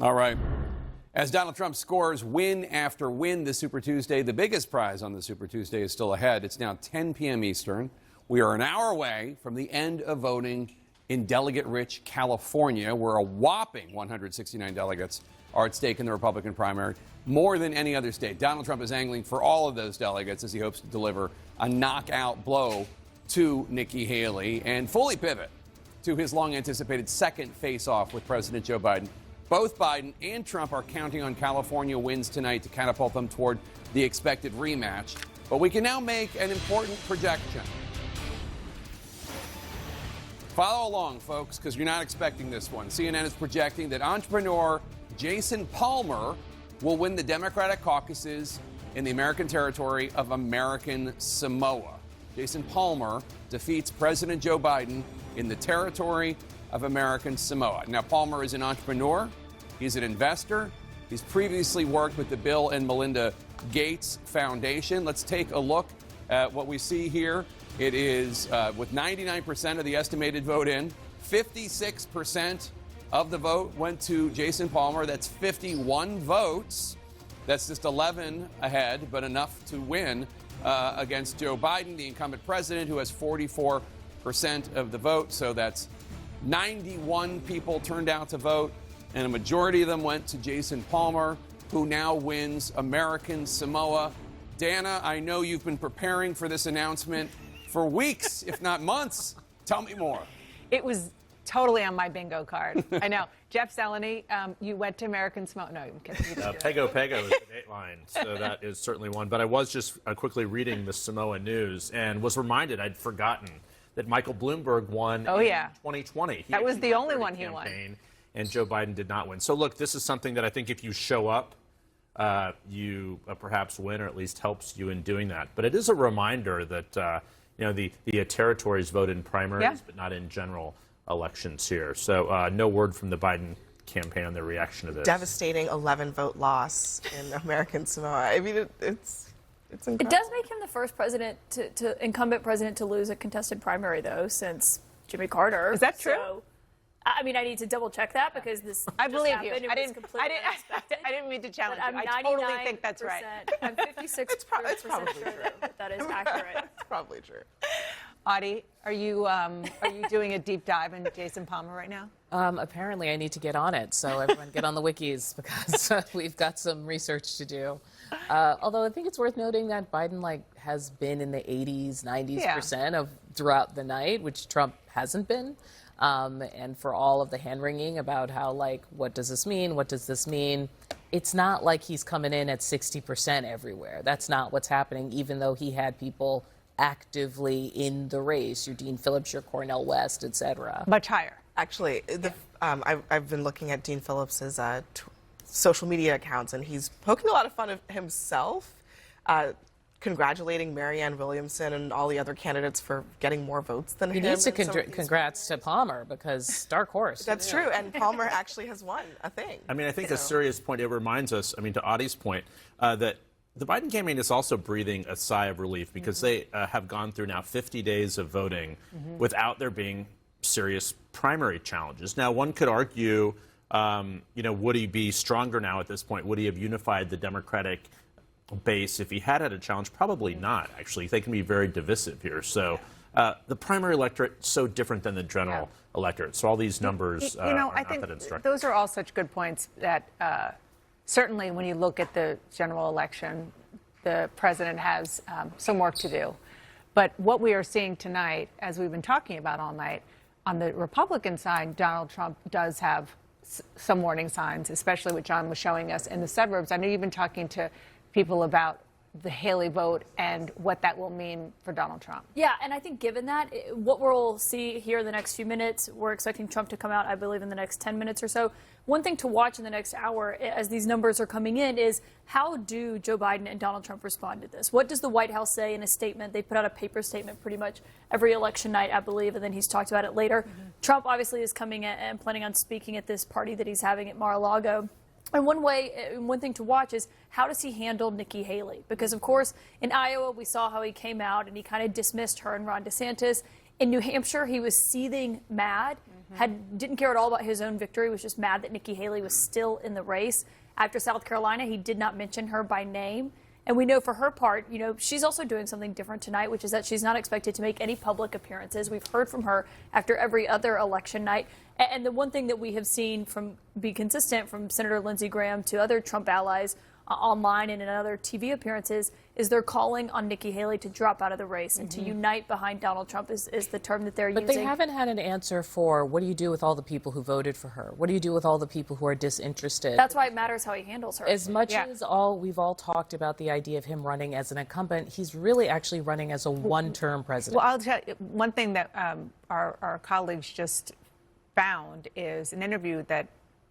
All right. As Donald Trump scores win after win this Super Tuesday, the biggest prize on the Super Tuesday is still ahead. It's now 10 p.m. Eastern. We are an hour away from the end of voting in delegate-rich California, where a whopping 169 delegates are at stake in the Republican primary, more than any other state. Donald Trump is angling for all of those delegates as he hopes to deliver a knockout blow to Nikki Haley and fully pivot to his long-anticipated second face-off with President Joe Biden. Both Biden and Trump are counting on California wins tonight to catapult them toward the expected rematch. But we can now make an important projection. Follow along, folks, because you're not expecting this one. CNN is projecting that entrepreneur Jason Palmer will win the Democratic caucuses in the American territory of American Samoa. Jason Palmer defeats President Joe Biden in the territory of American Samoa. Now, Palmer is an entrepreneur. He's an investor. He's previously worked with the Bill and Melinda Gates Foundation. Let's take a look at what we see here. It is with 99% of the estimated vote in, 56% of the vote went to Jason Palmer. That's 51 votes. That's just 11 ahead, but enough to win against Joe Biden, the incumbent president, who has 44% of the vote. So that's 91 people turned out to vote, and a majority of them went to Jason Palmer, who now wins American Samoa. Dana, I know you've been preparing for this announcement for weeks, if not months. Tell me more. It was totally on my bingo card. I know. Jeff Zeleny, you went to American Samoa. No, I'm kidding. Pego is the date line, so that is certainly one. But I was just quickly reading the Samoa news and was reminded I'd forgotten that Michael Bloomberg won in 2020. That was the only one he won. And Joe Biden did not win. So, look, this is something that I think if you show up, you perhaps win, or at least helps you in doing that. But it is a reminder that, the territories vote in primaries, but not in general elections here. So no word from the Biden campaign on their reaction to this. Devastating 11-vote loss in American Samoa. I mean, it's incredible. It does make him the first president incumbent president to lose a contested primary, though, since Jimmy Carter. Is that true? So, I mean, I need to double check that because this. I believe you. I didn't mean to challenge you. I totally think that's right. I'm 56%. It's probably sure that is accurate. It's probably true. Audie, are you doing a deep dive into Jason Palmer right now? Apparently, I need to get on it. So everyone, get on the wikis because we've got some research to do. Although I think it's worth noting that Biden has been in the 80s, 90% of throughout the night, which Trump hasn't been. And for all of the hand-wringing about how, what does this mean? What does this mean? It's not like he's coming in at 60% everywhere. That's not what's happening, even though he had people actively in the race. Your Dean Phillips, your Cornel West, et cetera. Much higher. Actually, I've been looking at Dean Phillips's social media accounts, and he's poking a lot of fun of himself, congratulating Marianne Williamson and all the other candidates for getting more votes than him. He needs to congrats to Palmer because dark horse. That's true, and Palmer actually has won a thing. I mean, I think a serious point, it reminds us, to Audie's point, that the Biden campaign is also breathing a sigh of relief because they have gone through now 50 days of voting without there being serious primary challenges. Now, one could argue, would he be stronger now at this point? Would he have unified the Democratic base if he had a challenge? Probably not, actually. They can be very divisive here. So the primary electorate so different than the general electorate. So all these numbers are not that instructive. Those are all such good points that certainly when you look at the general election, the president has some work to do. But what we are seeing tonight, as we've been talking about all night, on the Republican side, Donald Trump does have some warning signs, especially what John was showing us in the suburbs. I know you've been talking to people about the Haley vote and what that will mean for Donald Trump. Yeah, and I think given that, what we'll see here in the next few minutes, we're expecting Trump to come out, I believe, in the next 10 minutes or so. One thing to watch in the next hour as these numbers are coming in is how do Joe Biden and Donald Trump respond to this? What does the White House say in a statement? They put out a paper statement pretty much every election night, I believe, and then he's talked about it later. Trump obviously is coming and planning on speaking at this party that he's having at Mar-a-Lago. And one thing to watch is how does he handle Nikki Haley? Because, of course, in Iowa, we saw how he came out and he kind of dismissed her and Ron DeSantis. In New Hampshire, he was seething mad. didn't care at all about his own victory, was just mad that Nikki Haley was still in the race. After South Carolina, he did not mention her by name. And we know for her part, she's also doing something different tonight, which is that she's not expected to make any public appearances. We've heard from her after every other election night. And the one thing that we have seen be consistent from Senator Lindsey Graham to other Trump allies online and in other TV appearances is they're calling on Nikki Haley to drop out of the race and to unite behind Donald Trump is the term that they're using. But they haven't had an answer for what do you do with all the people who voted for her? What do you do with all the people who are disinterested? That's why it matters how he handles her. As much as we've all talked about the idea of him running as an incumbent, he's really actually running as a one-term president. Well, I'll tell you, one thing that our colleagues just found is an interview that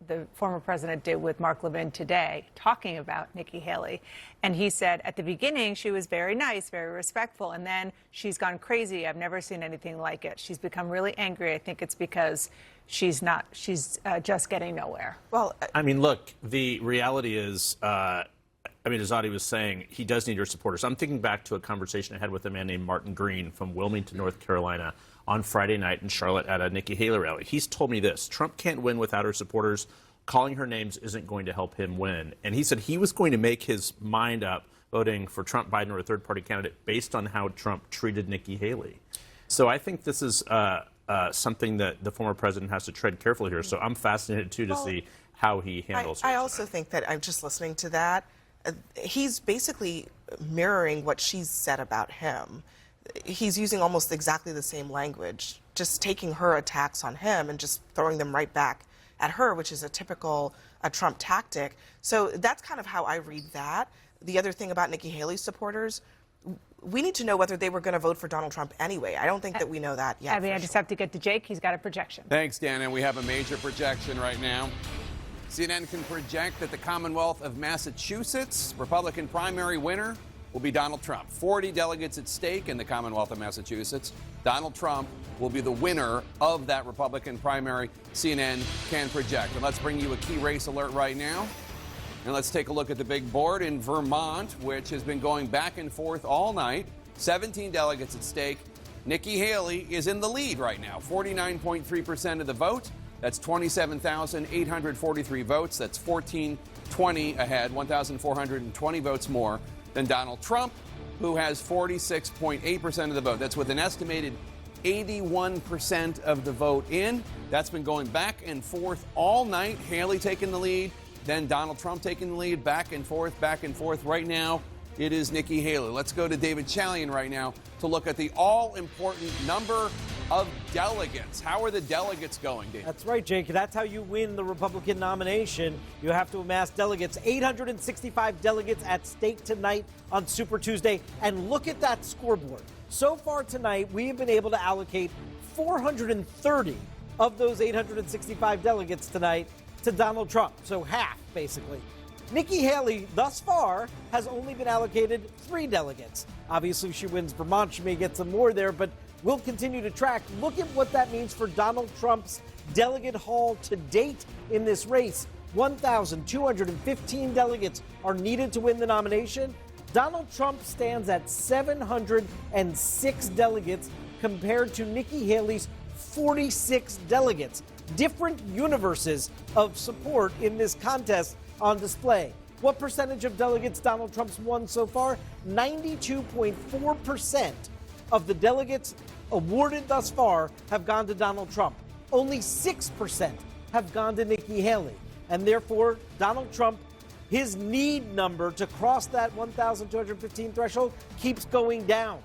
the former president did with Mark Levin today, talking about Nikki Haley. And he said at the beginning, she was very nice, very respectful. And then she's gone crazy. I've never seen anything like it. She's become really angry. I think it's because she's just getting nowhere. Well, I mean, look, the reality is, as Adi was saying, he does need her supporters. I'm thinking back to a conversation I had with a man named Martin Green from Wilmington, North Carolina, on Friday night in Charlotte at a Nikki Haley rally. He's told me this: Trump can't win without her supporters. Calling her names isn't going to help him win. And he said he was going to make his mind up voting for Trump, Biden, or a third-party candidate based on how Trump treated Nikki Haley. So I think this is something that the former president has to tread carefully here. So I'm fascinated, too, to see how he handles her. I also think that I'm just listening to that. He's basically mirroring what she's said about him. He's using almost exactly the same language, just taking her attacks on him and just throwing them right back at her, which is a typical Trump tactic. So that's kind of how I read that. The other thing about Nikki Haley's supporters, we need to know whether they were going to vote for Donald Trump anyway. I don't think that we know that yet. I just have to get to Jake. He's got a projection. Thanks, Dan. And we have a major projection right now. CNN can project that the Commonwealth of Massachusetts Republican primary winner will be Donald Trump. 40 delegates at stake in the Commonwealth of Massachusetts. Donald Trump will be the winner of that Republican primary. CNN can project. And let's bring you a key race alert right now. And let's take a look at the big board in Vermont, which has been going back and forth all night. 17 delegates at stake. Nikki Haley is in the lead right now. 49.3% of the vote. That's 27,843 votes. That's 1,420 ahead, 1,420 votes more than Donald Trump, who has 46.8% of the vote. That's with an estimated 81% of the vote in. That's been going back and forth all night. Haley taking the lead, then Donald Trump taking the lead, back and forth, back and forth. Right now, it is Nikki Haley. Let's go to David Chalian right now to look at the all-important number of delegates. How are the delegates going, David? That's right, Jake. That's how you win the Republican nomination. You have to amass delegates. 865 delegates at stake tonight on Super Tuesday. And look at that scoreboard. So far tonight, we have been able to allocate 430 of those 865 delegates tonight to Donald Trump. So half, basically. Nikki Haley, thus far, has only been allocated 3 delegates. Obviously, if she wins Vermont, she may get some more there, but we'll continue to track. Look at what that means for Donald Trump's delegate haul to date in this race. 1,215 delegates are needed to win the nomination. Donald Trump stands at 706 delegates compared to Nikki Haley's 46 delegates. Different universes of support in this contest on display. What percentage of delegates Donald Trump's won so far? 92.4% of the delegates awarded thus far have gone to Donald Trump. Only 6% have gone to Nikki Haley. And therefore, Donald Trump, his need number to cross that 1,215 threshold keeps going down.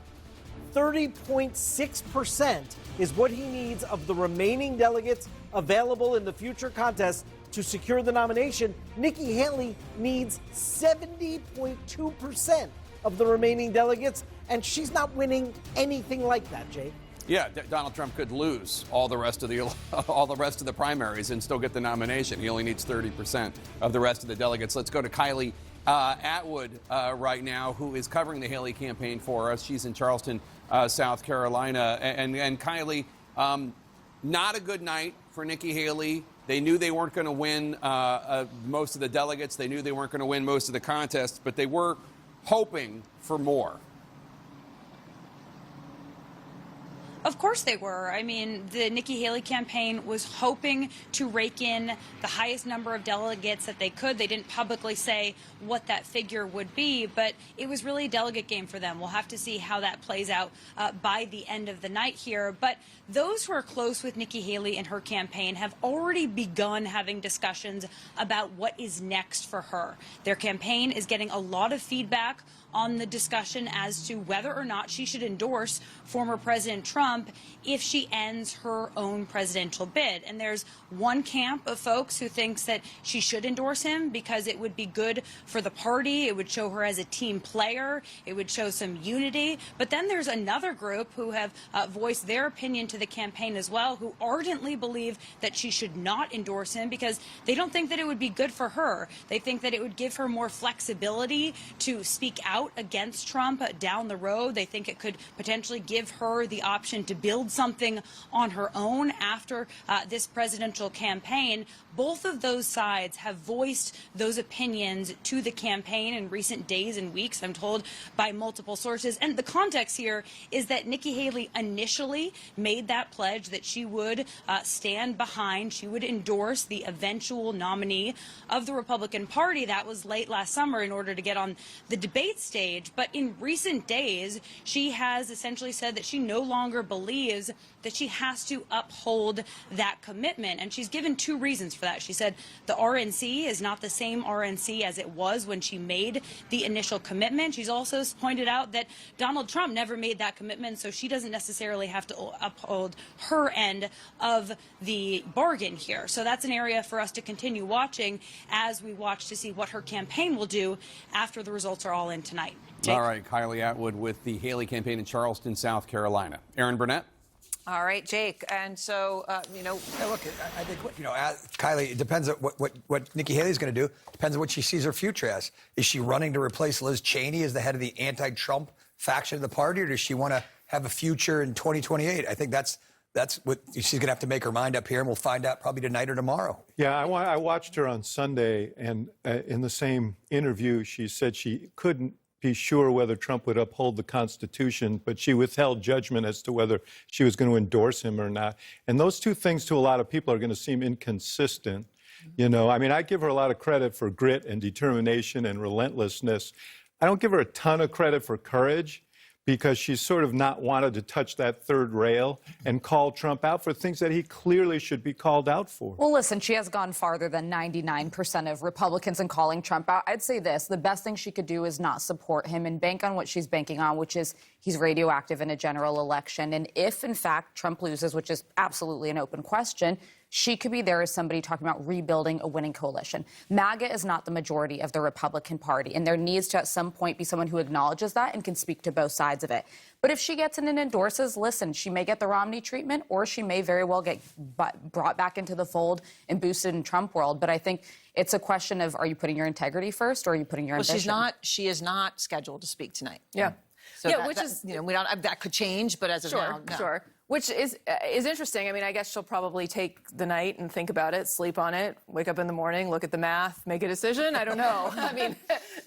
30.6% is what he needs of the remaining delegates available in the future contest to secure the nomination. Nikki Haley needs 70.2% of the remaining delegates, and she's not winning anything like that, Jake. Yeah, Donald Trump could lose all the rest of the primaries and still get the nomination. He only needs 30% of the rest of the delegates. Let's go to Kylie Atwood right now, who is covering the Haley campaign for us. She's in Charleston, South Carolina. And Kylie, not a good night for Nikki Haley. They knew they weren't going to win most of the delegates. They knew they weren't going to win most of the contests, but they were hoping for more. Of course they were. I mean, the Nikki Haley campaign was hoping to rake in the highest number of delegates that they could. They didn't publicly say what that figure would be, but it was really a delegate game for them. We'll have to see how that plays out by the end of the night here. But those who are close with Nikki Haley and her campaign have already begun having discussions about what is next for her. Their campaign is getting a lot of feedback on the discussion as to whether or not she should endorse former President Trump if she ends her own presidential bid. And there's one camp of folks who thinks that she should endorse him because it would be good for the party. It would show her as a team player. It would show some unity. But then there's another group who have voiced their opinion to the campaign as well, who ardently believe that she should not endorse him because they don't think that it would be good for her. They think that it would give her more flexibility to speak out against Trump down the road. They think it could potentially give her the option to build something on her own after this presidential campaign. Both of those sides have voiced those opinions to the campaign in recent days and weeks, I'm told by multiple sources. And the context here is that Nikki Haley initially made that pledge that she would stand behind, she would endorse the eventual nominee of the Republican Party. That was late last summer in order to get on the debate stage. But in recent days, she has essentially said that she no longer believes that she has to uphold that commitment. And she's given two reasons for that. She said the RNC is not the same RNC as it was when she made the initial commitment. She's also pointed out that Donald Trump never made that commitment, so she doesn't necessarily have to uphold her end of the bargain here. So that's an area for us to continue watching as we watch to see what her campaign will do after the results are all in tonight. Jake? All right, Kylie Atwood with the Haley campaign in Charleston, South Carolina. Aaron Burnett? All right, Jake. And so, Yeah, look, I think, Kylie, it depends on what Nikki Haley's going to do. Depends on what she sees her future as. Is she running to replace Liz Cheney as the head of the anti-Trump faction of the party, or does she want to have a future in 2028? I think that's what she's going to have to make her mind up here, and we'll find out probably tonight or tomorrow. Yeah, I watched her on Sunday, and in the same interview, she said she couldn't be sure whether Trump would uphold the Constitution, but she withheld judgment as to whether she was going to endorse him or not. And those two things to a lot of people are going to seem inconsistent. I mean, I give her a lot of credit for grit and determination and relentlessness. I don't give her a ton of credit for courage, because she's sort of not wanted to touch that third rail and call Trump out for things that he clearly should be called out for. well, listen, she has gone farther than 99% of Republicans in calling Trump out. I'd say this, the best thing she could do is not support him and bank on what she's banking on, which is he's radioactive in a general election. And if, in fact, Trump loses, which is absolutely an open question, she could be there as somebody talking about rebuilding a winning coalition. MAGA is not the majority of the Republican Party, and there needs to at some point be someone who acknowledges that and can speak to both sides of it. But if she gets in and endorses, listen, she may get the Romney treatment, or she may very well get brought back into the fold and boosted in Trump world. But I think it's a question of, are you putting your integrity first, or are you putting your ambition? She is not scheduled to speak tonight. Yeah. So that could change, but as of now, no. Sure. Which is interesting. I mean, I guess she'll probably take the night and think about it, sleep on it, wake up in the morning, look at the math, make a decision. I don't know. I mean,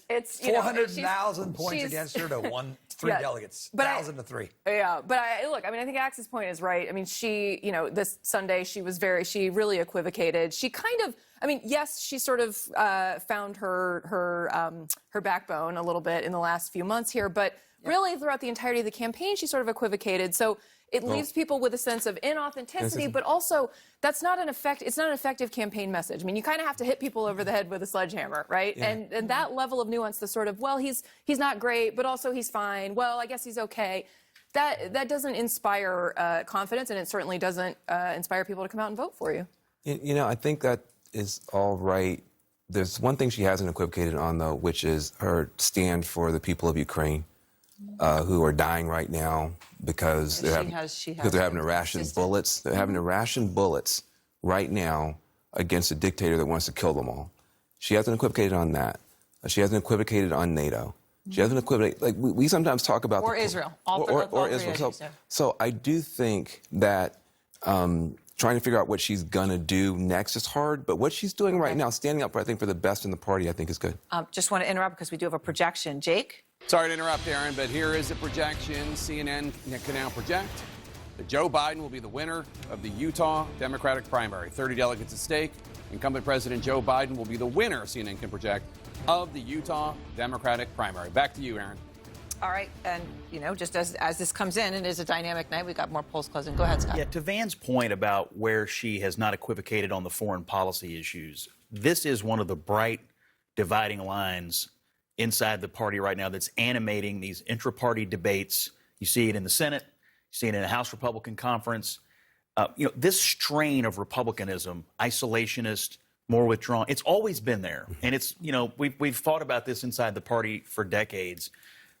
it's 400,000 points against her to three delegates, 1,000 to 3. Yeah, but I mean, I think Axe's point is right. I mean, she, this Sunday she really equivocated. She kind of, I mean, yes, she sort of found her backbone a little bit in the last few months here, but really throughout the entirety of the campaign, she sort of equivocated. So it leaves people with a sense of inauthenticity, but also it's not an effective campaign message. I mean, you kind of have to hit people over the head with a sledgehammer, right? Yeah. And that level of nuance, the sort of, well, he's not great, but also he's fine. Well, I guess he's okay. That doesn't inspire confidence, and it certainly doesn't inspire people to come out and vote for you. I think that is all right. There's one thing she hasn't equivocated on, though, which is her stand for the people of Ukraine. Who are dying right now because they're having to ration bullets. They're having to ration bullets right now against a dictator that wants to kill them all. She hasn't equivocated on that. She hasn't equivocated on NATO. She hasn't equivocated. Like we sometimes talk about Israel. Or Israel. So I do think that trying to figure out what she's gonna do next is hard. But what she's doing right now, standing up, I think, for the best in the party, I think is good. Just want to interrupt because we do have a projection. Jake? Sorry to interrupt, Aaron, but here is a projection. CNN can now project that Joe Biden will be the winner of the Utah Democratic primary. 30 delegates at stake. Incumbent President Joe Biden will be the winner, CNN can project, of the Utah Democratic primary. Back to you, Aaron. All right, and just as this comes in, it is a dynamic night. We've got more polls closing. Go ahead, Scott. Yeah, to Van's point about where she has not equivocated on the foreign policy issues, this is one of the bright dividing lines inside the party right now that's animating these intra-party debates. You see it in the Senate, you see it in the House Republican Conference. This strain of republicanism, isolationist, more withdrawn, it's always been there. And it's, we've thought about this inside the party for decades.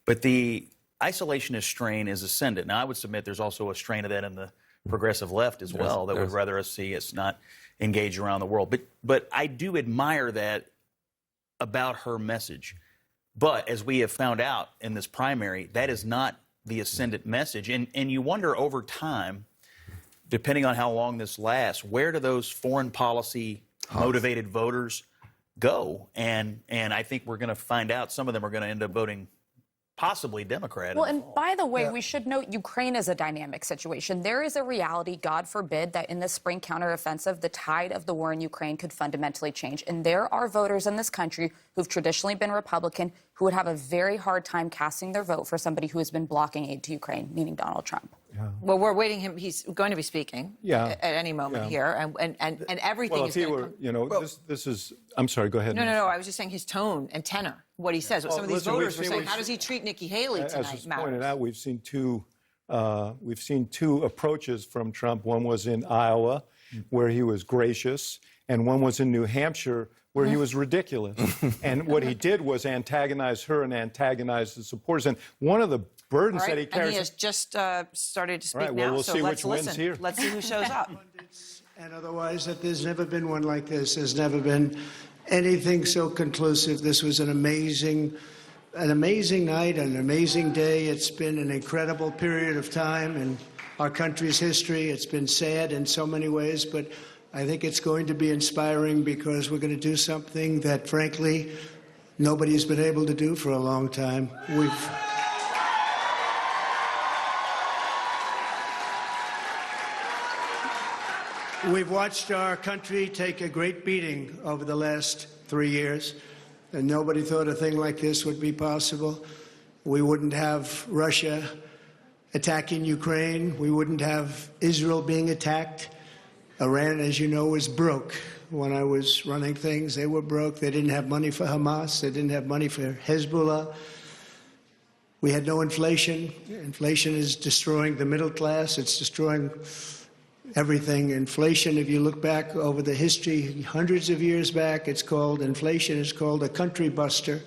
But the isolationist strain is ascendant. Now, I would submit there's also a strain of that in the progressive left as well that would rather us see us not engage around the world. But I do admire that about her message. But as we have found out in this primary, that is not the ascendant message. And you wonder over time, depending on how long this lasts, where do those foreign policy motivated voters go? And I think we're going to find out some of them are going to end up voting possibly Democrat. Well, and by the way, we should note Ukraine is a dynamic situation. There is a reality, God forbid, that in the spring counteroffensive, the tide of the war in Ukraine could fundamentally change. And there are voters in this country who've traditionally been Republican who would have a very hard time casting their vote for somebody who has been blocking aid to Ukraine, meaning Donald Trump. Yeah. Well, we're waiting him. He's going to be speaking at any moment here, and everything well, is going to come. This is. I'm sorry. Go ahead. No. I was just saying his tone and tenor, what he says. What some of these voters were saying. How does he treat Nikki Haley tonight? As was pointed out, we've seen two approaches from Trump. One was in Iowa, where he was gracious, and one was in New Hampshire, where he was ridiculous. And what he did was antagonize her and antagonize the supporters. And one of the burdens that he carries. And he has just started to speak now, we'll so let's listen. Here. Let's see who shows up. And otherwise, that there's never been one like this. There's never been anything so conclusive. This was an amazing night, an amazing day. It's been an incredible period of time in our country's history. It's been sad in so many ways, but I think it's going to be inspiring because we're going to do something that, frankly, nobody's been able to do for a long time. We've watched our country take a great beating over the last 3 years, and nobody thought a thing like this would be possible. We wouldn't have Russia attacking Ukraine. We wouldn't have Israel being attacked. Iran, as you know, was broke. When I was running things, they were broke. They didn't have money for Hamas. They didn't have money for Hezbollah. We had no inflation. Inflation is destroying the middle class. It's destroying everything. Inflation, if you look back over the history, hundreds of years back, inflation is called a country buster.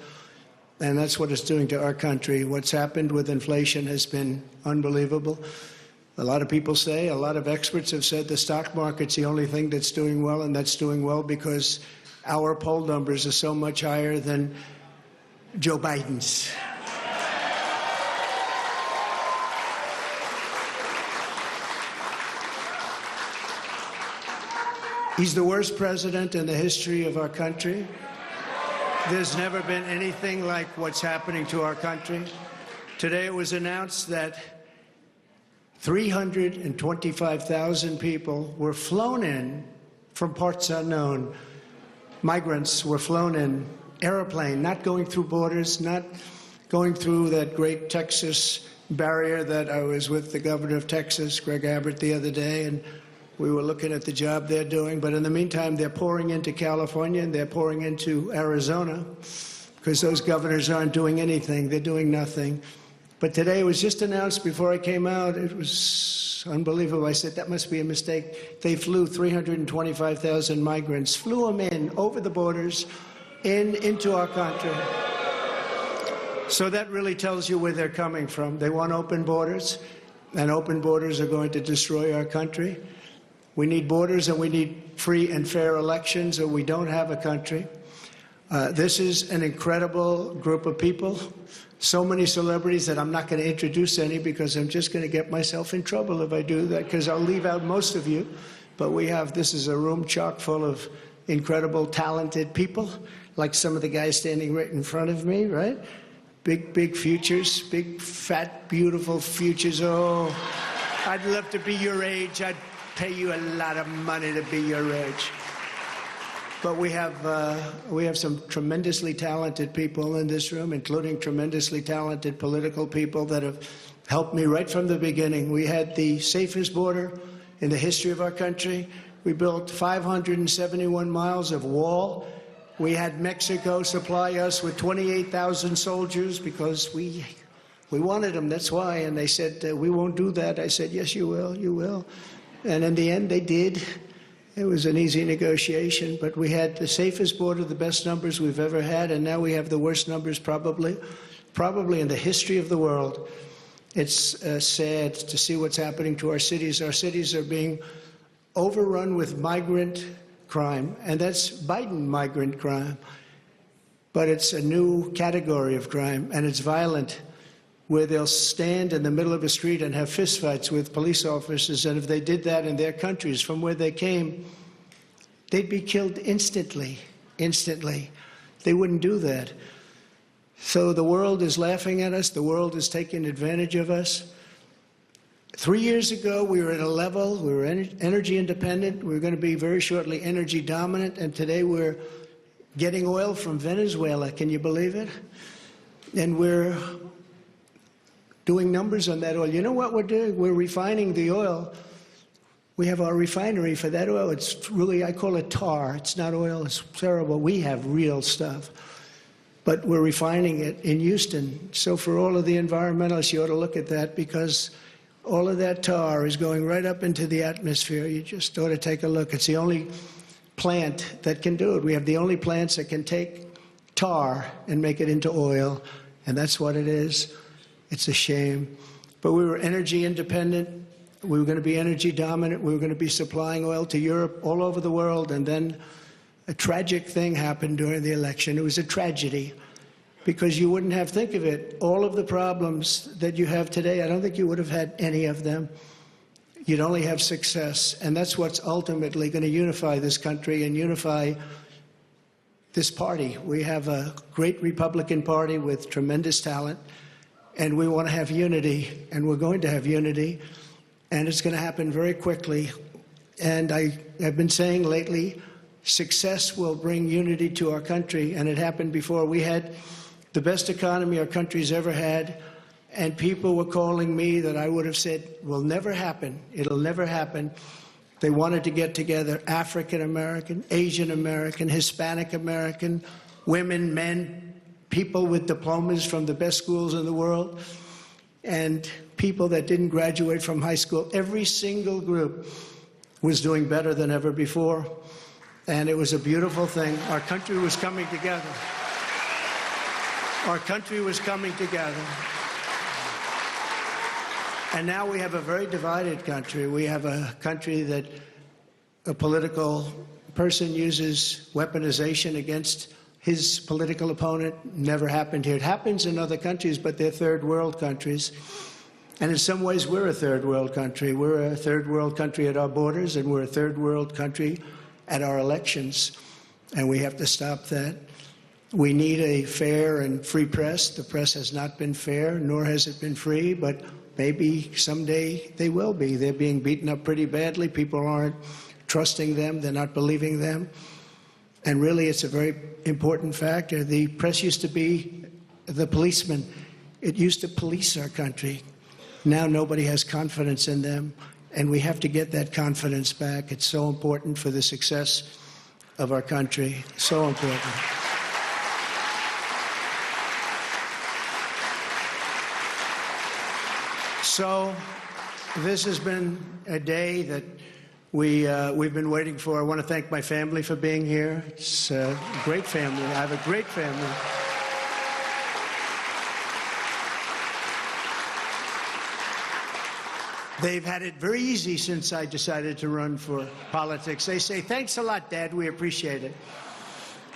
And that's what it's doing to our country. What's happened with inflation has been unbelievable. A lot of people say, a lot of experts have said the stock market's the only thing that's doing well, and that's doing well because our poll numbers are so much higher than Joe Biden's. He's the worst president in the history of our country. There's never been anything like what's happening to our country. Today it was announced that 325,000 people were flown in from parts unknown. Migrants were flown in airplane, not going through borders, not going through that great Texas barrier that I was with the governor of Texas, Greg Abbott, the other day, and we were looking at the job they're doing. But in the meantime, they're pouring into California and they're pouring into Arizona because those governors aren't doing anything. They're doing nothing. But today it was just announced before I came out. It was unbelievable. I said, that must be a mistake. They flew 325,000 migrants, flew them in over the borders into our country. So that really tells you where they're coming from. They want open borders, and open borders are going to destroy our country. We need borders and we need free and fair elections, or we don't have a country. This is an incredible group of people. So many celebrities that I'm not going to introduce any because I'm just going to get myself in trouble if I do that, because I'll leave out most of you. But this is a room chock full of incredible, talented people, like some of the guys standing right in front of me, right? Big futures, big, fat, beautiful futures. Oh, I'd love to be your age. I'd pay you a lot of money to be your age. But we have some tremendously talented people in this room, including tremendously talented political people that have helped me right from the beginning. We had the safest border in the history of our country. We built 571 miles of wall. We had Mexico supply us with 28,000 soldiers because we wanted them, that's why. And they said, we won't do that. I said, yes, you will, you will. And in the end, they did. It was an easy negotiation, but we had the safest border, the best numbers we've ever had, and now we have the worst numbers probably in the history of the world. It's sad to see what's happening to our cities. Our cities are being overrun with migrant crime, and that's Biden migrant crime. But it's a new category of crime, and it's violent, where they'll stand in the middle of a street and have fistfights with police officers, and if they did that in their countries from where they came, they'd be killed instantly, instantly. They wouldn't do that. So the world is laughing at us. The world is taking advantage of us. 3 years ago, we were at a level, we were energy independent. We were going to be very shortly energy dominant, and today we're getting oil from Venezuela. Can you believe it? And we're doing numbers on that oil. You know what we're doing? We're refining the oil. We have our refinery for that oil. It's really, I call it tar. It's not oil. It's terrible. We have real stuff. But we're refining it in Houston. So for all of the environmentalists, you ought to look at that, because all of that tar is going right up into the atmosphere. You just ought to take a look. It's the only plant that can do it. We have the only plants that can take tar and make it into oil, and that's what it is. It's a shame. But we were energy independent. We were going to be energy dominant. We were going to be supplying oil to Europe, all over the world. And then a tragic thing happened during the election. It was a tragedy, because you wouldn't have, think of it, all of the problems that you have today, I don't think you would have had any of them. You'd only have success. And that's what's ultimately going to unify this country and unify this party. We have a great Republican Party with tremendous talent. And we want to have unity, and we're going to have unity, and it's going to happen very quickly. And I have been saying lately, success will bring unity to our country, and it happened before. We had the best economy our country's ever had, and people were calling me that I would have said will never happen. It'll never happen. They wanted to get together African American, Asian American, Hispanic American, women, men, people with diplomas from the best schools in the world, and people that didn't graduate from high school. Every single group was doing better than ever before, and it was a beautiful thing. Our country was coming together. Our country was coming together. And now we have a very divided country. We have a country that a political person uses weaponization against his political opponent. Never happened here. It happens in other countries, but they're third world countries. And in some ways, we're a third world country. We're a third world country at our borders, and we're a third world country at our elections. And we have to stop that. We need a fair and free press. The press has not been fair, nor has it been free, but maybe someday they will be. They're being beaten up pretty badly. People aren't trusting them. They're not believing them. And really, it's a very important factor. The press used to be the policeman. It used to police our country. Now nobody has confidence in them, and we have to get that confidence back. It's so important for the success of our country. So important. So this has been a day that we've been waiting for. I want to thank my family for being here. It's a great family. I have a great family. They've had it very easy since I decided to run for politics. They say, thanks a lot, Dad. We appreciate it.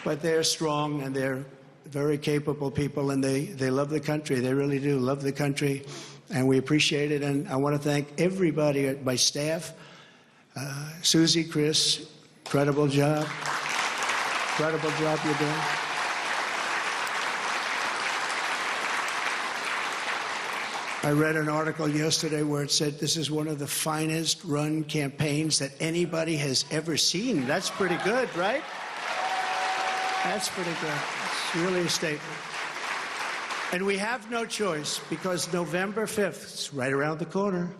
But they're strong, and they're very capable people, and they love the country. They really do love the country, and we appreciate it. And I want to thank everybody at my staff. Susie, Chris, incredible job. Incredible job you're doing. I read an article yesterday where it said this is one of the finest run campaigns that anybody has ever seen. That's pretty good, right? That's pretty good. It's really a statement. And we have no choice because November 5th, it's right around the corner,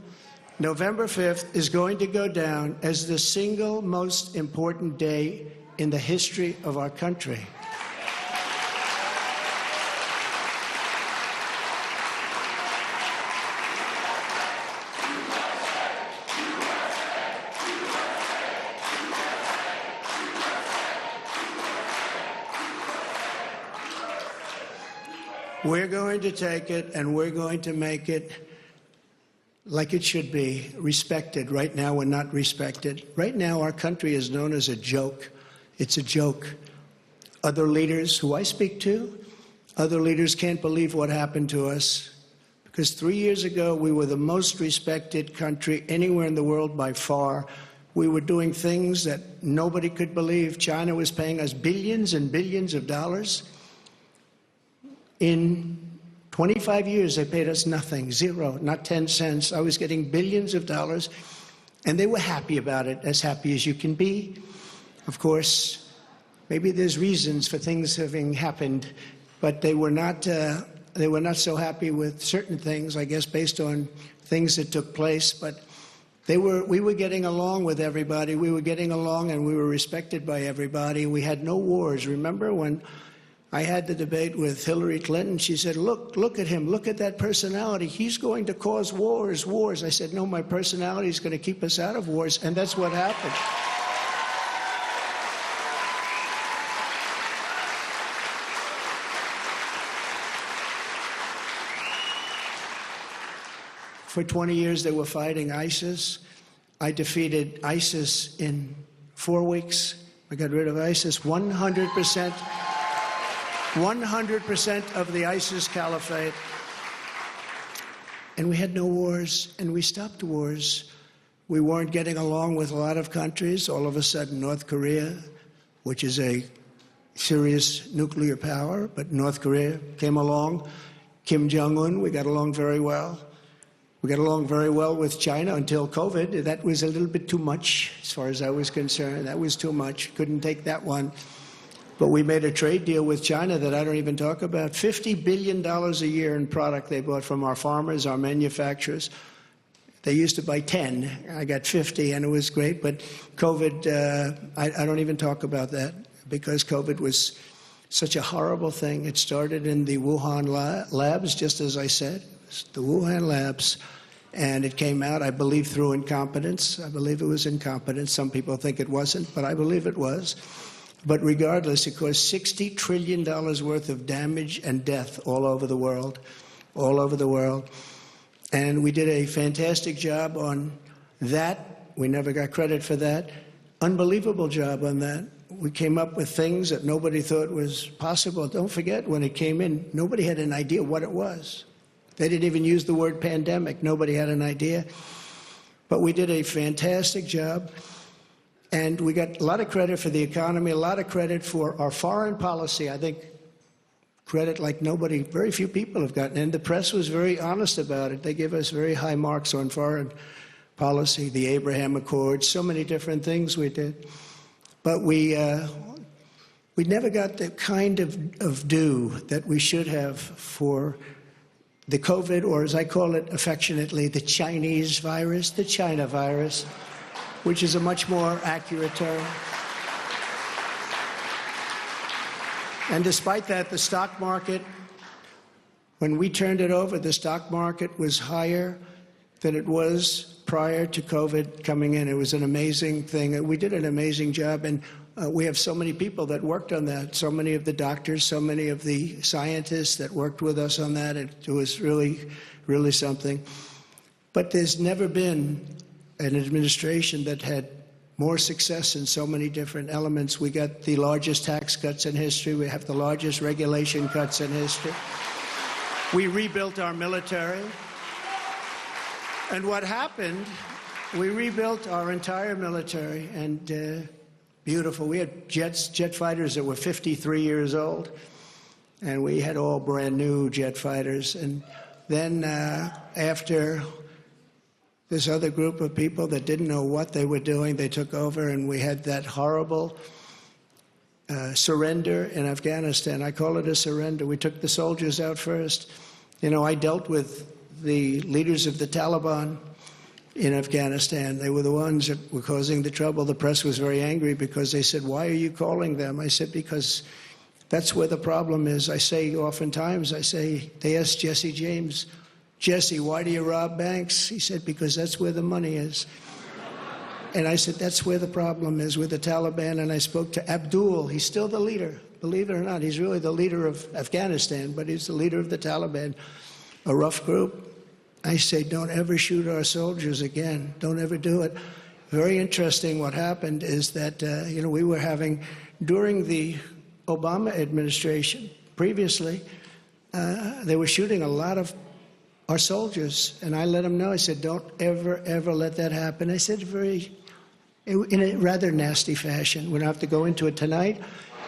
November 5th is going to go down as the single most important day in the history of our country. We're going to take it and we're going to make it like it should be, respected. Right now, we're not respected. Right now, our country is known as a joke. It's a joke. Other leaders who I speak to, other leaders can't believe what happened to us because 3 years ago, we were the most respected country anywhere in the world by far. We were doing things that nobody could believe. China was paying us billions and billions of dollars. In 25 years, they paid us nothing, zero, not 10 cents. I was getting billions of dollars, and they were happy about it, as happy as you can be. Of course, maybe there's reasons for things having happened, but they were not so happy with certain things, I guess, based on things that took place. But we were getting along with everybody. We were getting along, and we were respected by everybody. We had no wars. Remember when I had the debate with Hillary Clinton? She said, look at him, look at that personality. He's going to cause wars. I said, no, my personality is going to keep us out of wars, and that's what happened. For 20 years, they were fighting ISIS. I defeated ISIS in 4 weeks. I got rid of ISIS 100%. 100% of the ISIS caliphate. And we had no wars, and we stopped wars. We weren't getting along with a lot of countries. All of a sudden, North Korea, which is a serious nuclear power, but North Korea came along. Kim Jong-un, we got along very well. We got along very well with China until COVID. That was a little bit too much, as far as I was concerned. That was too much. Couldn't take that one. But we made a trade deal with China that I don't even talk about. $50 billion a year in product they bought from our farmers, our manufacturers. They used to buy 10. I got 50, and it was great. But COVID, I don't even talk about that because COVID was such a horrible thing. It started in the Wuhan labs, just as I said, the Wuhan labs. And it came out, I believe, through incompetence. I believe it was incompetence. Some people think it wasn't, but I believe it was. But regardless, it caused $60 trillion worth of damage and death all over the world, all over the world. And we did a fantastic job on that. We never got credit for that. Unbelievable job on that. We came up with things that nobody thought was possible. Don't forget, when it came in, nobody had an idea what it was. They didn't even use the word pandemic. Nobody had an idea. But we did a fantastic job. And we got a lot of credit for the economy, a lot of credit for our foreign policy. I think credit like nobody, very few people have gotten. And the press was very honest about it. They gave us very high marks on foreign policy, the Abraham Accords, so many different things we did. But we never got the kind of due that we should have for the COVID, or as I call it affectionately, the Chinese virus, the China virus, which is a much more accurate term. And despite that, the stock market, when we turned it over, the stock market was higher than it was prior to COVID coming in. It was an amazing thing. We did an amazing job, and we have so many people that worked on that, so many of the doctors, so many of the scientists that worked with us on that. It was really, really something. But there's never been an administration that had more success in so many different elements. We got the largest tax cuts in history. We have the largest regulation cuts in history. We rebuilt our military. And what happened, we rebuilt our entire military, and beautiful. We had jet fighters that were 53 years old, and we had all brand new jet fighters. And Then after this other group of people that didn't know what they were doing, they took over, and we had that horrible surrender in Afghanistan. I call it a surrender. We took the soldiers out first. You know, I dealt with the leaders of the Taliban in Afghanistan. They were the ones that were causing the trouble. The press was very angry because they said, "Why are you calling them?" I said, "Because that's where the problem is." I say oftentimes, they asked Jesse James, "Jesse, why do you rob banks?" He said, "Because that's where the money is." And I said, that's where the problem is, with the Taliban. And I spoke to Abdul. He's still the leader. Believe it or not, he's really the leader of Afghanistan, but he's the leader of the Taliban, a rough group. I say, don't ever shoot our soldiers again. Don't ever do it. Very interesting what happened is that, we were having, during the Obama administration, previously, they were shooting a lot of our soldiers. And I let them know, I said, don't ever, ever let that happen. I said in a rather nasty fashion. We don't have to go into it tonight.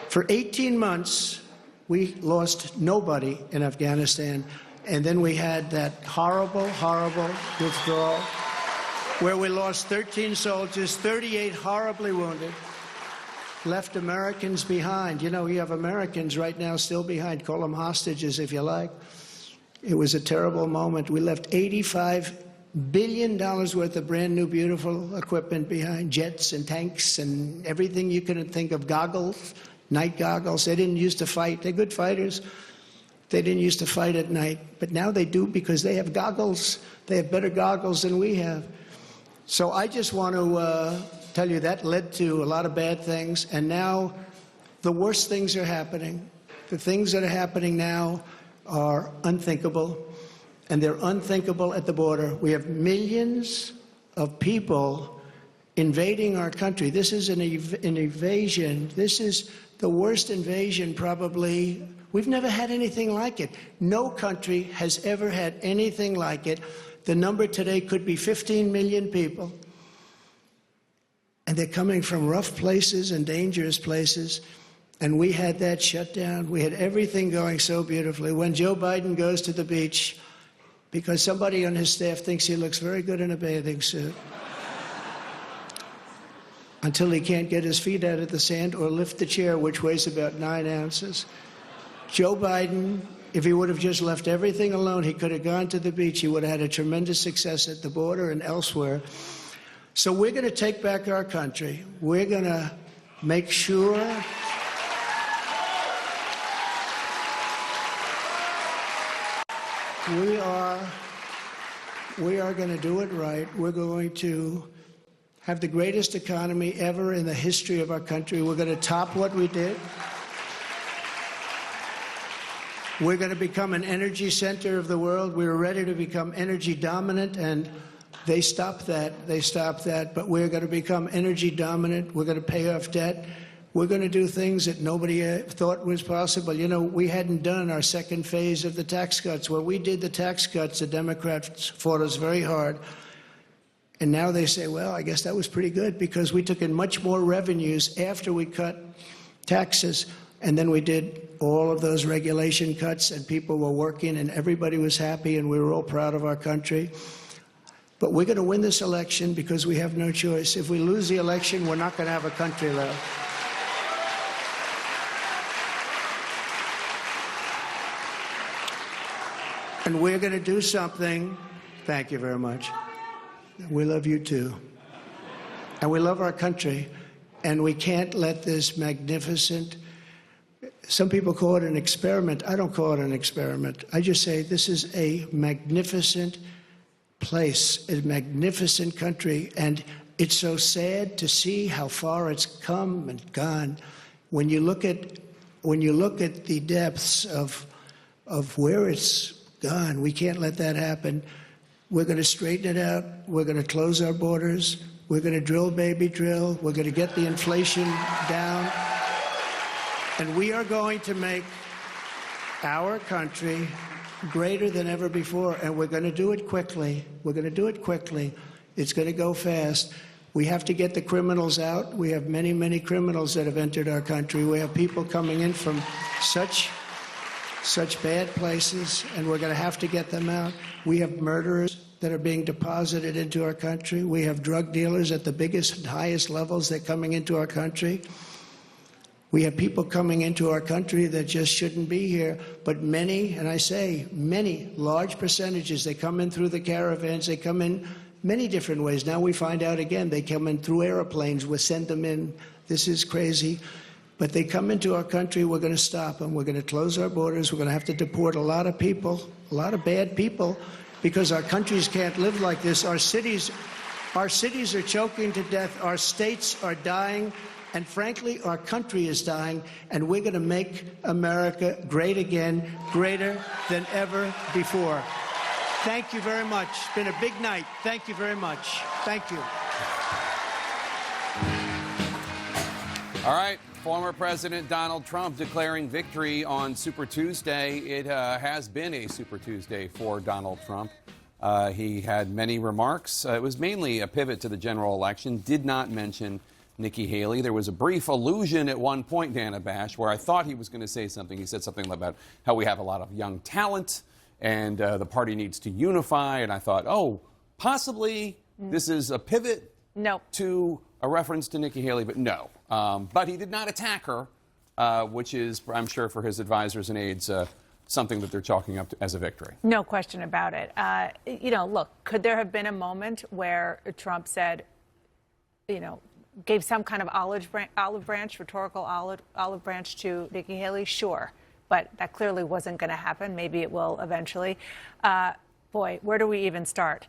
For 18 months, we lost nobody in Afghanistan. And then we had that horrible, horrible withdrawal where we lost 13 soldiers, 38 horribly wounded, left Americans behind. You know, you have Americans right now still behind. Call them hostages if you like. It was a terrible moment. We left $85 billion worth of brand new, beautiful equipment behind, jets and tanks and everything you can think of, goggles, night goggles. They didn't used to fight. They're good fighters. They didn't used to fight at night, but now they do because they have goggles. They have better goggles than we have. So I just want to tell you that led to a lot of bad things, and now the worst things are happening. The things that are happening now are unthinkable, and they're unthinkable at the border. We have millions of people invading our country. This is an invasion. This is the worst invasion probably. We've never had anything like it. No country has ever had anything like it. The number today could be 15 million people. And they're coming from rough places and dangerous places. And we had that shut down. We had everything going so beautifully. When Joe Biden goes to the beach, because somebody on his staff thinks he looks very good in a bathing suit, until he can't get his feet out of the sand or lift the chair, which weighs about 9 ounces. Joe Biden, if he would have just left everything alone, he could have gone to the beach. He would have had a tremendous success at the border and elsewhere. So we're going to take back our country. We're going to make sure we are going to do it right. We're going to have the greatest economy ever in the history of our country. We're going to top what we did. We're going to become an energy center of the world. We were ready to become energy dominant, and they stopped that. They stopped that. But we're going to become energy dominant. We're going to pay off debt. We're going to do things that nobody thought was possible. You know, we hadn't done our second phase of the tax cuts. When we did the tax cuts, the Democrats fought us very hard. And now they say, well, I guess that was pretty good because we took in much more revenues after we cut taxes. And then we did all of those regulation cuts, and people were working, and everybody was happy, and we were all proud of our country. But we're going to win this election because we have no choice. If we lose the election, we're not going to have a country left. And we're going to do something. Thank you very much. We love you too. And we love our country. And we can't let this magnificent, some people call it an experiment. I don't call it an experiment. I just say this is a magnificent place, a magnificent country. And it's so sad to see how far it's come and gone. When you look at the depths of where it's gone, we can't let that happen. We're going to straighten it out. We're going to close our borders. We're going to drill, baby, drill. We're going to get the inflation down. And we are going to make our country greater than ever before. And we're going to do it quickly. We're going to do it quickly. It's going to go fast. We have to get the criminals out. We have many, many criminals that have entered our country. We have people coming in from such such bad places, and we're going to have to get them out. We have murderers that are being deposited into our country. We have drug dealers at the biggest and highest levels that are coming into our country. We have people coming into our country that just shouldn't be here, but many, and I say many, large percentages, they come in through the caravans, they come in many different ways. Now we find out again, they come in through airplanes, we send them in. This is crazy. But they come into our country, we're going to stop them. We're going to close our borders. We're going to have to deport a lot of people, a lot of bad people, because our countries can't live like this. Our cities are choking to death. Our states are dying. And frankly, our country is dying, and we're going to make America great again, greater than ever before. Thank you very much. It's been a big night. Thank you very much. Thank you. All right. Former President Donald Trump declaring victory on Super Tuesday. It has been a Super Tuesday for Donald Trump. He had many remarks. It was mainly a pivot to the general election, did not mention Nikki Haley. There was a brief allusion at one point, Dana Bash, where I thought he was going to say something. He said something about how we have a lot of young talent and the party needs to unify. And I thought, oh, possibly this is a pivot to a reference to Nikki Haley, but no. But he did not attack her, which is, I'm sure, for his advisors and aides, something that they're chalking up to as a victory. No question about it. You know, look, could there have been a moment where Trump said, you know, gave some kind of olive branch, rhetorical olive branch to Nikki Haley? Sure. But that clearly wasn't going to happen. Maybe it will eventually. Boy, where do we even start?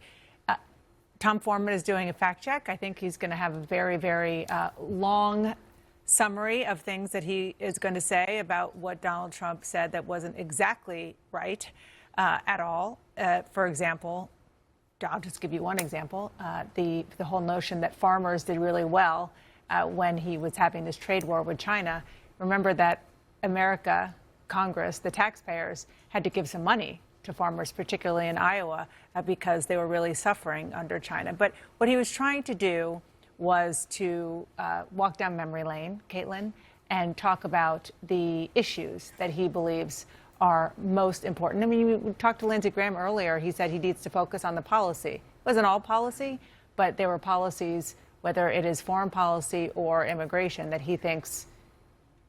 Tom Foreman is doing a fact check. I think he's going to have a very, very long summary of things that he is going to say about what Donald Trump said that wasn't exactly right at all. For example, I'll just give you one example. The whole notion that farmers did really well when he was having this trade war with China. Remember that America, Congress, the taxpayers had to give some money to farmers, particularly in Iowa, because they were really suffering under China. But what he was trying to do was to walk down memory lane, Caitlin, and talk about the issues that he believes are most important. I mean, we talked to Lindsey Graham earlier. He said he needs to focus on the policy. It wasn't all policy, but there were policies, whether it is foreign policy or immigration, that he thinks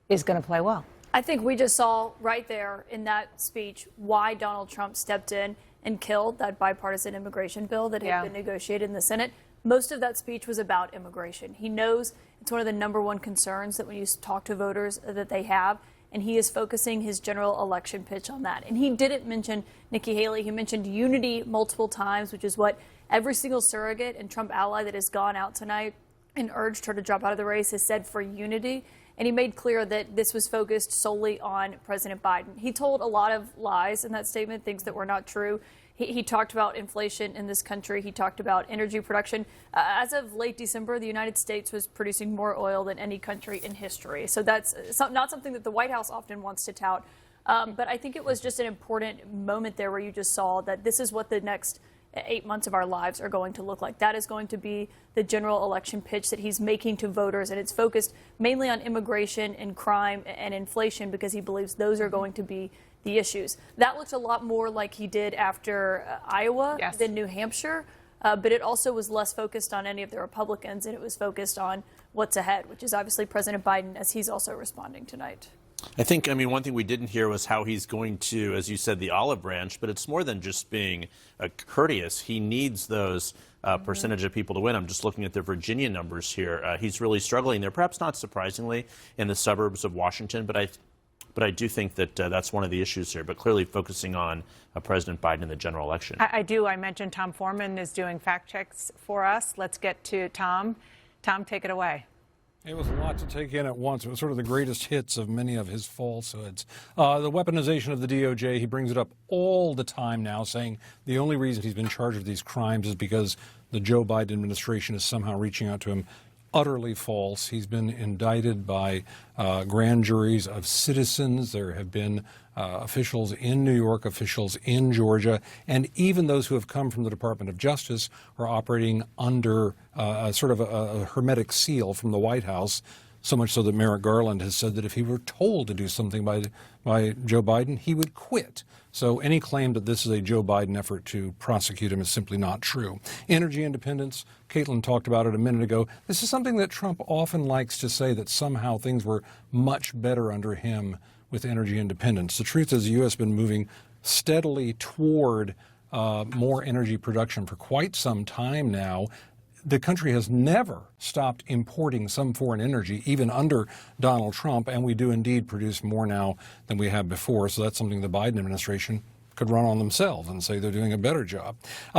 is going to play well. I think we just saw right there in that speech why Donald Trump stepped in and killed that bipartisan immigration bill that had been negotiated in the Senate. Most of that speech was about immigration. He knows it's one of the #1 concerns that when you talk to voters that they have, and he is focusing his general election pitch on that. And he didn't mention Nikki Haley. He mentioned unity multiple times, which is what every single surrogate and Trump ally that has gone out tonight and urged her to drop out of the race has said for unity. And he made clear that this was focused solely on President Biden. He told a lot of lies in that statement, things that were not true. He talked about inflation in this country. He talked about energy production. As of late December, the United States was producing more oil than any country in history. So that's not something that the White House often wants to tout. But I think it was just an important moment there where you just saw that this is what the next 8 months of our lives are going to look like. That is going to be the general election pitch that he's making to voters, and it's focused mainly on immigration and crime and inflation because he believes those are going to be the issues. That looked a lot more like he did after Iowa than New Hampshire, but it also was less focused on any of the Republicans, and it was focused on what's ahead, which is obviously President Biden, as he's also responding tonight. I think, one thing we didn't hear was how he's going to, as you said, the olive branch, but it's more than just being courteous. He needs those percentage of people to win. I'm just looking at the Virginia numbers here. He's really struggling there, perhaps not surprisingly, in the suburbs of Washington, but I do think that that's one of the issues here, but clearly focusing on President Biden in the general election. I do. I mentioned Tom Foreman is doing fact checks for us. Let's get to Tom. Tom, take it away. It was a lot to take in at once. It was sort of the greatest hits of many of his falsehoods. The weaponization of the DOJ, he brings it up all the time now, saying the only reason he's been charged with these crimes is because the Joe Biden administration is somehow reaching out to him. Utterly false. He's been indicted by grand juries of citizens. There have been officials in New York, officials in Georgia, and even those who have come from the Department of Justice are operating under sort of a hermetic seal from the White House. so much so that Merrick Garland has said that if he were told to do something by Joe Biden, he would quit. So any claim that this is a Joe Biden effort to prosecute him is simply not true. Energy independence, Caitlin talked about it a minute ago. This is something that Trump often likes to say, that somehow things were much better under him with energy independence. The truth is the U.S. has been moving steadily toward more energy production for quite some time now. The country has never stopped importing some foreign energy, even under Donald Trump, and we do indeed produce more now than we have before. So that's something the Biden administration could run on themselves and say they're doing a better job.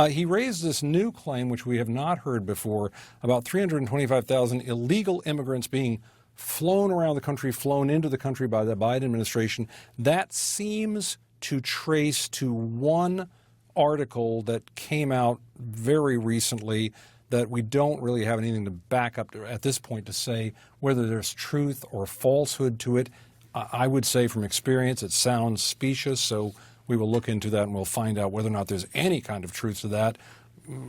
He raised this new claim, which we have not heard before, about 325,000 illegal immigrants being flown around the country, flown into the country by the Biden administration. That seems to trace to one article that came out very recently that we don't really have anything to back up to at this point to say whether there's truth or falsehood to it. I would say from experience it sounds specious, so we will look into that and we'll find out whether or not there's any kind of truth to that.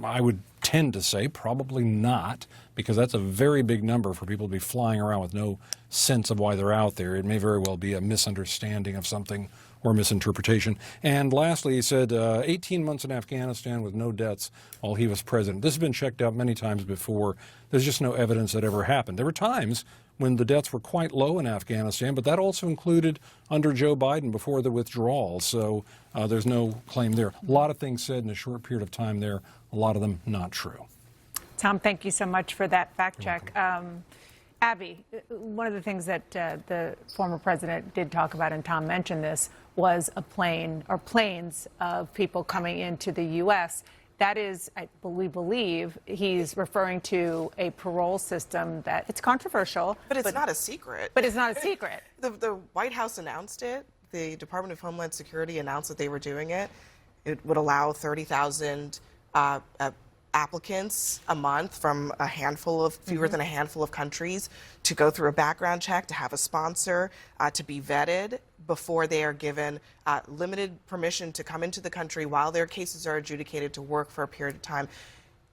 I would tend to say probably not, because that's a very big number for people to be flying around with no sense of why they're out there. It may very well be a misunderstanding of something or misinterpretation. And lastly, he said 18 months in Afghanistan with no deaths while he was president. This has been checked out many times before. There's just no evidence that ever happened. There were times when the deaths were quite low in Afghanistan, but that also included under Joe Biden before the withdrawal. So there's no claim there. A lot of things said in a short period of time there, a lot of them not true. Tom, thank you so much for that fact check. Abby, one of the things that the former president did talk about, and Tom mentioned this, was a plane or planes of people coming into the U.S. That is, we believe, he's referring to a parole system that it's controversial. But it's not a secret. But it's not a secret. The White House announced it. The Department of Homeland Security announced that they were doing it. It would allow 30,000 applicants a month from a handful of, fewer than a handful of countries, to go through a background check, to have a sponsor, to be vetted before they are given limited permission to come into the country while their cases are adjudicated, to work for a period of time.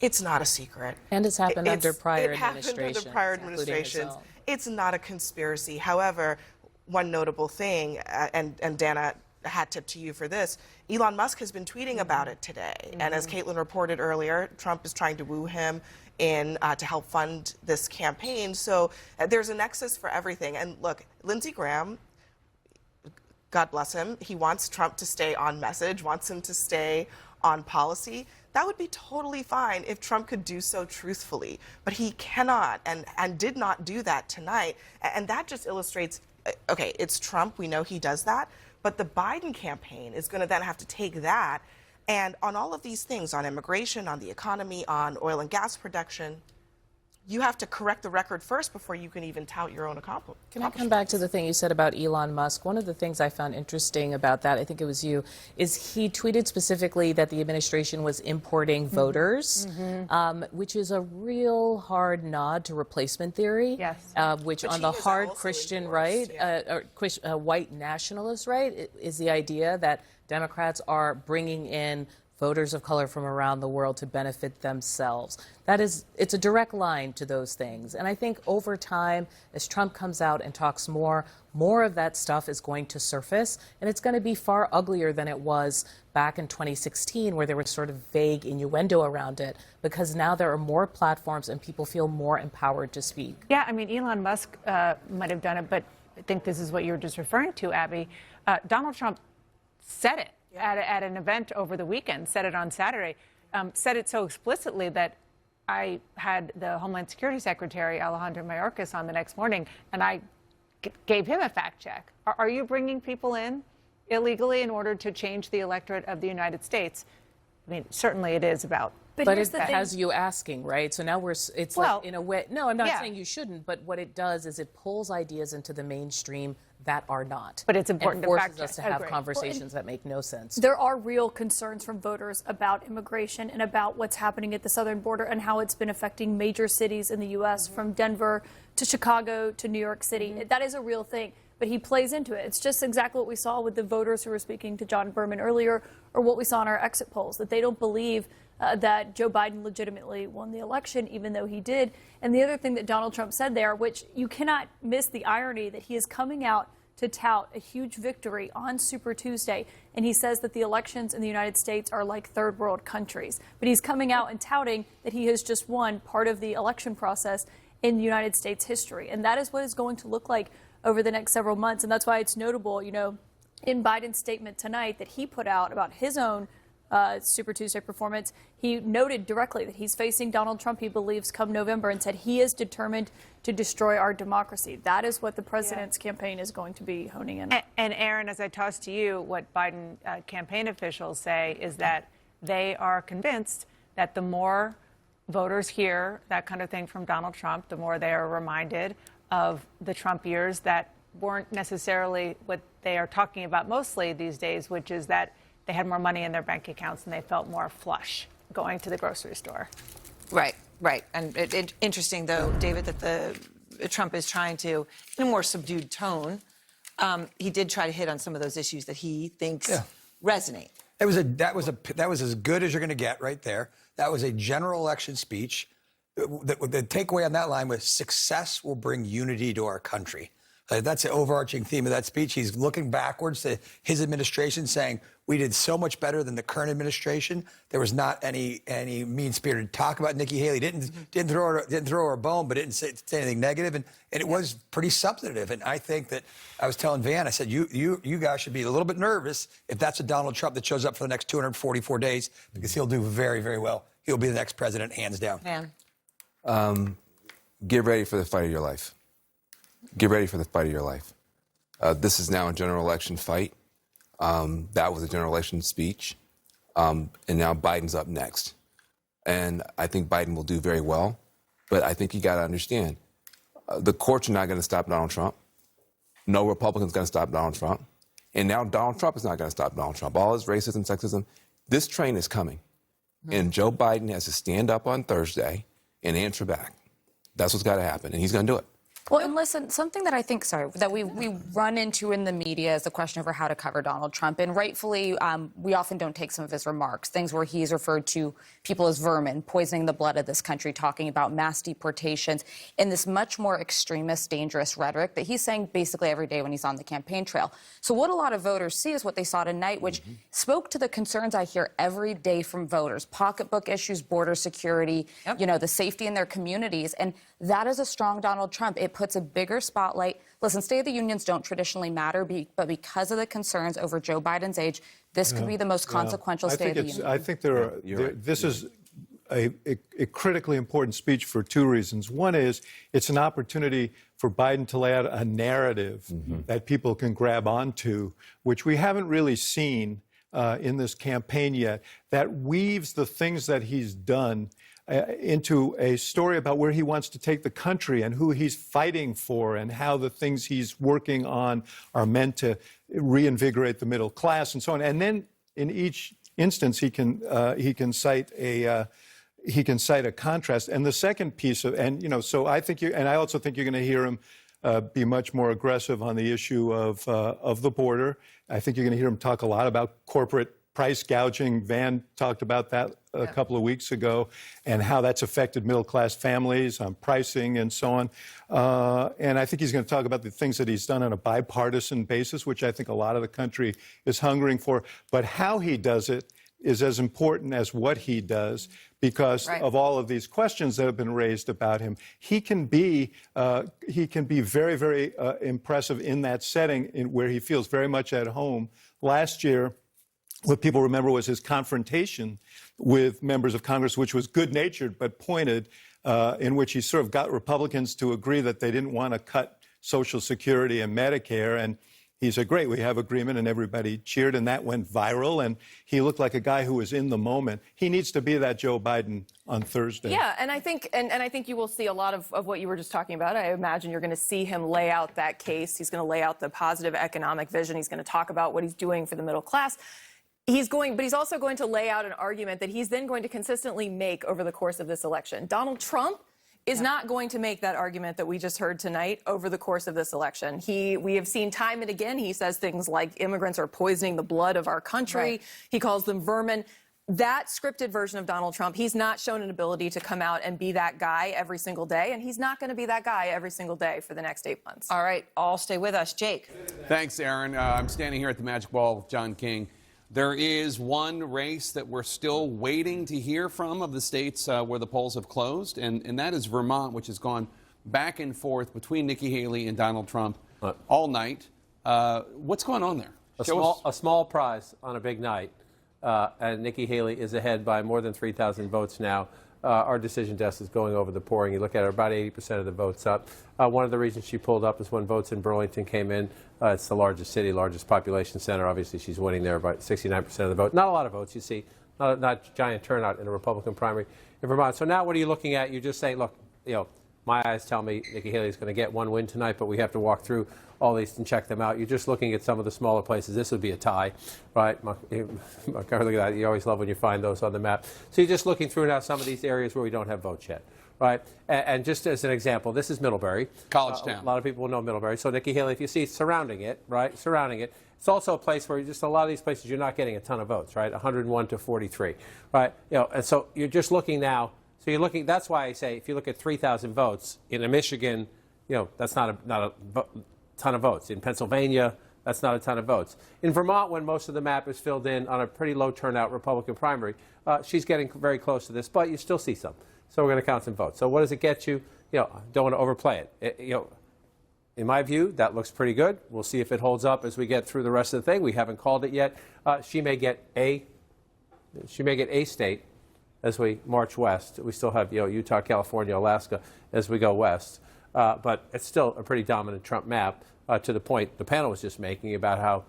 It's not a secret. And it's happened under prior administrations. It happened under prior administrations. It's not a conspiracy. However, one notable thing, and Dana, hat tip to you for this, Elon Musk has been tweeting about it today. And as Caitlin reported earlier, Trump is trying to woo him in to help fund this campaign. So there's a nexus for everything. And look, Lindsey Graham, God bless him, he wants Trump to stay on message, wants him to stay on policy. That would be totally fine if Trump could do so truthfully. But he cannot and did not do that tonight. And that just illustrates, okay, it's Trump, we know he does that. But the Biden campaign is going to then have to take that, and on all of these things, on immigration, on the economy, on oil and gas production, you have to correct the record first before you can even tout your own accomplishments. Can I come back to the thing you said about Elon Musk? One of the things I found interesting about that, I think it was you, is he tweeted specifically that the administration was importing voters, which is a real hard nod to replacement theory, which on the hard Christian right, white nationalist right, is the idea that Democrats are bringing in voters of color from around the world to benefit themselves. It's a direct line to those things. And I think over time, as Trump comes out and talks more of that stuff is going to surface, and it's going to be far uglier than it was back in 2016, where there was sort of vague innuendo around it, because now there are more platforms and people feel more empowered to speak. Yeah, I mean, Elon Musk might have done it, but I think this is what you were just referring to, Abby. Donald Trump said it at an event over the weekend, said it on Saturday, said it so explicitly that I had the Homeland Security Secretary, Alejandro Mayorkas, on the next morning, and I gave him a fact check. Are you bringing people in illegally in order to change the electorate of the United States? I mean, certainly it is about. But it has you asking, right? So now it's well, like, in a way, no, I'm not saying you shouldn't, but what it does is it pulls ideas into the mainstream that are not. But it's important to fact check. Forces us to have conversations that make no sense. There are real concerns from voters about immigration and about what's happening at the southern border and how it's been affecting major cities in the U.S., from Denver to Chicago to New York City. That is a real thing. but he plays into it. It's just exactly what we saw with the voters who were speaking to John Berman earlier, or what we saw in our exit polls, that they don't believe that Joe Biden legitimately won the election, even though he did. And the other thing that Donald Trump said there, which you cannot miss the irony, that he is coming out to tout a huge victory on Super Tuesday. And he says that the elections in the United States are like third world countries. But he's coming out and touting that he has just won part of the election process in United States history. And that is what it's going to look like over the next several months. And that's why it's notable, you know, in Biden's statement tonight that he put out about his own Super Tuesday performance, he noted directly that he's facing Donald Trump, he believes, come November, and said he is determined to destroy our democracy. That is what the president's campaign is going to be honing in on. And Aaron, as I toss to you, what Biden campaign officials say is that they are convinced that the more voters hear that kind of thing from Donald Trump, the more they are reminded of the Trump years that weren't necessarily what they are talking about mostly these days, which is that they had more money in their bank accounts and they felt more flush going to the grocery store. Right, right. And interesting, though, David, that Trump is trying to, in a more subdued tone, he did try to hit on some of those issues that he thinks resonate. That was as good as you're going to get right there. That was a general election speech. The takeaway on that line was success will bring unity to our country. That's the overarching theme of that speech. He's looking backwards to his administration, saying we did so much better than the current administration. There was not any mean-spirited talk about Nikki Haley. Didn't throw her a bone, but didn't say anything negative. And it was pretty substantive. And I think that I was telling Van, I said you guys should be a little bit nervous if that's a Donald Trump that shows up for the next 244 days, because he'll do very, very well. He'll be the next president, hands down. Van. Get ready for the fight of your life. Get ready for the fight of your life. This is now a general election fight. That was a general election speech. And now Biden's up next. And I think Biden will do very well. But I think you got to understand, the courts are not going to stop Donald Trump. No Republican's going to stop Donald Trump. And now Donald Trump is not going to stop Donald Trump. All his racism, sexism, this train is coming. And Joe Biden has to stand up on Thursday and answer back. That's what's got to happen. And he's going to do it. Well, and listen, something that I think, that we run into in the media is the question over how to cover Donald Trump. And rightfully, we often don't take some of his remarks, things where he's referred to people as vermin, poisoning the blood of this country, talking about mass deportations, in this much more extremist, dangerous rhetoric that he's saying basically every day when he's on the campaign trail. So what a lot of voters see is what they saw tonight, which spoke to the concerns I hear every day from voters, pocketbook issues, border security, you know, the safety in their communities. And that is a strong Donald Trump. It puts a bigger spotlight. Listen, State of the Unions don't traditionally matter, but because of the concerns over Joe Biden's age, this could be the most consequential State of the Union. I think this is a critically important speech for two reasons. One is it's an opportunity for Biden to lay out a narrative that people can grab onto, which we haven't really seen in this campaign yet, that weaves the things that he's done into a story about where he wants to take the country and who he's fighting for and how the things he's working on are meant to reinvigorate the middle class and so on. And then in each instance, he can cite a contrast. And the second piece of, and you know, so I think I also think you're going to hear him be much more aggressive on the issue of the border. I think you're going to hear him talk a lot about corporate price gouging. Van talked about that a couple of weeks ago, and how that's affected middle-class families on pricing and so on. And I think he's going to talk about the things that he's done on a bipartisan basis, which I think a lot of the country is hungering for. But how he does it is as important as what he does, because of all of these questions that have been raised about him. He can be very, very impressive in that setting where he feels very much at home. Last year, what people remember was his confrontation with members of Congress, which was good-natured but pointed, in which he sort of got Republicans to agree that they didn't want to cut Social Security and Medicare. And he said, great, we have agreement, and everybody cheered, and that went viral. And he looked like a guy who was in the moment. He needs to be that Joe Biden on Thursday. Yeah, and I think you will see a lot of what you were just talking about. I imagine you're going to see him lay out that case. He's going to lay out the positive economic vision. He's going to talk about what he's doing for the middle class. But he's also going to lay out an argument that he's then going to consistently make over the course of this election. Donald Trump is not going to make that argument that we just heard tonight over the course of this election. We have seen time and again, he says things like immigrants are poisoning the blood of our country. Right. He calls them vermin. That scripted version of Donald Trump, he's not shown an ability to come out and be that guy every single day, and he's not going to be that guy every single day for the next 8 months. All right, all stay with us. Jake. Thanks, Aaron. I'm standing here at the Magic Wall with John King. There is one race that we're still waiting to hear from of the states where the polls have closed, and that is Vermont, which has gone back and forth between Nikki Haley and Donald Trump all night. What's going on there? A small prize on a big night, and Nikki Haley is ahead by more than 3,000 votes now. Our decision desk is going over the polling. You look at her, about 80% of the votes up. One of the reasons she pulled up is when votes in Burlington came in. It's the largest city, largest population center. Obviously, she's winning there by 69% of the vote. Not a lot of votes, you see. Not giant turnout in a Republican primary in Vermont. So now what are you looking at? You're just saying, look, my eyes tell me Nikki Haley is going to get one win tonight, but we have to walk through all these and check them out. You're just looking at some of the smaller places. This would be a tie, right? Look at that. You always love when you find those on the map. So you're just looking through now some of these areas where we don't have votes yet, right? And just as an example, this is Middlebury. College town. A lot of people will know Middlebury. So Nikki Haley, if you see surrounding it, right, surrounding it, it's also a place where just a lot of these places you're not getting a ton of votes, right? 101 to 43, right? And so you're just looking now. So you're looking. That's why I say if you look at 3,000 votes in a Michigan, that's not a ton of votes. In Pennsylvania, that's not a ton of votes. In Vermont, when most of the map is filled in on a pretty low turnout Republican primary, she's getting very close to this, but you still see some. So we're going to count some votes. So what does it get you? Don't want to overplay it. In my view, that looks pretty good. We'll see if it holds up as we get through the rest of the thing. We haven't called it yet. She may get a state as we march west. We still have Utah, California, Alaska as we go west. But it's still a pretty dominant Trump map to the point the panel was just making about how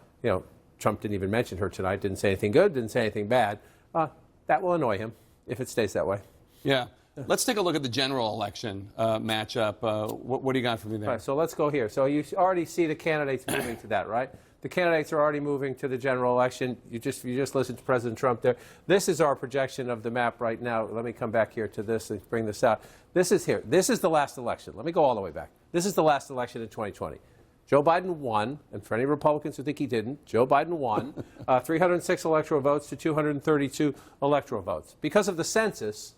Trump didn't even mention her tonight, didn't say anything good, didn't say anything bad. That will annoy him if it stays that way. Yeah. Let's take a look at the general election matchup. What do you got for me there? All right, so let's go here. So you already see the candidates moving to that, right? The candidates are already moving to the general election. You just listened to President Trump there. This is our projection of the map right now. Let me come back here to this and bring this out. This is here. This is the last election. Let me go all the way back. This is the last election in 2020. Joe Biden won, and for any Republicans who think he didn't, Joe Biden won 306 electoral votes to 232 electoral votes. Because of the census,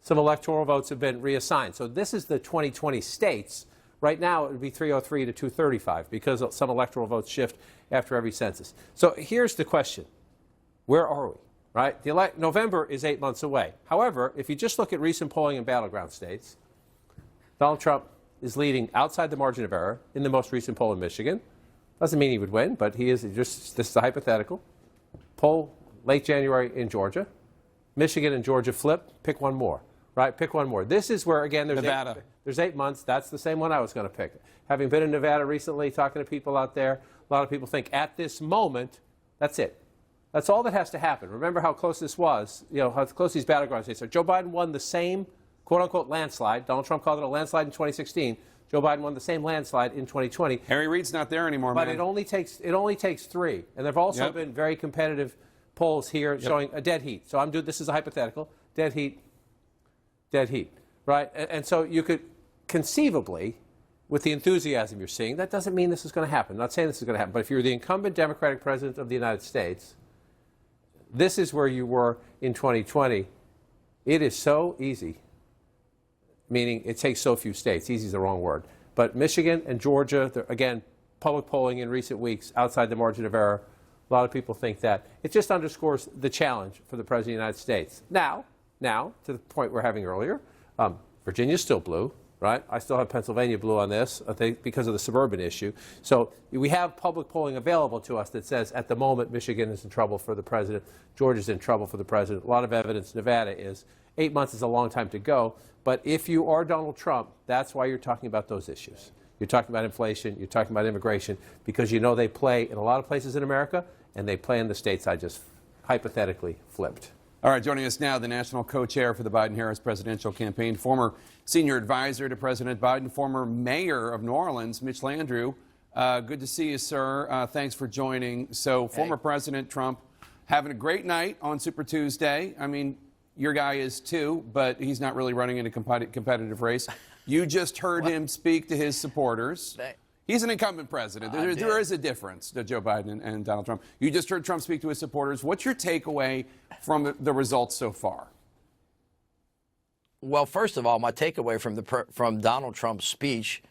some electoral votes have been reassigned. So this is the 2020 states. Right now, it would be 303 to 235 because some electoral votes shift after every census. So here's the question. Where are we, right? November is 8 months away. However, if you just look at recent polling in battleground states, Donald Trump is leading outside the margin of error in the most recent poll in Michigan. Doesn't mean he would win, but he is this is a hypothetical. Poll late January in Georgia. Michigan and Georgia flip. Pick one more, right? Pick one more. This is where, again, Nevada. There's 8 months. That's the same one I was going to pick. Having been in Nevada recently, talking to people out there, a lot of people think at this moment, that's it. That's all that has to happen. Remember how close this was, how close these battleground states are. Joe Biden won the same, quote-unquote, landslide. Donald Trump called it a landslide in 2016. Joe Biden won the same landslide in 2020. Harry Reid's not there anymore, but man. it only takes three. And there have also been very competitive polls here showing a dead heat. So this is a hypothetical. Dead heat, right? And so you could conceivably, with the enthusiasm you're seeing, that doesn't mean this is going to happen. I'm not saying this is going to happen, but if you're the incumbent Democratic president of the United States, this is where you were in 2020. It is so easy, meaning it takes so few states. Easy is the wrong word. But Michigan and Georgia, again, public polling in recent weeks outside the margin of error. A lot of people think that. It just underscores the challenge for the President of the United States. Now, to the point we're having earlier, Virginia's still blue. Right? I still have Pennsylvania blue on this, I think, because of the suburban issue. So we have public polling available to us that says at the moment Michigan is in trouble for the president, Georgia's in trouble for the president. A lot of evidence Nevada is. 8 months is a long time to go. But if you are Donald Trump, that's why you're talking about those issues. You're talking about inflation, you're talking about immigration, because they play in a lot of places in America, and they play in the states I just hypothetically flipped. All right, joining us now, the national co-chair for the Biden-Harris presidential campaign, former senior advisor to President Biden, former mayor of New Orleans, Mitch Landrieu. Good to see you, sir. Thanks for joining. So, former President Trump having a great night on Super Tuesday. I mean, your guy is too, but he's not really running in a competitive race. You just heard him speak to his supporters. He's an incumbent president. There is a difference to Joe Biden and Donald Trump. You just heard Trump speak to his supporters. What's your takeaway from the results so far? Well, first of all, my takeaway from Donald Trump's speech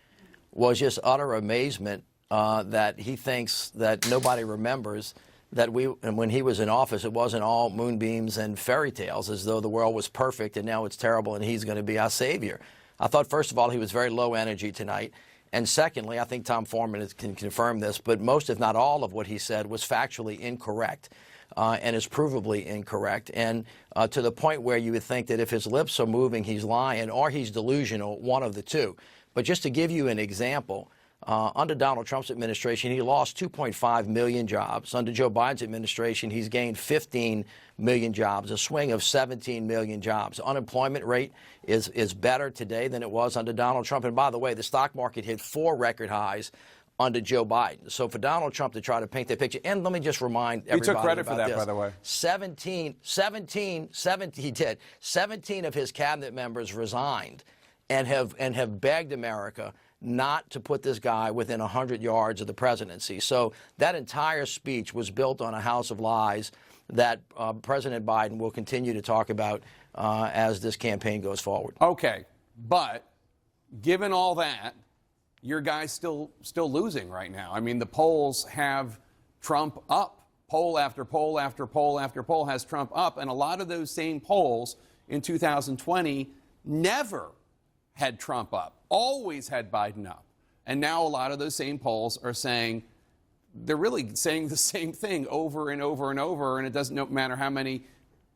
was just utter amazement that he thinks that nobody remembers that when he was in office, it wasn't all moonbeams and fairy tales, as though the world was perfect and now it's terrible and he's going to be our savior. I thought, first of all, he was very low energy tonight. And secondly, I think Tom Foreman can confirm this, but most, if not all, of what he said was factually incorrect and is provably incorrect. And to the point where you would think that if his lips are moving, he's lying or he's delusional, one of the two. But just to give you an example, under Donald Trump's administration, he lost 2.5 million jobs. Under Joe Biden's administration, he's gained 15 million jobs, a swing of 17 million jobs. Unemployment rate is better today than it was under Donald Trump. And by the way, the stock market hit 4 record highs under Joe Biden. So for Donald Trump to try to paint that picture, and let me just remind everybody He took credit about for that, this. by the way. 17, he did. 17 of his cabinet members resigned and have begged America not to put this guy within 100 yards of the presidency. So that entire speech was built on a house of lies that President Biden will continue to talk about as this campaign goes forward. Okay, but given all that, your guy's still losing right now. I mean, the polls have Trump up. Poll after poll after poll after poll has Trump up, and a lot of those same polls in 2020 never had Trump up, always had Biden up. And now a lot of those same polls are saying, they're really saying the same thing over and over and over, and it doesn't matter how many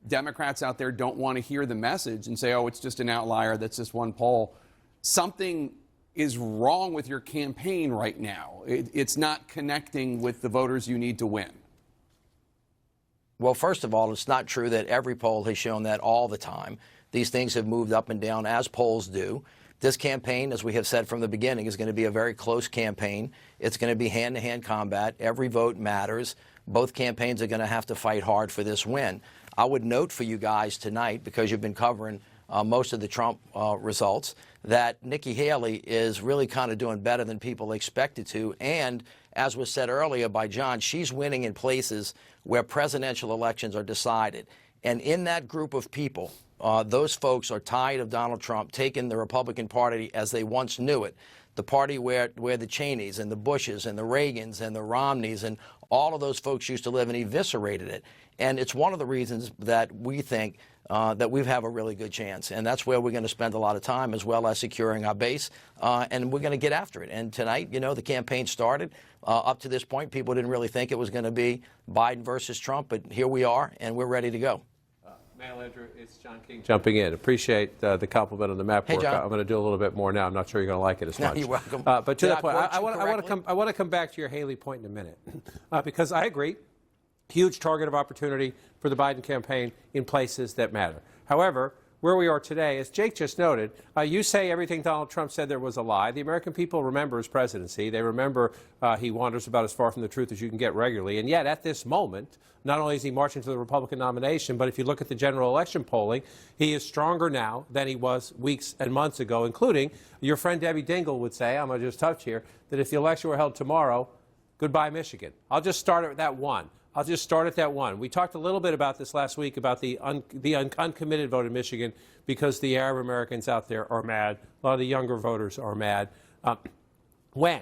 Democrats out there don't want to hear the message and say, oh, it's just an outlier, that's just one poll. Something is wrong with your campaign right now. It's not connecting with the voters you need to win. Well, first of all, it's not true that every poll has shown that all the time. These things have moved up and down as polls do. This campaign, as we have said from the beginning, is going to be a very close campaign. It's going to be hand-to-hand combat. Every vote matters. Both campaigns are going to have to fight hard for this win. I would note for you guys tonight, because you've been covering most of the Trump results, that Nikki Haley is really kind of doing better than people expected to. And as was said earlier by John, she's winning in places where presidential elections are decided. And in that group of people, those folks are tired of Donald Trump taking the Republican Party as they once knew it, the party where the Cheneys and the Bushes and the Reagans and the Romneys and all of those folks used to live, and eviscerated it. And it's one of the reasons that we think that we have a really good chance. And that's where we're going to spend a lot of time, as well as securing our base. And we're going to get after it. And tonight, you know, the campaign started. Up to this point, people didn't really think it was going to be Biden versus Trump. But here we are, and we're ready to go. Mail Andrew, it's John King jumping in. Appreciate the compliment on the map work. I'm going to do a little bit more now. I'm not sure you're going to like it as much. No, you're welcome. But to that point, I want to come back to your Haley point in a minute, because I agree, huge target of opportunity for the Biden campaign in places that matter. However, where we are today, as Jake just noted, you say everything Donald Trump said there was a lie. The American people remember his presidency. They remember he wanders about as far from the truth as you can get regularly. And yet, at this moment, not only is he marching to the Republican nomination, but if you look at the general election polling, he is stronger now than he was weeks and months ago, including your friend Debbie Dingell would say, I'm going to just touch here, that if the election were held tomorrow, goodbye, Michigan. I'll just start at that one. We talked a little bit about this last week, about the uncommitted vote in Michigan, because the Arab Americans out there are mad. A lot of the younger voters are mad. When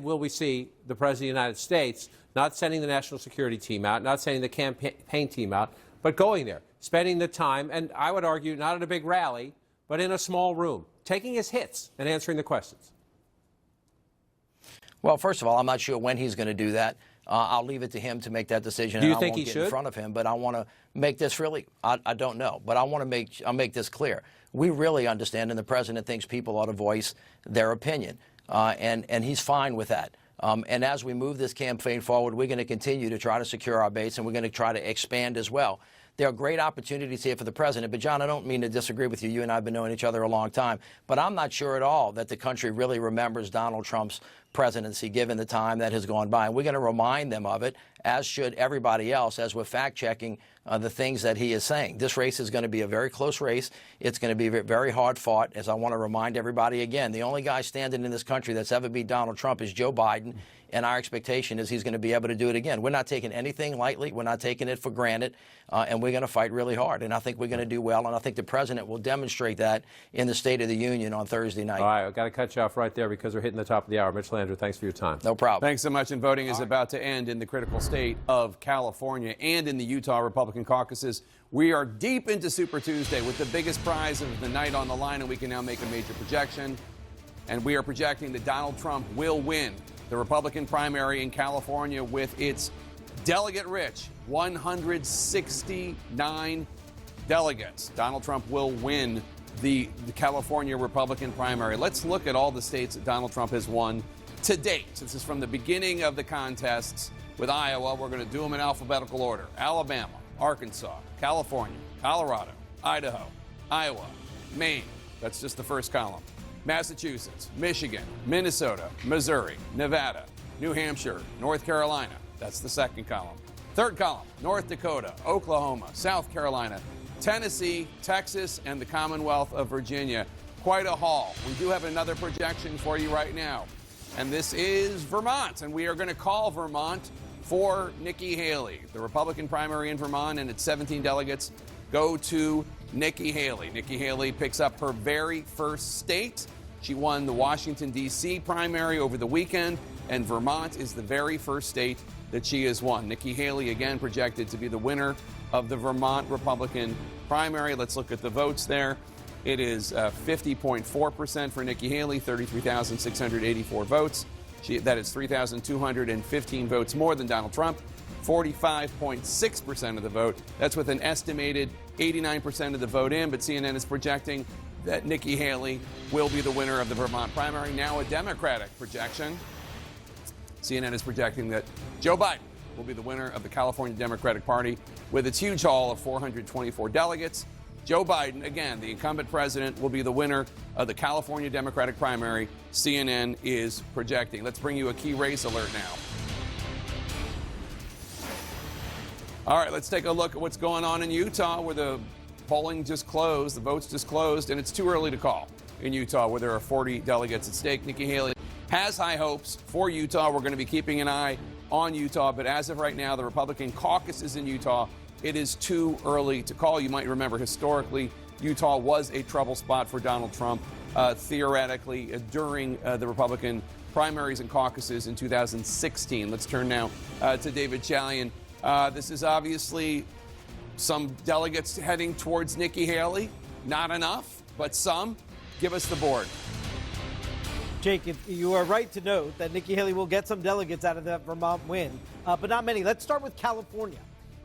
will we see the President of the United States not sending the national security team out, not sending the campaign team out, but going there, spending the time, and I would argue not at a big rally, but in a small room, taking his hits and answering the questions? Well, first of all, I'm not sure when he's going to do that. I'll leave it to him to make that decision. Do you and think I won't he get in should? front of him, but I want to make this really, I don't know, but I'll make this clear. We really understand, and the president thinks people ought to voice their opinion, and he's fine with that. And as we move this campaign forward, we're going to continue to try to secure our base, and we're going to try to expand as well. There are great opportunities here for the president. But, John, I don't mean to disagree with you. You and I have been knowing each other a long time. But I'm not sure at all that the country really remembers Donald Trump's presidency, given the time that has gone by. And we're going to remind them of it, as should everybody else, as we're fact-checking the things that he is saying. This race is going to be a very close race. It's going to be very hard fought. As I want to remind everybody again, the only guy standing in this country that's ever beat Donald Trump is Joe Biden. And our expectation is he's going to be able to do it again. We're not taking anything lightly. We're not taking it for granted. And we're going to fight really hard. And I think we're going to do well. And I think the president will demonstrate that in the State of the Union on Thursday night. All right, I've got to cut you off right there because we're hitting the top of the hour. Mitch Landrieu, thanks for your time. No problem. Thanks so much. And voting is about to end in the critical state of California and in the Utah Republican caucuses. We are deep into Super Tuesday with the biggest prize of the night on the line, and we can now make a major projection. And we are projecting that Donald Trump will win the Republican primary in California with its delegate-rich 169 delegates. Donald Trump will win the California Republican primary. Let's look at all the states that Donald Trump has won to date. This is from the beginning of the contests with Iowa. We're going to do them in alphabetical order. Alabama, Arkansas, California, Colorado, Idaho, Iowa, Maine. That's just the first column. Massachusetts, Michigan, Minnesota, Missouri, Nevada, New Hampshire, North Carolina. That's the second column. Third column, North Dakota, Oklahoma, South Carolina, Tennessee, Texas, and the Commonwealth of Virginia. Quite a haul. We do have another projection for you right now, and this is Vermont, and we are going to call Vermont for Nikki Haley. The Republican primary in Vermont and its 17 delegates go to Nikki Haley. Nikki Haley picks up her very first state. She won the Washington, D.C. primary over the weekend, and Vermont is the very first state that she has won. Nikki Haley, again, projected to be the winner of the Vermont Republican primary. Let's look at the votes there. It is 50.4% for Nikki Haley, 33,684 votes. That is 3,215 votes more than Donald Trump. 45.6% of the vote. That's with an estimated 89% of the vote in, but CNN is projecting that Nikki Haley will be the winner of the Vermont primary. Now a Democratic projection. CNN is projecting that Joe Biden will be the winner of the California Democratic Party with its huge haul of 424 delegates. Joe Biden, again, the incumbent president, will be the winner of the California Democratic primary. CNN is projecting. Let's bring you a key race alert now. All right, let's take a look at what's going on in Utah, where the polling just closed, the votes just closed, and it's too early to call in Utah, where there are 40 delegates at stake. Nikki Haley has high hopes for Utah. We're going to be keeping an eye on Utah, but as of right now, the Republican caucus is in Utah. It is too early to call. You might remember historically, Utah was a trouble spot for Donald Trump, theoretically, during the Republican primaries and caucuses in 2016. Let's turn now to David Chalian. This is obviously some delegates heading towards Nikki Haley. Not enough, but some. Give us the board. Jake, you are right to note that Nikki Haley will get some delegates out of that Vermont win, but not many. Let's start with California.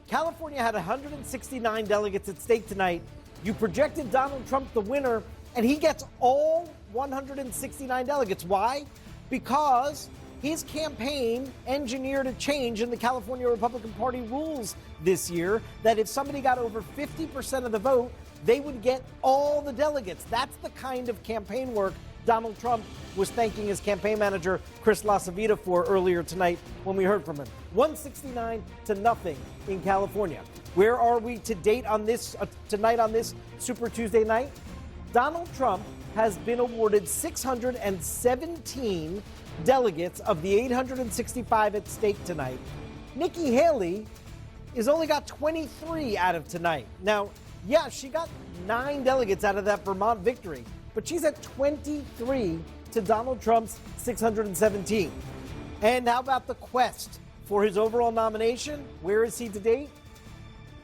California had 169 delegates at stake tonight. You projected Donald Trump the winner, and he gets all 169 delegates. Why? Because his campaign engineered a change in the California Republican Party rules this year that if somebody got over 50% of the vote, they would get all the delegates. That's the kind of campaign work Donald Trump was thanking his campaign manager, Chris LaCivita, for earlier tonight when we heard from him. 169 to nothing in California. Where are we to date on this, tonight on this Super Tuesday night? Donald Trump has been awarded 617 delegates of the 865 at stake tonight. Nikki Haley has only got 23 out of tonight. Now, yeah, she got 9 delegates out of that Vermont victory, but she's at 23 to Donald Trump's 617. And how about the quest for his overall nomination? Where is he to date?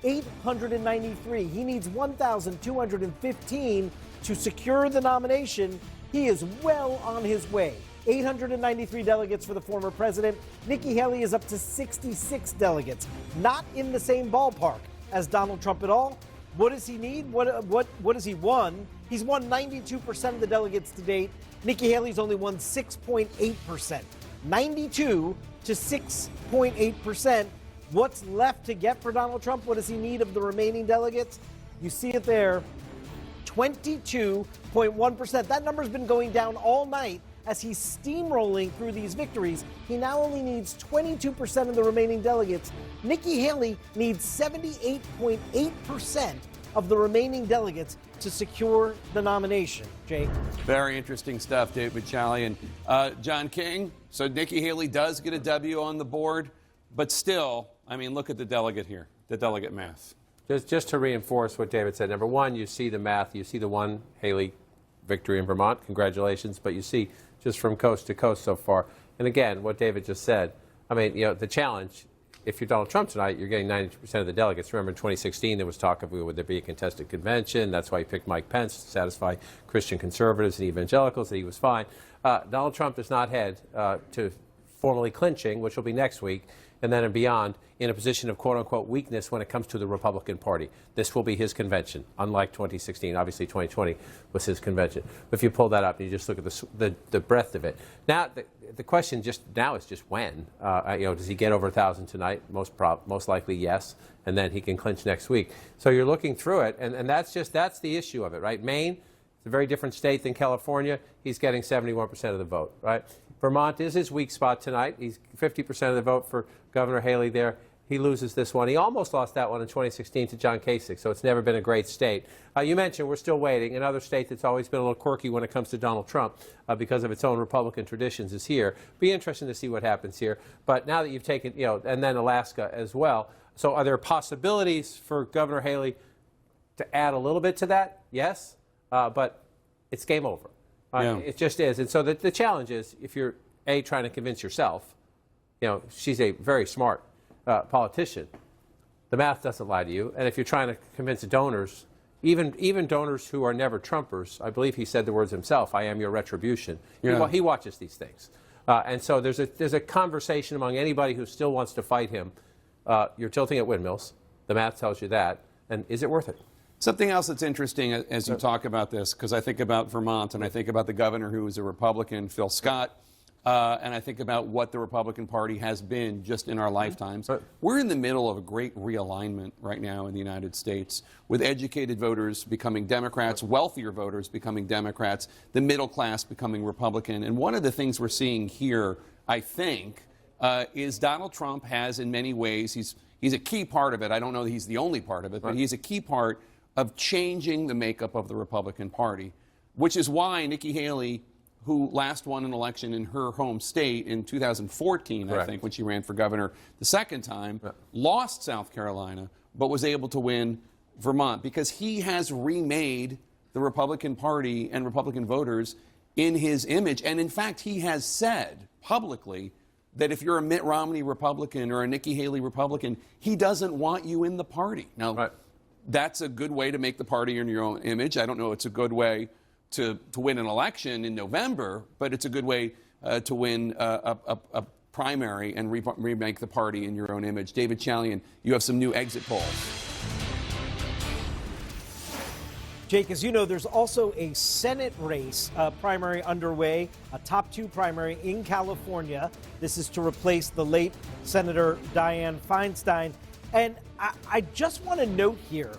893. He needs 1,215 to secure the nomination. He is well on his way. 893 delegates for the former president. Nikki Haley is up to 66 delegates. Not in the same ballpark as Donald Trump at all. What does he need? What has he won? He's won 92% of the delegates to date. Nikki Haley's only won 6.8%. 92 to 6.8%. What's left to get for Donald Trump? What does he need of the remaining delegates? You see it there, 22.1%. That number's been going down all night as he's steamrolling through these victories. He now only needs 22% of the remaining delegates. Nikki Haley needs 78.8% of the remaining delegates to secure the nomination. Jake? Very interesting stuff, David Chalian. John King, so Nikki Haley does get a W on the board, but still, I mean, look at the delegate here, the delegate math. Just to reinforce what David said, number one, you see the math, you see the one Haley victory in Vermont, congratulations, but you see just from coast to coast so far. And again, what David just said, I mean, you know, the challenge, if you're Donald Trump tonight, you're getting 92% of the delegates. Remember in 2016, there was talk of would there be a contested convention. That's why he picked Mike Pence to satisfy Christian conservatives and evangelicals, that he was fine. Donald Trump does not head to formally clinching, which will be next week, and then and beyond, in a position of quote-unquote weakness when it comes to the Republican Party. This will be his convention, unlike 2016. Obviously, 2020 was his convention. But if you pull that up and you just look at the breadth of it. Now, the question just now is just when. You know, does he get over 1,000 tonight? Most likely, yes. And then he can clinch next week. So you're looking through it, and that's the issue of it, right? Maine, it's a very different state than California. He's getting 71% of the vote, right? Vermont is his weak spot tonight. He's 50% of the vote for Governor Haley there. He loses this one. He almost lost that one in 2016 to John Kasich, so it's never been a great state. You mentioned we're still waiting. Another state that's always been a little quirky when it comes to Donald Trump because of its own Republican traditions is here. Be interesting to see what happens here. But now that you've taken, you know, and then Alaska as well. So are there possibilities for Governor Haley to add a little bit to that? Yes, but it's game over. It just is. And so the challenge is, if you're, A, trying to convince yourself, you know, she's a very smart politician. The math doesn't lie to you. And if you're trying to convince donors, even donors who are never Trumpers, I believe he said the words himself, I am your retribution. Yeah. He watches these things. And so there's a conversation among anybody who still wants to fight him. You're tilting at windmills. The math tells you that. And is it worth it? Something else that's interesting as you talk about this, because I think about Vermont and I think about the governor who is a Republican, Phil Scott, and I think about what the Republican Party has been just in our lifetimes. We're in the middle of a great realignment right now in the United States, with educated voters becoming Democrats, wealthier voters becoming Democrats, the middle class becoming Republican. And one of the things we're seeing here, I think, is Donald Trump has in many ways, he's a key part of it. I don't know that he's the only part of it, but he's a key part of changing the makeup of the Republican Party, which is why Nikki Haley, who last won an election in her home state in 2014, I think, when she ran for governor the second time, lost South Carolina, but was able to win Vermont, because he has remade the Republican Party and Republican voters in his image. And in fact, he has said publicly that if you're a Mitt Romney Republican or a Nikki Haley Republican, he doesn't want you in the party. Now, that's a good way to make the party in your own image. I don't know it's a good way to win an election in November, but it's a good way to win a primary and remake the party in your own image. David Chalian, you have some new exit polls. Jake, as you know, there's also a Senate race primary underway, a top two primary in California. This is to replace the late Senator Dianne Feinstein. And I just want to note here,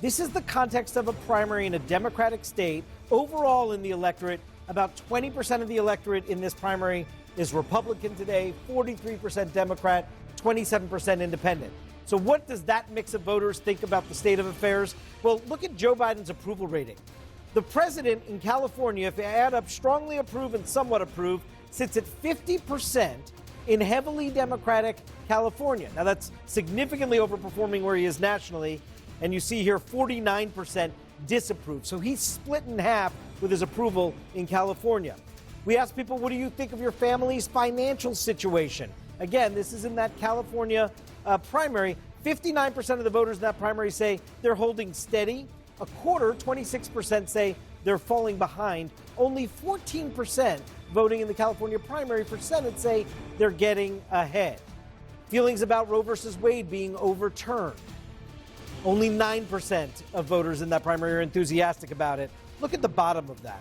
this is the context of a primary in a Democratic state. Overall in the electorate, about 20% of the electorate in this primary is Republican today, 43% Democrat, 27% Independent. So what does that mix of voters think about the state of affairs? Well, look at Joe Biden's approval rating. The president in California, if you add up strongly approve and somewhat approve, sits at 50% in heavily Democratic California. Now, that's significantly overperforming where he is nationally. And you see here 49% disapprove. So he's split in half with his approval in California. We asked people, what do you think of your family's financial situation? Again, this is in that California primary. 59% of the voters in that primary say they're holding steady. A quarter, 26%, say they're falling behind. Only 14% voting in the California primary for Senate say they're getting ahead. Feelings about Roe versus Wade being overturned. Only 9% of voters in that primary are enthusiastic about it. Look at the bottom of that.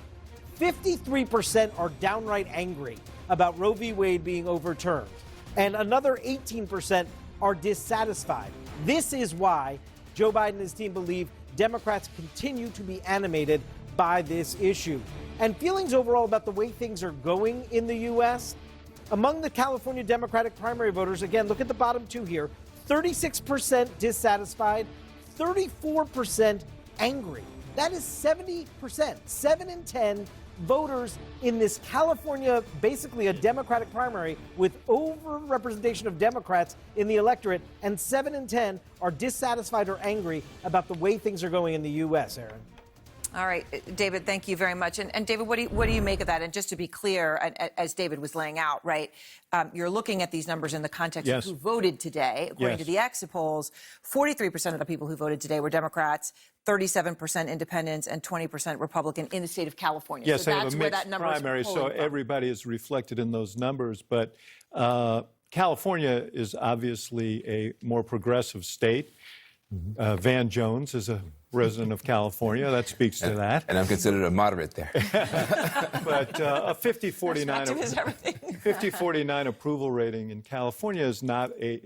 53% are downright angry about Roe v. Wade being overturned. And another 18% are dissatisfied. This is why Joe Biden and his team believe Democrats continue to be animated by this issue. and feelings overall about the way things are going in the U.S. Among the California Democratic primary voters, again, look at the bottom two here, 36% dissatisfied, 34% angry. That is 70%, 7 in 10 voters in this California, basically a Democratic primary with overrepresentation of Democrats in the electorate, and 7 in 10 are dissatisfied or angry about the way things are going in the U.S., Aaron. All right, David, thank you very much. And David, what do you make of that? And just to be clear, as David was laying out, right, you're looking at these numbers in the context of who voted today. According to the exit polls, 43% of the people who voted today were Democrats, 37% independents, and 20% Republican in the state of California. Yes, so I have that's a where mixed that number primary, is so everybody is reflected in those numbers. But California is obviously a more progressive state. Van Jones is a resident of California. That speaks to that. And I'm considered a moderate there. But a 50-49 approval rating in California is not a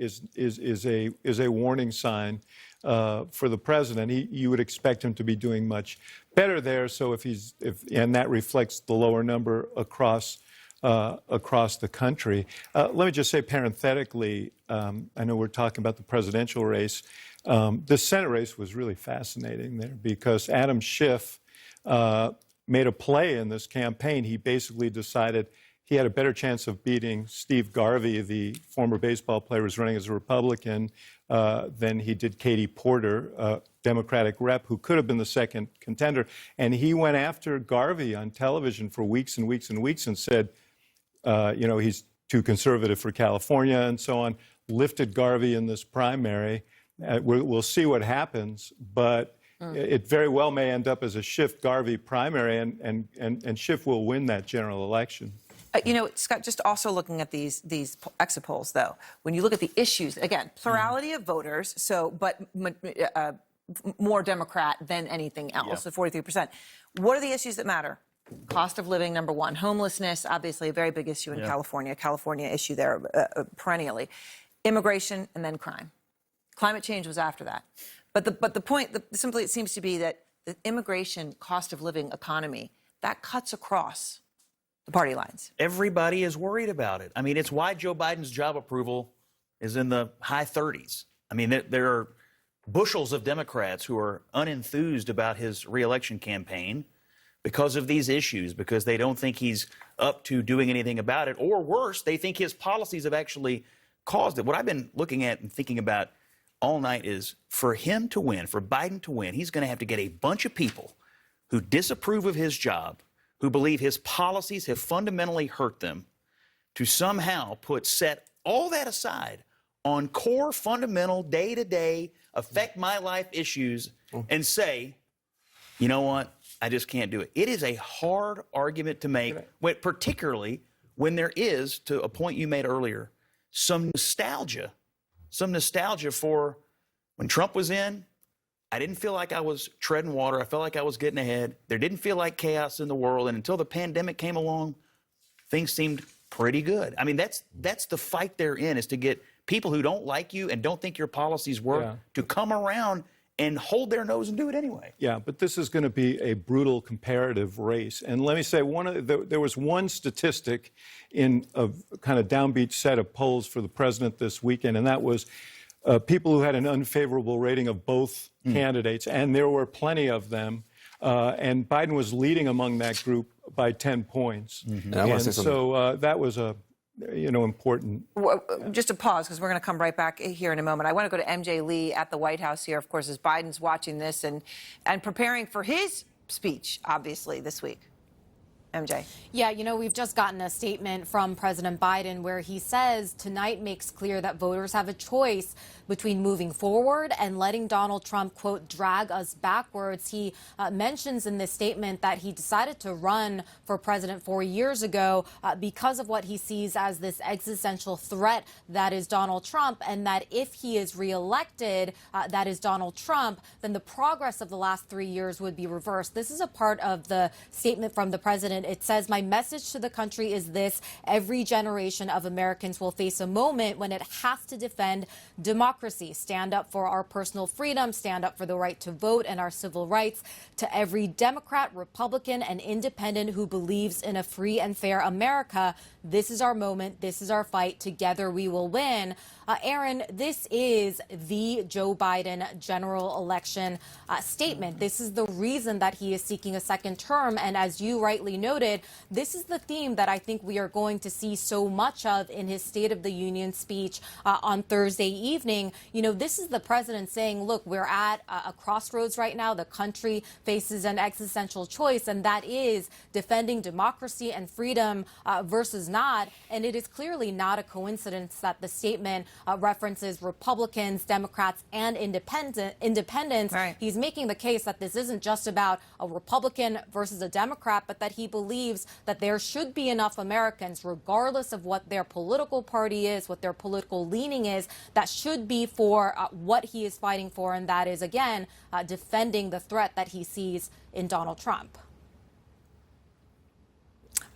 warning sign for the president. You would expect him to be doing much better there. So and that reflects the lower number across the country. Let me just say parenthetically, I know we're talking about the presidential race. The Senate race was really fascinating there because Adam Schiff made a play in this campaign. He basically decided he had a better chance of beating Steve Garvey, the former baseball player who was running as a Republican, than he did Katie Porter, a Democratic rep who could have been the second contender. And he went after Garvey on television for weeks and weeks and weeks and said, he's too conservative for California and so on, lifted Garvey in this primary. We'll see what happens, but it very well may end up as a Schiff-Garvey primary, and Schiff will win that general election. Scott, just also looking at these exit polls, though, when you look at the issues, again, plurality of voters, but more Democrat than anything else, so 43%. What are the issues that matter? Cost of living, number one. Homelessness, obviously a very big issue in California. California issue there perennially. Immigration, and then crime. Climate change was after that. But the point, simply it seems to be that the immigration, cost of living, economy, that cuts across the party lines. Everybody is worried about it. I mean, it's why Joe Biden's job approval is in the high 30s. I mean, there are bushels of Democrats who are unenthused about his reelection campaign because of these issues, because they don't think he's up to doing anything about it, or worse, they think his policies have actually caused it. What I've been looking at and thinking about all night is for him to win, for Biden to win, he's going to have to get a bunch of people who disapprove of his job, who believe his policies have fundamentally hurt them, to somehow set all that aside on core, fundamental, day-to-day, affect my life issues and say, you know what, I just can't do it. It is a hard argument to make, particularly when there is, to a point you made earlier, some nostalgia for when Trump was in. I didn't feel like I was treading water. I felt like I was getting ahead. There didn't feel like chaos in the world. And until the pandemic came along, things seemed pretty good. I mean, that's the fight they're in, is to get people who don't like you and don't think your policies work to come around and hold their nose and do it anyway. Yeah, but this is going to be a brutal comparative race. And let me say, there was one statistic in a kind of downbeat set of polls for the president this weekend, and that was people who had an unfavorable rating of both candidates, and there were plenty of them. And Biden was leading among that group by 10 points. And so that was a important. Just a pause, because we're going to come right back here in a moment. I want to go to MJ Lee at the White House here, of course, as Biden's watching this and preparing for his speech, obviously, this week. MJ. Yeah, we've just gotten a statement from President Biden where he says tonight makes clear that voters have a choice between moving forward and letting Donald Trump, quote, drag us backwards. He mentions in this statement that he decided to run for president 4 years ago because of what he sees as this existential threat that is Donald Trump, and that if he is reelected, that is Donald Trump, then the progress of the last 3 years would be reversed. This is a part of the statement from the president statement. It says, my message to the country is this: every generation of Americans will face a moment when it has to defend democracy, stand up for our personal freedom, stand up for the right to vote and our civil rights. To every Democrat, Republican, and independent who believes in a free and fair America, this is our moment. This is our fight. Together we will win. Aaron, this is the Joe Biden general election statement. This is the reason that he is seeking a second term. And as you rightly noted, this is the theme that I think we are going to see so much of in his State of the Union speech on Thursday evening. You know, this is the president saying, look, we're at a crossroads right now. The country faces an existential choice, and that is defending democracy and freedom versus not. And it is clearly not a coincidence that the statement references Republicans, Democrats, and independents. Right. He's making the case that this isn't just about a Republican versus a Democrat, but that he believes that there should be enough Americans, regardless of what their political party is, what their political leaning is, that should be for what he is fighting for, and that is, again, defending the threat that he sees in Donald Trump.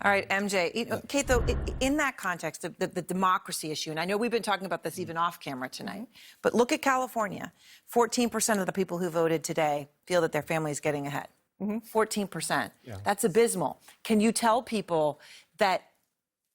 All right, MJ. Kate, though, in that context, the democracy issue, and I know we've been talking about this even off camera tonight, but look at California. 14% of the people who voted today feel that their family is getting ahead. 14%. Yeah. That's abysmal. Can you tell people that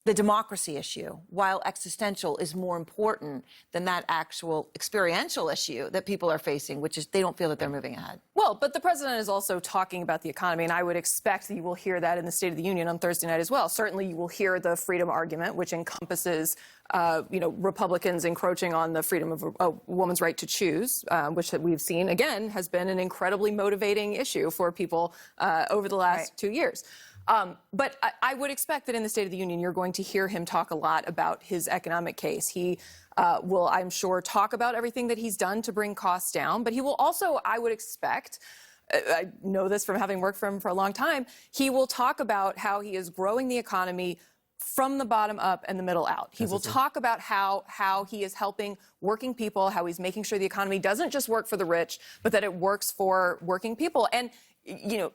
the democracy issue, while existential, is more important than that actual experiential issue that people are facing, which is they don't feel that they're moving ahead? Well, but the president is also talking about the economy, and I would expect that you will hear that in the State of the Union on Thursday night as well. Certainly, you will hear the freedom argument, which encompasses, Republicans encroaching on the freedom of a woman's right to choose, which we've seen, again, has been an incredibly motivating issue for people over the last 2 years. But I would expect that in the State of the Union, you're going to hear him talk a lot about his economic case. He will, I'm sure, talk about everything that he's done to bring costs down. But he will also, I would expect, I know this from having worked for him for a long time, he will talk about how he is growing the economy from the bottom up and the middle out. He will talk about how he is helping working people, how he's making sure the economy doesn't just work for the rich, but that it works for working people. And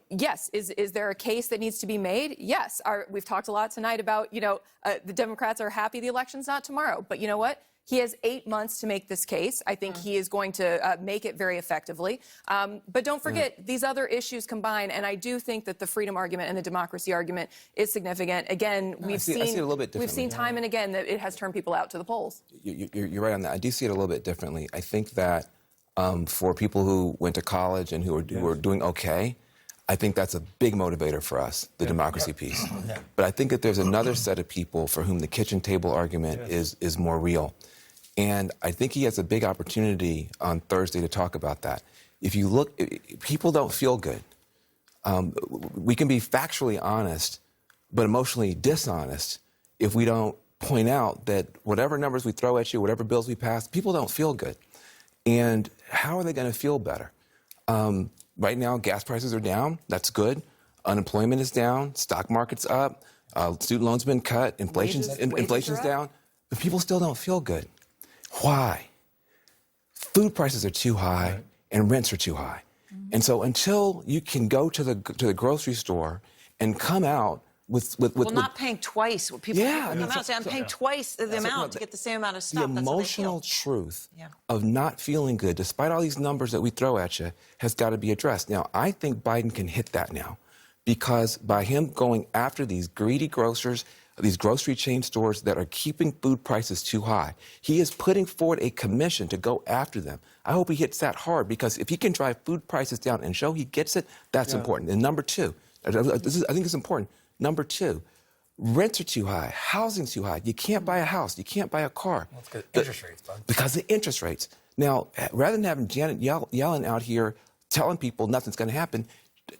yes, is there a case that needs to be made? Yes. We've talked a lot tonight about, the Democrats are happy the election's not tomorrow. But you know what? He has 8 months to make this case. I think he is going to make it very effectively. But don't forget, these other issues combine, and I do think that the freedom argument and the democracy argument is significant. Again, I see it a little bit differently. We've seen time and again that it has turned people out to the polls. You're right on that. I do see it a little bit differently. I think that for people who went to college and who are doing okay, I think that's a big motivator for us, the democracy piece. But I think that there's another set of people for whom the kitchen table argument is more real. And I think he has a big opportunity on Thursday to talk about that. If you look, people don't feel good. We can be factually honest, but emotionally dishonest if we don't point out that whatever numbers we throw at you, whatever bills we pass, people don't feel good. And how are they going to feel better? Right now, gas prices are down. That's good. Unemployment is down. Stock market's up. Student loans been cut. Inflation's down. But people still don't feel good. Why? Food prices are too high and rents are too high. And so until you can go to the grocery store and come out with not paying twice. People come out and say, I'm paying twice the amount to get the same amount of stuff. The emotional truth of not feeling good, despite all these numbers that we throw at you, has got to be addressed. Now, I think Biden can hit that now because by him going after these greedy grocers, these grocery chain stores that are keeping food prices too high, he is putting forward a commission to go after them. I hope he hits that hard because if he can drive food prices down and show he gets it, that's important. And number two, I think it's important. Number two, rents are too high, housing's too high. You can't buy a house, you can't buy a car. Well, it's because interest rates, bud. Because of interest rates. Now, rather than having Janet Yellen out here telling people nothing's going to happen,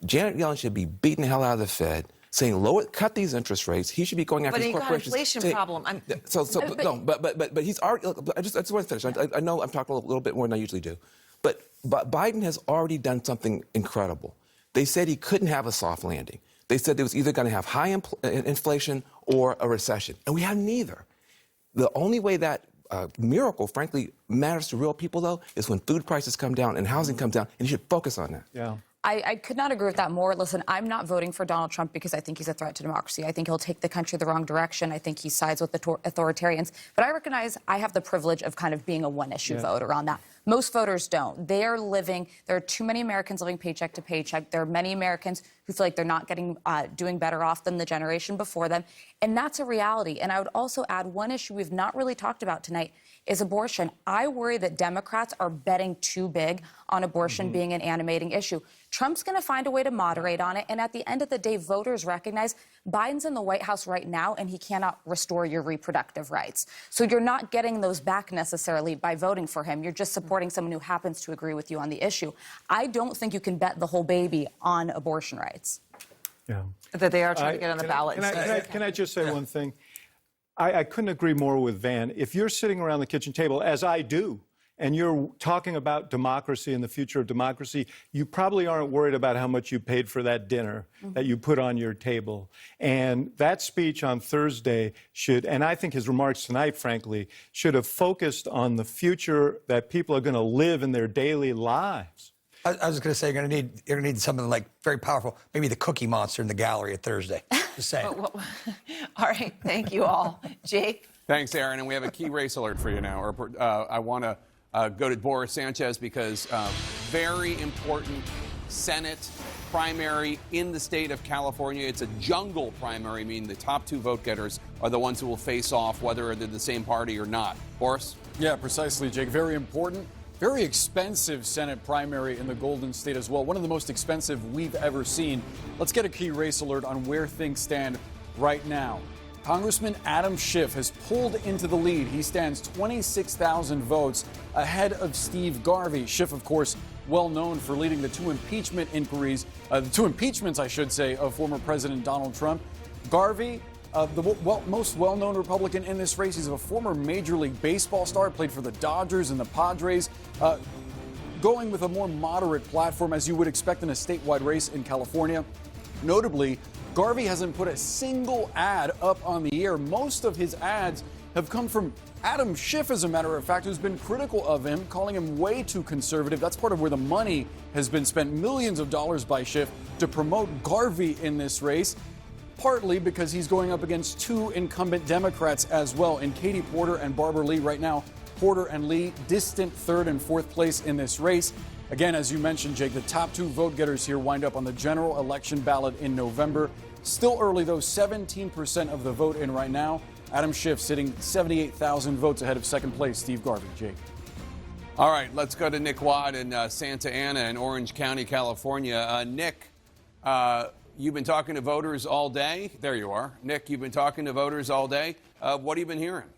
Janet Yellen should be beating the hell out of the Fed, saying cut these interest rates. He should be going after these corporations. But he got inflation problem. But he's already. I just want to finish. I know I'm talking a little bit more than I usually do, but Biden has already done something incredible. They said he couldn't have a soft landing. They said it was either going to have high inflation or a recession, and we have neither. The only way that miracle, frankly, matters to real people, though, is when food prices come down and housing comes down, and you should focus on that. Yeah. I could not agree with that more. Listen, I'm not voting for Donald Trump because I think he's a threat to democracy. I think he'll take the country the wrong direction. I think he sides with the authoritarians. But I recognize I have the privilege of kind of being a one-issue voter on that. Most voters don't. There are too many Americans living paycheck to paycheck. There are many Americans who feel like they're not doing better off than the generation before them. And that's a reality. And I would also add one issue we've not really talked about tonight is abortion. I worry that Democrats are betting too big on abortion being an animating issue. Trump's going to find a way to moderate on it. And at the end of the day, voters recognize Biden's in the White House right now, and he cannot restore your reproductive rights. So you're not getting those back necessarily by voting for him. You're just supporting someone who happens to agree with you on the issue. I don't think you can bet the whole baby on abortion rights. Yeah. That they are trying to get on the ballot. Can I just say one thing? I couldn't agree more with Van. If you're sitting around the kitchen table, as I do, and you're talking about democracy and the future of democracy, you probably aren't worried about how much you paid for that dinner that you put on your table. And that speech on Thursday should, and I think his remarks tonight, frankly, should have focused on the future that people are going to live in their daily lives. I was going to say you're going to need something like very powerful, maybe the Cookie Monster in the gallery at Thursday. Just saying. All right, thank you all, Jake. Thanks, Aaron. And we have a key race alert for you now. I want to go to Boris Sanchez because very important Senate primary in the state of California. It's a jungle primary, meaning the top two vote getters are the ones who will face off, whether they're the same party or not. Boris? Yeah, precisely, Jake. Very important. Very expensive Senate primary in the Golden State as well. One of the most expensive we've ever seen. Let's get a key race alert on where things stand right now. Congressman Adam Schiff has pulled into the lead. He stands 26,000 votes ahead of Steve Garvey. Schiff, of course, well known for leading the two impeachments, I should say, of former President Donald Trump. Garvey, the most well-known Republican in this race. He's a former Major League Baseball star, played for the Dodgers and the Padres, going with a more moderate platform, as you would expect in a statewide race in California. Notably, Garvey hasn't put a single ad up on the air. Most of his ads have come from Adam Schiff, as a matter of fact, who's been critical of him, calling him way too conservative. That's part of where the money has been spent, millions of dollars by Schiff to promote Garvey in this race. Partly because he's going up against two incumbent Democrats as well, in Katie Porter and Barbara Lee. Right now, Porter and Lee distant third and fourth place in this race. Again, as you mentioned, Jake, the top two vote getters here wind up on the general election ballot in November. Still early, though, 17% of the vote in right now. Adam Schiff sitting 78,000 votes ahead of second place, Steve Garvey. Jake. All right, let's go to Nick Watt in Santa Ana in Orange County, California. Nick, you've been talking to voters all day. There you are. Nick, you've been talking to voters all day. What have you been hearing?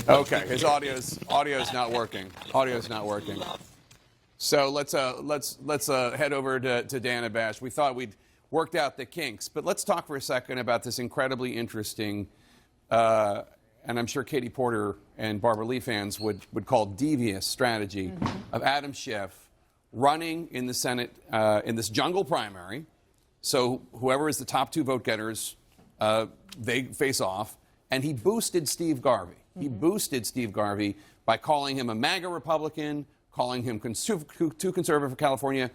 Okay, his audio's not working. Audio's not working. So let's head over to Dana Bash. We thought we'd worked out the kinks, but let's talk for a second about this incredibly interesting, and I'm sure Katie Porter and Barbara Lee fans would call devious strategy of Adam Schiff running in the Senate in this jungle primary. So whoever is the top two vote getters, they face off, and he boosted Steve Garvey. He boosted Steve Garvey by calling him a MAGA Republican, calling him too conservative for California,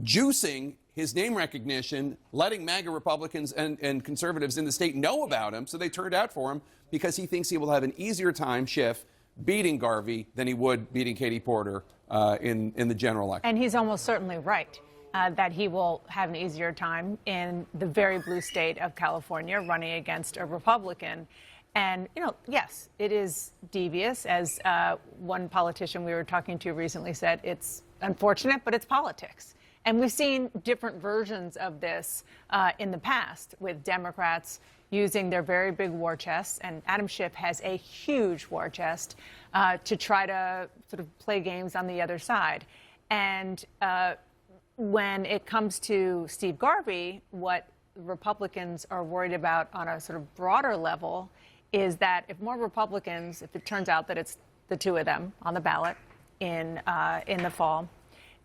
juicing his name recognition, letting MAGA Republicans and conservatives in the state know about him, so they turned out for him because he thinks he will have an easier time, Schiff, beating Garvey than he would beating Katie Porter in the general election. And he's almost certainly right that he will have an easier time in the very blue state of California running against a Republican. And, yes, it is devious. As one politician we were talking to recently said, it's unfortunate, but it's politics. And we've seen different versions of this in the past with Democrats using their very big war chests. And Adam Schiff has a huge war chest to try to sort of play games on the other side. And when it comes to Steve Garvey, what Republicans are worried about on a sort of broader level is that if more Republicans, if it turns out that it's the two of them on the ballot in the fall,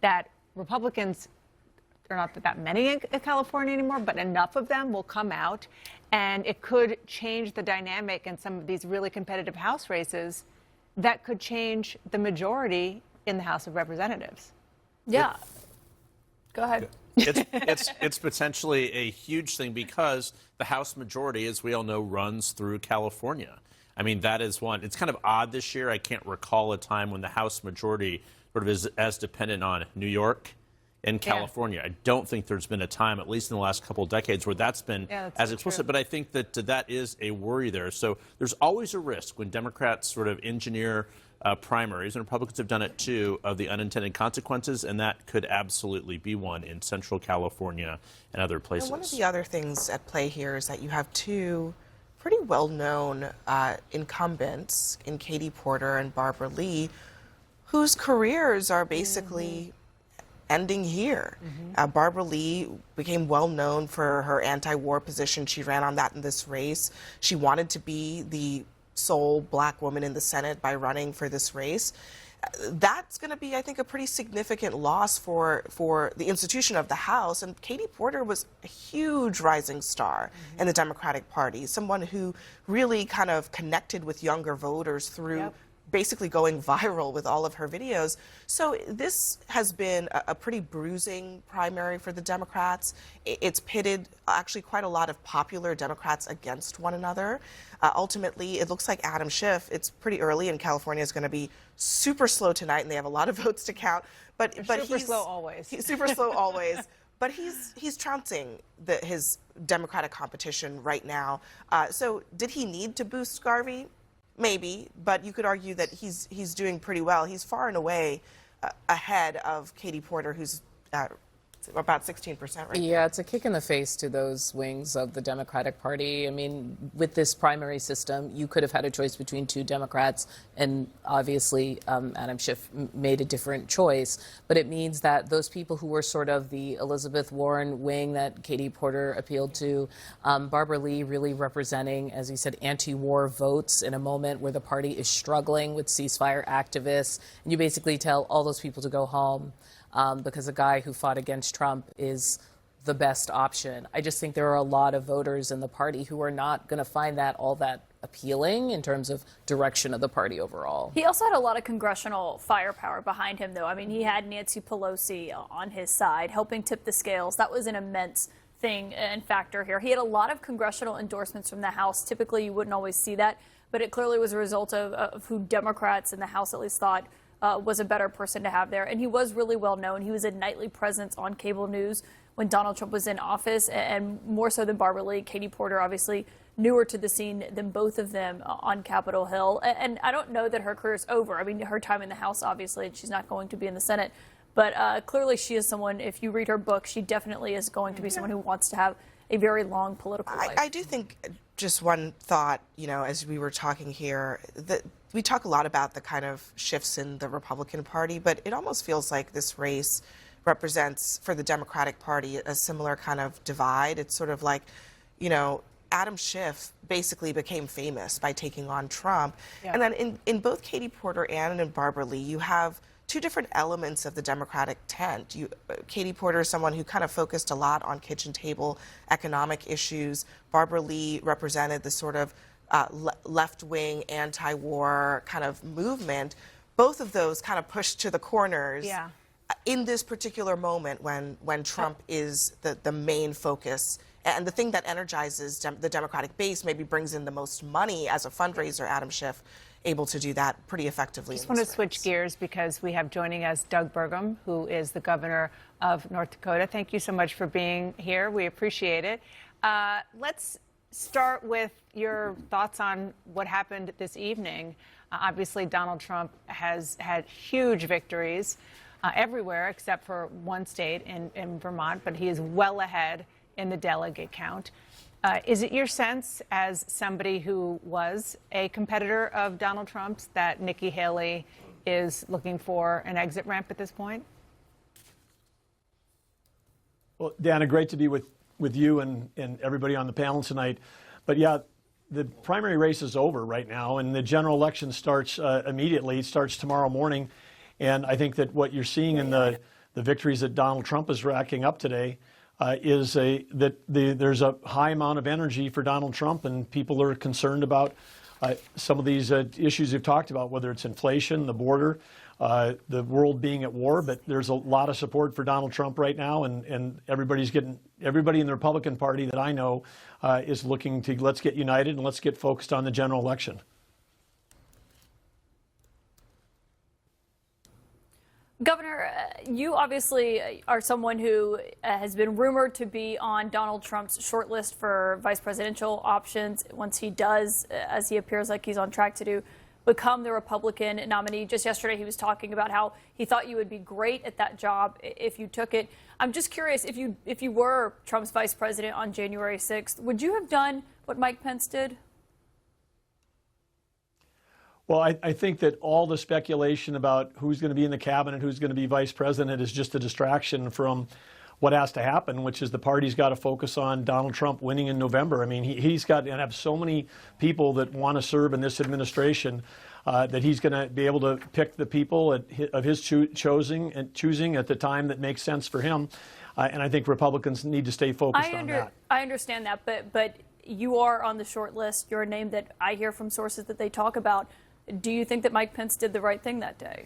that Republicans, there are not that many in California anymore, but enough of them will come out, and it could change the dynamic in some of these really competitive House races that could change the majority in the House of Representatives. Yeah. Go ahead. It's potentially a huge thing because the House majority, as we all know, runs through California. I mean, that is one. It's kind of odd this year. I can't recall a time when the House majority sort of is as dependent on New York and California. I don't think there's been a time, at least in the last couple of decades, where that's been as explicit. But I think that that is a worry there. So there's always a risk when Democrats sort of engineer primaries, and Republicans have done it too, of the unintended consequences, and that could absolutely be one in Central California and other places. And one of the other things at play here is that you have two pretty well-known incumbents in Katie Porter and Barbara Lee, whose careers are basically ending here. Barbara Lee became well known for her anti-war position. She ran on that in this race. She wanted to be the sole black woman in the Senate by running for this race. That's going to be, I think, a pretty significant loss for the institution of the House. And Katie Porter was a huge rising star in the Democratic Party, someone who really kind of connected with younger voters through basically going viral with all of her videos. So this has been a pretty bruising primary for the Democrats. It's pitted actually quite a lot of popular Democrats against one another. Ultimately, it looks like Adam Schiff, it's pretty early, and California is going to be super slow tonight, and they have a lot of votes to count. But super slow always. He's super slow always. But he's trouncing his Democratic competition right now. So did he need to boost Garvey? Maybe, but you could argue that he's doing pretty well. He's far and away ahead of Katie Porter, who's about 16% right now. Yeah, it's a kick in the face to those wings of the Democratic Party. I mean, with this primary system, you could have had a choice between two Democrats, and obviously Adam Schiff made a different choice. But it means that those people who were sort of the Elizabeth Warren wing that Katie Porter appealed to, Barbara Lee really representing, as you said, anti-war votes in a moment where the party is struggling with ceasefire activists. And you basically tell all those people to go home. Because a guy who fought against Trump is the best option. I just think there are a lot of voters in the party who are not going to find that all that appealing in terms of direction of the party overall. He also had a lot of congressional firepower behind him, though. I mean, he had Nancy Pelosi on his side, helping tip the scales. That was an immense thing and factor here. He had a lot of congressional endorsements from the House. Typically, you wouldn't always see that, but it clearly was a result of who Democrats in the House at least thought was a better person to have there. And he was really well known. He was a nightly presence on cable news when Donald Trump was in office, and more so than Barbara Lee. Katie Porter, obviously newer to the scene than both of them on Capitol Hill. And I don't know that her career is over. I mean, her time in the House, obviously, and she's not going to be in the Senate. But clearly she is someone, if you read her book, she definitely is going to be someone who wants to have a very long political life. I do think, just one thought, as we were talking here, that we talk a lot about the kind of shifts in the Republican Party, but it almost feels like this race represents, for the Democratic Party, a similar kind of divide. It's sort of like, Adam Schiff basically became famous by taking on Trump. Yeah. And then in both Katie Porter and in Barbara Lee, you have two different elements of the Democratic tent. Katie Porter is someone who kind of focused a lot on kitchen table economic issues. Barbara Lee represented the sort of left-wing, anti-war kind of movement. Both of those kind of pushed to the corners in this particular moment when Trump is the main focus. And the thing that energizes the Democratic base, maybe brings in the most money as a fundraiser. Adam Schiff able to do that pretty effectively. I just want to switch gears because we have joining us Doug Burgum, who is the governor of North Dakota. Thank you so much for being here. We appreciate it. Let's start with your thoughts on what happened this evening. Obviously, Donald Trump has had huge victories everywhere except for one state in Vermont, but he is well ahead in the delegate count. Is it your sense, as somebody who was a competitor of Donald Trump's, that Nikki Haley is looking for an exit ramp at this point? Well, Dana, great to be with you and everybody on the panel tonight. But yeah, the primary race is over right now, and the general election starts immediately. It starts tomorrow morning. And I think that what you're seeing in the victories that Donald Trump is racking up today is there's a high amount of energy for Donald Trump, and people are concerned about some of these issues you've talked about, whether it's inflation, the border, the world being at war. But there's a lot of support for Donald Trump right now, and everybody in the Republican Party that I know is looking to let's get united and let's get focused on the general election. Governor, you obviously are someone who has been rumored to be on Donald Trump's shortlist for vice presidential options once he does, as he appears like he's on track to do, become the Republican nominee. Just yesterday, he was talking about how he thought you would be great at that job if you took it. I'm just curious, if you were Trump's vice president on January 6th, would you have done what Mike Pence did? Well, I think that all the speculation about who's going to be in the cabinet, who's going to be vice president, is just a distraction from what has to happen, which is the party's got to focus on Donald Trump winning in November. I mean, he's got to have so many people that want to serve in this administration that he's going to be able to pick the people of his choosing at the time that makes sense for him. And I think Republicans need to stay focused on that. I understand that, but you are on the short list. You're a name that I hear from sources that they talk about. Do you think that Mike Pence did the right thing that day?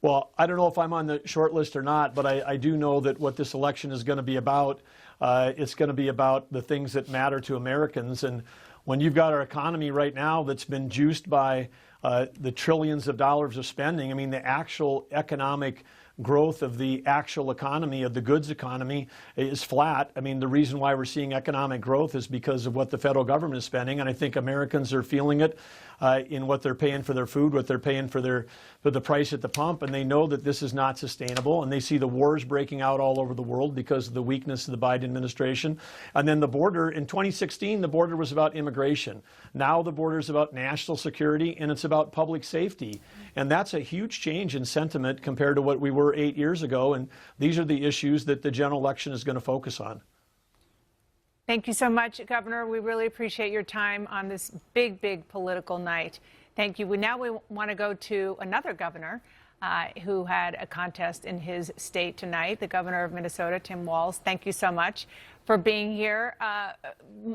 Well, I don't know if I'm on the short list or not, but I do know that what this election is going to be about, it's going to be about the things that matter to Americans. And when you've got our economy right now that's been juiced by the trillions of dollars of spending, I mean, the actual economic growth of the actual economy, of the goods economy, is flat. I mean, the reason why we're seeing economic growth is because of what the federal government is spending, and I think Americans are feeling it in what they're paying for their food, what they're paying for the price at the pump, and they know that this is not sustainable, and they see the wars breaking out all over the world because of the weakness of the Biden administration. And then the border, in 2016, the border was about immigration. Now the border is about national security, and it's about public safety. And that's a huge change in sentiment compared to what we were 8 years ago, and these are the issues that the general election is going to focus on. Thank you so much, Governor. We really appreciate your time on this big, big political night. Thank you. Now we want to go to another governor who had a contest in his state tonight, the governor of Minnesota, Tim Walz. Thank you so much for being here.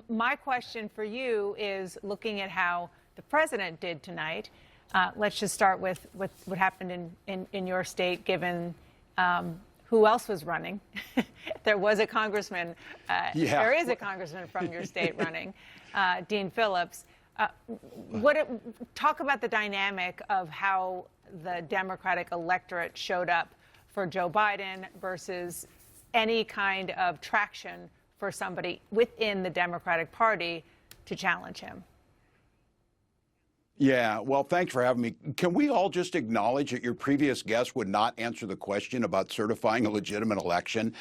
My question for you is looking at how the president did tonight. Let's just start with what happened in your state, given who else was running. There was a congressman. There is a congressman from your state running, Dean Phillips. Talk about the dynamic of how the Democratic electorate showed up for Joe Biden versus any kind of traction for somebody within the Democratic Party to challenge him. Yeah, well, thanks for having me. Can we all just acknowledge that your previous guest would not answer the question about certifying a legitimate election?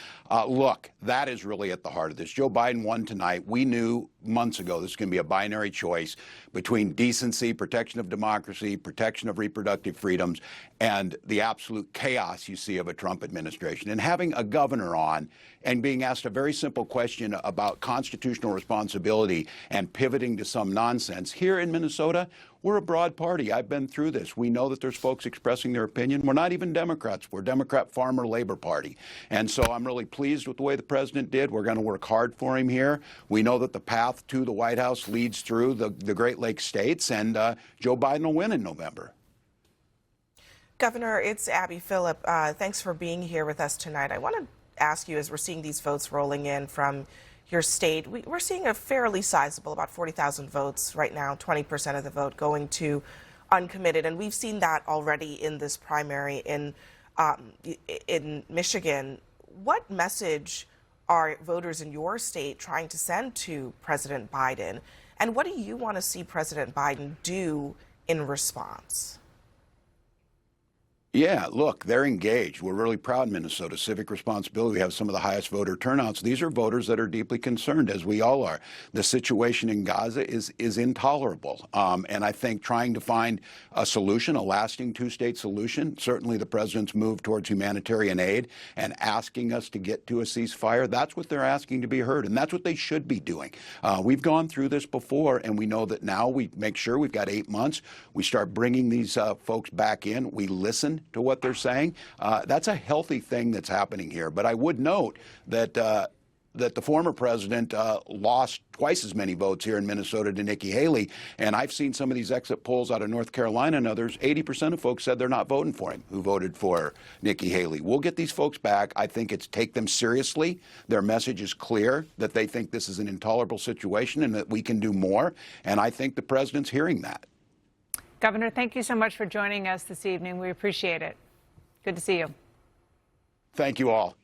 Look, that is really at the heart of this. Joe Biden won tonight. We knew months ago this was going to be a binary choice between decency, protection of democracy, protection of reproductive freedoms, and the absolute chaos you see of a Trump administration. And having a governor on and being asked a very simple question about constitutional responsibility and pivoting to some nonsense. Here in Minnesota, we're a broad party. I've been through this. We know that there's folks expressing their opinion. We're not even Democrats. We're Democrat Farmer Labor Party. And so I'm really pleased with the way the president did. We're going to work hard for him here. We know that the path to the White House leads through the Great Lakes states, and Joe Biden will win in November. Governor, it's Abby Phillip. Thanks for being here with us tonight. I want to ask you, as we're seeing these votes rolling in from your state, we're seeing a fairly sizable, about 40,000 votes right now, 20% of the vote going to uncommitted. And we've seen that already in this primary in Michigan. What message are voters in your state trying to send to President Biden? And what do you want to see President Biden do in response? Yeah, look, they're engaged. We're really proud in Minnesota. Civic responsibility. We have some of the highest voter turnouts. These are voters that are deeply concerned, as we all are. The situation in Gaza is intolerable. And I think trying to find a solution, a lasting two-state solution, certainly the president's move towards humanitarian aid and asking us to get to a ceasefire, that's what they're asking to be heard. And that's what they should be doing. We've gone through this before, and we know that now we make sure we've got 8 months. We start bringing these folks back in. We listen to what they're saying. That's a healthy thing that's happening here. But I would note that that the former president lost twice as many votes here in Minnesota to Nikki Haley. And I've seen some of these exit polls out of North Carolina and others. 80% of folks said they're not voting for him who voted for Nikki Haley. We'll get these folks back. I think it's take them seriously. Their message is clear that they think this is an intolerable situation and that we can do more. And I think the president's hearing that. Governor, thank you so much for joining us this evening. We appreciate it. Good to see you. Thank you all.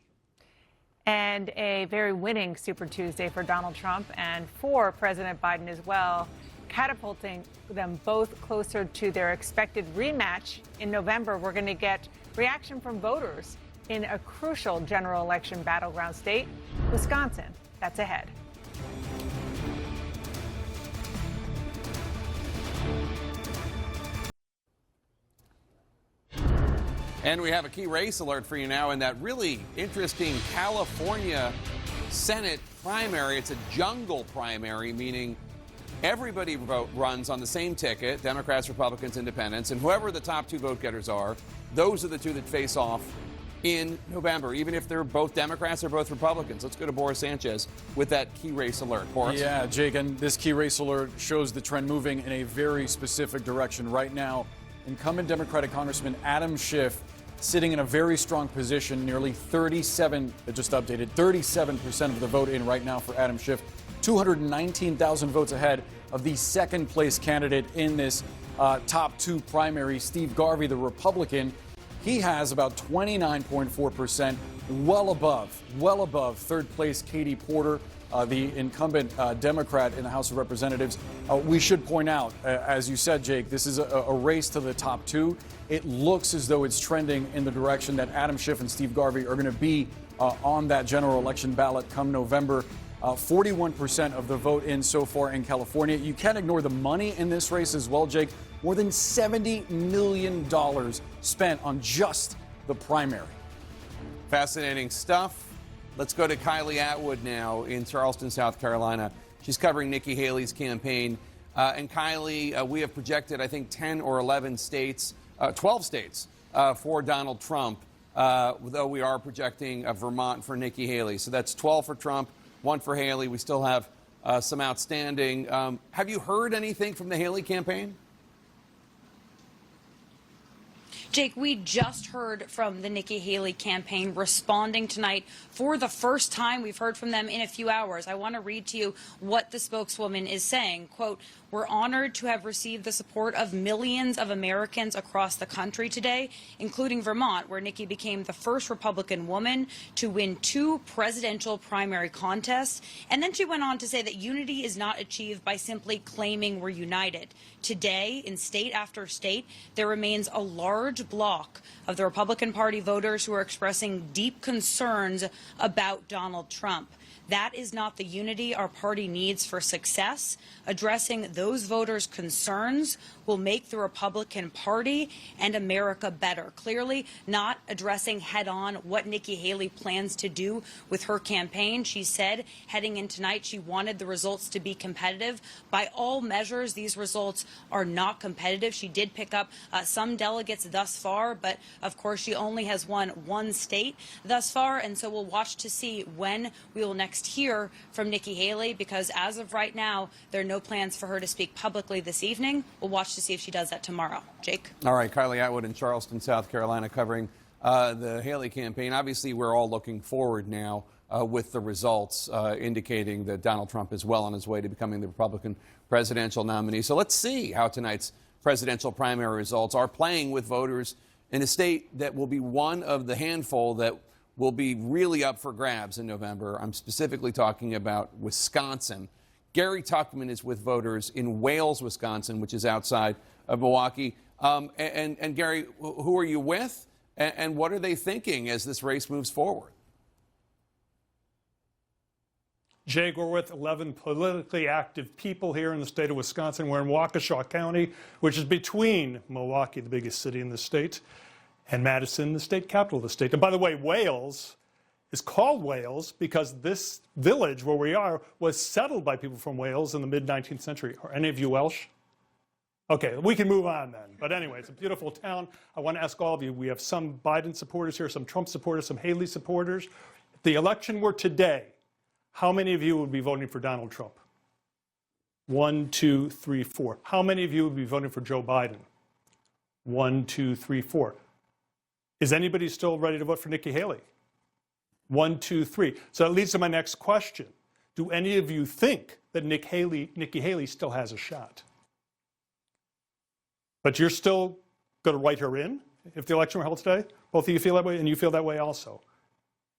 And a very winning Super Tuesday for Donald Trump and for President Biden as well, catapulting them both closer to their expected rematch in November. We're going to get reaction from voters in a crucial general election battleground state, Wisconsin. That's ahead. And we have a key race alert for you now in that really interesting California Senate primary. It's a jungle primary, meaning everybody runs on the same ticket, Democrats, Republicans, Independents, and whoever the top two vote getters are, those are the two that face off in November, even if they're both Democrats or both Republicans. Let's go to Boris Sanchez with that key race alert. Boris? Yeah, Jake, and this key race alert shows the trend moving in a very specific direction. Right now, incumbent Democratic Congressman Adam Schiff sitting in a very strong position, nearly 37% of the vote in right now for Adam Schiff, 219,000 votes ahead of the second place candidate in this top two primary, Steve Garvey, the Republican. He has about 29.4%, well above third place Katie Porter, the incumbent Democrat in the House of Representatives. We should point out, as you said, Jake, this is a race to the top two. It looks as though it's trending in the direction that Adam Schiff and Steve Garvey are going to be on that general election ballot come November. 41% of the vote in so far in California. You can't ignore the money in this race as well, Jake. More than $70 million spent on just the primary. Fascinating stuff. Let's go to Kylie Atwood now in Charleston, South Carolina. She's covering Nikki Haley's campaign. And Kylie, we have projected, I think, 10 or 11 states, 12 states for Donald Trump, though we are projecting Vermont for Nikki Haley. So that's 12 for Trump, 1 for Haley. We still have some outstanding. Have you heard anything from the Haley campaign? Jake, we just heard from the Nikki Haley campaign responding tonight for the first time. We've heard from them in a few hours. I want to read to you what the spokeswoman is saying. Quote, "We're honored to have received the support of millions of Americans across the country today, including Vermont, where Nikki became the first Republican woman to win 2 presidential primary contests." And then she went on to say that unity is not achieved by simply claiming we're united. Today, in state after state, there remains a large block of the Republican Party voters who are expressing deep concerns about Donald Trump. That is not the unity our party needs for success. Addressing those voters' concerns will make the Republican Party and America better. Clearly not addressing head-on what Nikki Haley plans to do with her campaign. She said heading in tonight she wanted the results to be competitive. By all measures, these results are not competitive. She did pick up some delegates thus far, but of course she only has won 1 state thus far, and so we'll watch to see when we will next hear from Nikki Haley, because as of right now, there are no plans for her to speak publicly this evening. We'll watch to see if she does that tomorrow. Jake? All right, Kylie Atwood in Charleston, South Carolina, covering the Haley campaign. Obviously, we're all looking forward now with the results indicating that Donald Trump is well on his way to becoming the Republican presidential nominee. So let's see how tonight's presidential primary results are playing with voters in a state that will be one of the handful that will be really up for grabs in November. I'm specifically talking about Wisconsin. Gary Tuckman is with voters in Walz, Wisconsin, which is outside of Milwaukee. And Gary, who are you with? And what are they thinking as this race moves forward? Jake, we're with 11 politically active people here in the state of Wisconsin. We're in Waukesha County, which is between Milwaukee, the biggest city in the state, and Madison, the state capital of the state. And by the way, Walz is called Walz because this village where we are was settled by people from Wales in the mid-19th century. Are any of you Welsh? Okay, we can move on then. But anyway, it's a beautiful town. I want to ask all of you, we have some Biden supporters here, some Trump supporters, some Haley supporters. If the election were today, How many of you would be voting for Donald Trump? 1, 2, 3, 4. How many of you would be voting for Joe Biden? 1, 2, 3, 4. Is anybody still ready to vote for Nikki Haley? 1, 2, 3. So that leads to my next question. Do any of you think that Nikki Haley still has a shot? But you're still going to write her in if the election were held today? Both of you feel that way, and you feel that way also?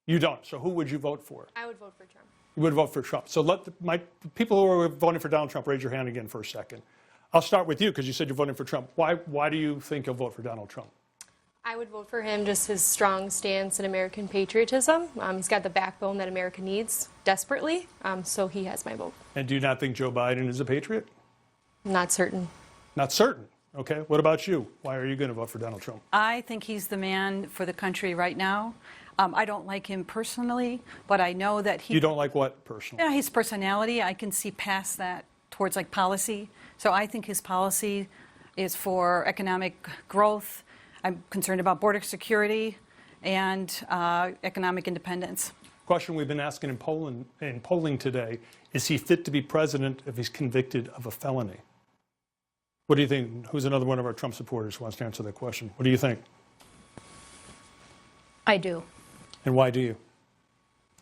You don't. So who would you vote for? I would vote for Trump. You would vote for Trump. So let the people who are voting for Donald Trump raise your hand again for a second. I'll start with you because you said you're voting for Trump. Why do you think you'll vote for Donald Trump? I would vote for him, just his strong stance in American patriotism. He's got the backbone that America needs desperately, so he has my vote. And do you not think Joe Biden is a patriot? Not certain. Not certain. Okay. What about you? Why are you going to vote for Donald Trump? I think he's the man for the country right now. I don't like him personally, but I know that he... You don't like what personally? Yeah, his personality. I can see past that towards like policy. So I think his policy is for economic growth. I'm concerned about border security and economic independence. Question we've been asking in polling today, is he fit to be president if he's convicted of a felony? What do you think? Who's another one of our Trump supporters who wants to answer that question? What do you think? I do. And why do you?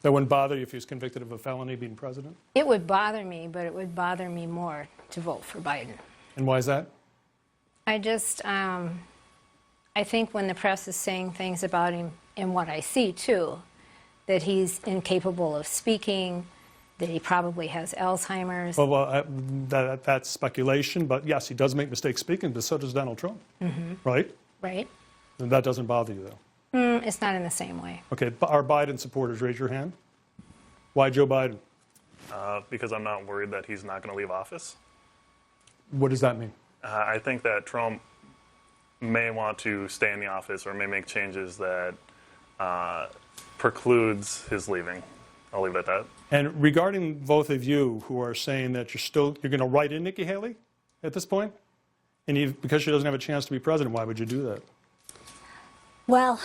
That wouldn't bother you if he was convicted of a felony being president? It would bother me, but it would bother me more to vote for Biden. And why is that? I just, I think when the press is saying things about him, and what I see too, that he's incapable of speaking, that he probably has Alzheimer's. Well, that's speculation, but yes, he does make mistakes speaking, but so does Donald Trump, right? Right. And that doesn't bother you, though? It's not in the same way. Okay, our Biden supporters, raise your hand. Why Joe Biden? Because I'm not worried that he's not going to leave office. What does that mean? I think that Trump may want to stay in the office or may make changes that precludes his leaving. I'll leave it at that. And regarding both of you who are saying that you're going to write in Nikki Haley at this point, and because she doesn't have a chance to be president, why would you do that? Well,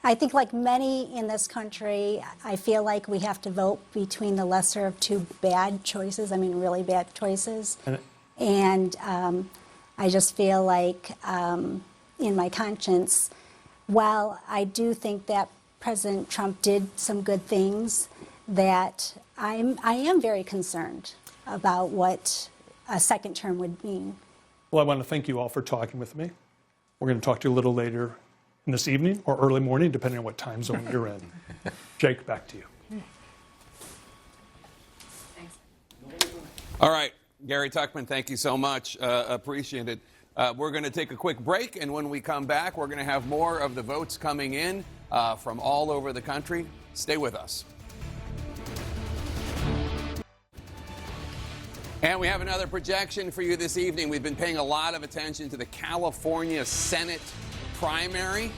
I think like many in this country, I feel like we have to vote between the lesser of two bad choices. I mean, really bad choices. And I just feel like in my conscience, while I do think that President Trump did some good things, that I am very concerned about what a second term would mean. Well, I want to thank you all for talking with me. We're going to talk to you a little later in this evening or early morning, depending on what time zone you're in. Jake, back to you. Thanks. All right, Gary Tuchman, thank you so much. Appreciate it. We're going to take a quick break, and when we come back, we're going to have more of the votes coming in from all over the country. Stay with us. And we have another projection for you this evening. We've been paying a lot of attention to the California Senate primary.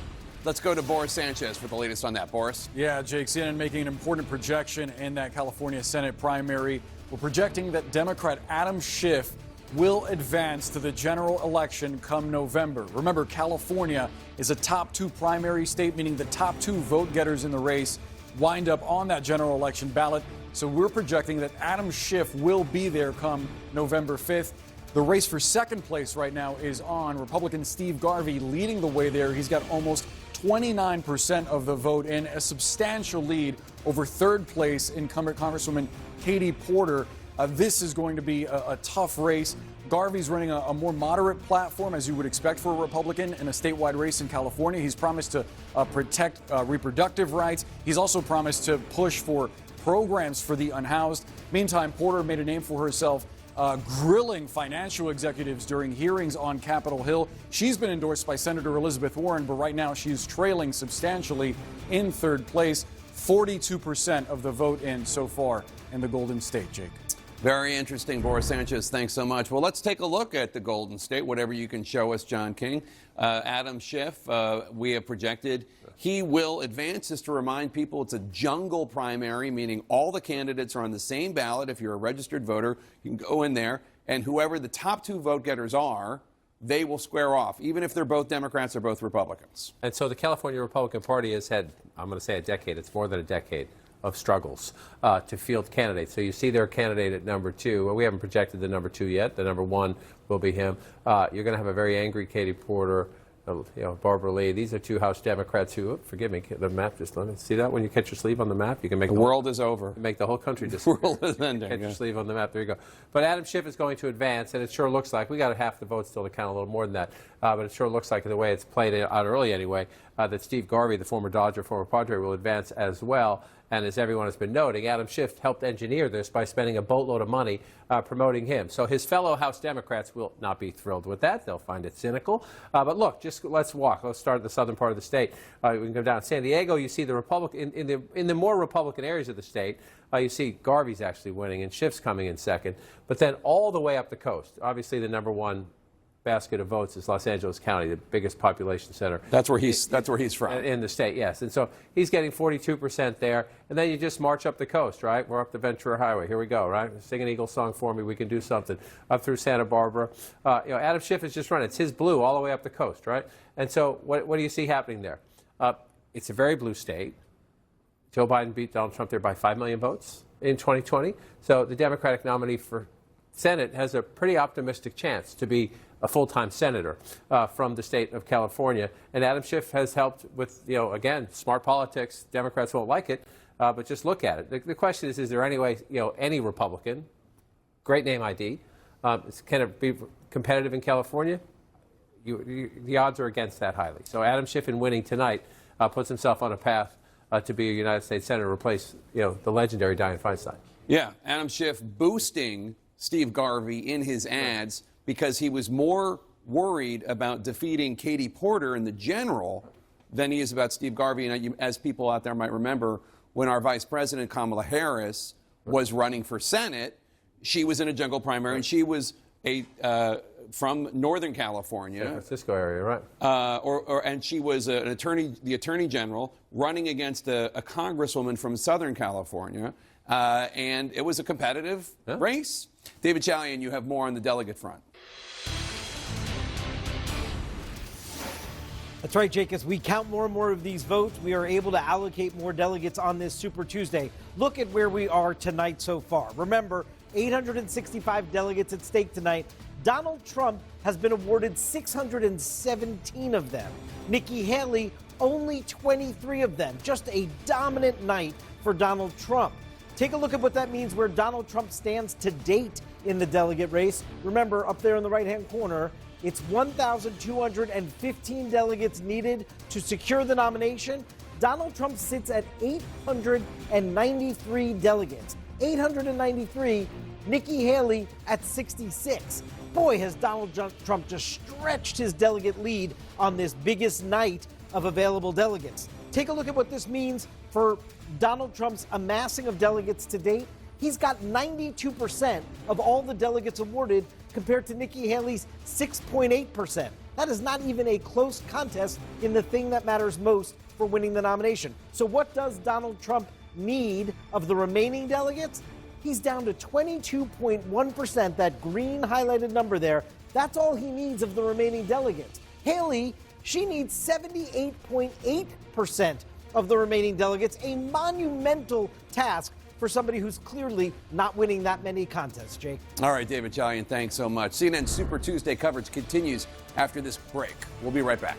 Let's go to Boris Sanchez for the latest on that. Boris? Yeah, Jake, CNN making an important projection in that California Senate primary. We're projecting that Democrat Adam Schiff will advance to the general election come November. Remember, California is a top two primary state, meaning the top two vote getters in the race wind up on that general election ballot. So we're projecting that Adam Schiff will be there come November 5th. The race for second place right now is on. Republican Steve Garvey leading the way there. He's got almost 29% of the vote in, a substantial lead over third place incumbent Congresswoman Katie Porter. This is going to be a tough race. Garvey's running a more moderate platform, as you would expect for a Republican in a statewide race in California. He's promised to protect reproductive rights. He's also promised to push for programs for the unhoused. Meantime, Porter made a name for herself grilling financial executives during hearings on Capitol Hill. She's been endorsed by Senator Elizabeth Warren, but right now she's trailing substantially in third place. 42% of the vote in so far in the Golden State, Jake. Very interesting, Boris Sanchez. Thanks so much. Well, let's take a look at the Golden State, whatever you can show us, John King. Adam Schiff, we have projected he will advance. Just to remind people, it's a jungle primary, meaning all the candidates are on the same ballot. If you're a registered voter, you can go in there, and whoever the top two vote getters are, they will square off, even if they're both Democrats or both Republicans. And so the California Republican Party has had, I'm going to say a decade, it's more than a decade, of struggles to field candidates. So you see their candidate at number 2. Well, we haven't projected the number 2 yet. The number 1 will be him. You're going to have a very angry Katie Porter, Barbara Lee. These are 2 House Democrats who, forgive me, the map just let me see that when you catch your sleeve on the map, you can make the world is over. Make the whole country disappear. The world is ending. Catch your sleeve on the map. There you go. But Adam Schiff is going to advance, and it sure looks like we got half the votes still to count, a little more than that. But it sure looks like the way it's played out early anyway, that Steve Garvey, the former Dodger, former Padre, will advance as well. And as everyone has been noting, Adam Schiff helped engineer this by spending a boatload of money promoting him. So his fellow House Democrats will not be thrilled with that. They'll find it cynical. But look, just let's walk. Let's start at the southern part of the state. We can go down to San Diego. You see the Republican in the more Republican areas of the state. You see Garvey's actually winning and Schiff's coming in second. But then all the way up the coast, obviously the number 1 basket of votes is Los Angeles County, the biggest population center. That's where he's from. In the state, yes. And so he's getting 42% there. And then you just march up the coast, right? We're up the Ventura Highway. Here we go, right? Sing an Eagle song for me. We can do something. Up through Santa Barbara. Adam Schiff is just running. It's his blue all the way up the coast, right? And so what do you see happening there? It's a very blue state. Joe Biden beat Donald Trump there by 5 million votes in 2020. So the Democratic nominee for Senate has a pretty optimistic chance to be a full-time senator from the state of California. And Adam Schiff has helped with, again, smart politics. Democrats won't like it, but just look at it. The question is there any way, any Republican, great name ID, can it be competitive in California? The odds are against that highly. So Adam Schiff in winning tonight puts himself on a path to be a United States Senator, replace, the legendary Dianne Feinstein. Yeah, Adam Schiff boosting Steve Garvey in his ads because he was more worried about defeating Katie Porter in the general than he is about Steve Garvey. And as people out there might remember, when our Vice President Kamala Harris was running for Senate, she was in a general primary, and she was from Northern California, San Francisco area, right? And she was the Attorney General running against a Congresswoman from Southern California, and it was a competitive race. David Chalian, you have more on the delegate front. That's right, Jake. As we count more and more of these votes, we are able to allocate more delegates on this Super Tuesday. Look at where we are tonight so far. Remember, 865 delegates at stake tonight. Donald Trump has been awarded 617 of them. Nikki Haley, only 23 of them. Just a dominant night for Donald Trump. Take a look at what that means where Donald Trump stands to date in the delegate race. Remember, up there in the right-hand corner, it's 1,215 delegates needed to secure the nomination. Donald Trump sits at 893 delegates. 893, Nikki Haley at 66. Boy, has Donald Trump just stretched his delegate lead on this biggest night of available delegates. Take a look at what this means for Donald Trump's amassing of delegates to date. He's got 92% of all the delegates awarded compared to Nikki Haley's 6.8%. That is not even a close contest in the thing that matters most for winning the nomination. So what does Donald Trump need of the remaining delegates? He's down to 22.1%, that green highlighted number there. That's all he needs of the remaining delegates. Haley, she needs 78.8% of the remaining delegates, a monumental task for somebody who's clearly not winning that many contests, Jake. All right, David Chalian, thanks so much. CNN Super Tuesday coverage continues after this break. We'll be right back.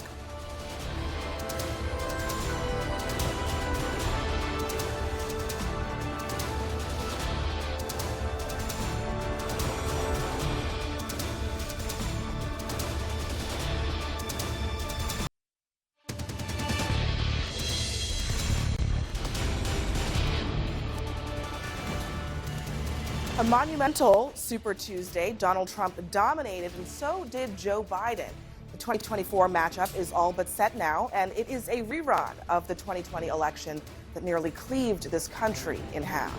A monumental Super Tuesday. Donald Trump dominated, and so did Joe Biden. The 2024 matchup is all but set now, and it is a rerun of the 2020 election that nearly cleaved this country in half.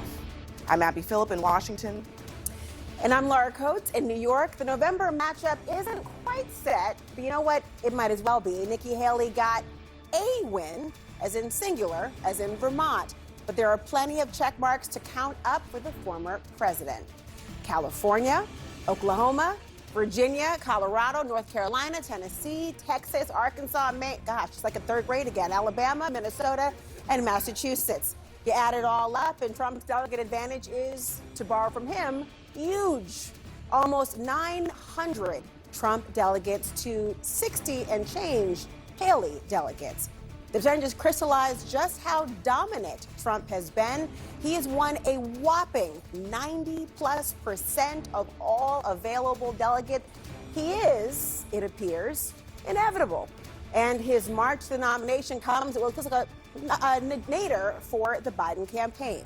I'm Abby Phillip in Washington. And I'm Laura Coates in New York. The November matchup isn't quite set, but you know what? It might as well be. Nikki Haley got a win, as in singular, as in Vermont. But there are plenty of check marks to count up for the former president. California, Oklahoma, Virginia, Colorado, North Carolina, Tennessee, Texas, Arkansas, Maine, gosh, it's like a third grade again, Alabama, Minnesota, and Massachusetts. You add it all up, and Trump's delegate advantage is, to borrow from him, huge. Almost 900 Trump delegates to 60 and change Haley delegates. The percentages crystallize just how dominant Trump has been. He has won a whopping 90+% of all available delegates. He is, it appears, inevitable. And his march to the nomination comes, it looks like a nadir for the Biden campaign.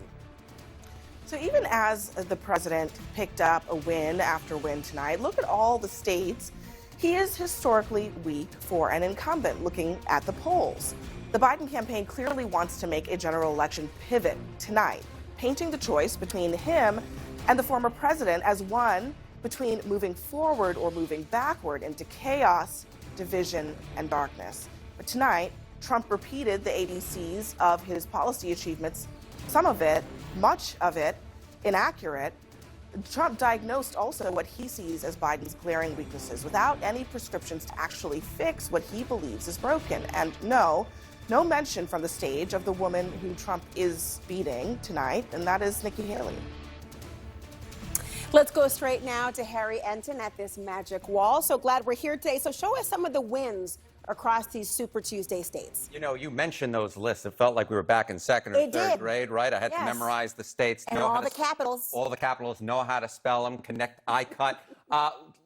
So even as the president picked up a win after win tonight, look at all the states. He is historically weak for an incumbent looking at the polls. The Biden campaign clearly wants to make a general election pivot tonight, painting the choice between him and the former president as one between moving forward or moving backward into chaos, division, and darkness. But tonight, Trump repeated the ABCs of his policy achievements, some of it, much of it, inaccurate. Trump diagnosed also what he sees as Biden's glaring weaknesses without any prescriptions to actually fix what he believes is broken. And no mention from the stage of the woman who Trump is beating tonight, and that is Nikki Haley. Let's go straight now to Harry Enton at this magic wall. So glad we're here today. So show us some of the wins across these Super Tuesday states. You know, you mentioned those lists. It felt like we were back in second or third grade, right? I had to memorize the states. And all the capitals. All the capitals, know how to spell them, connect, cut.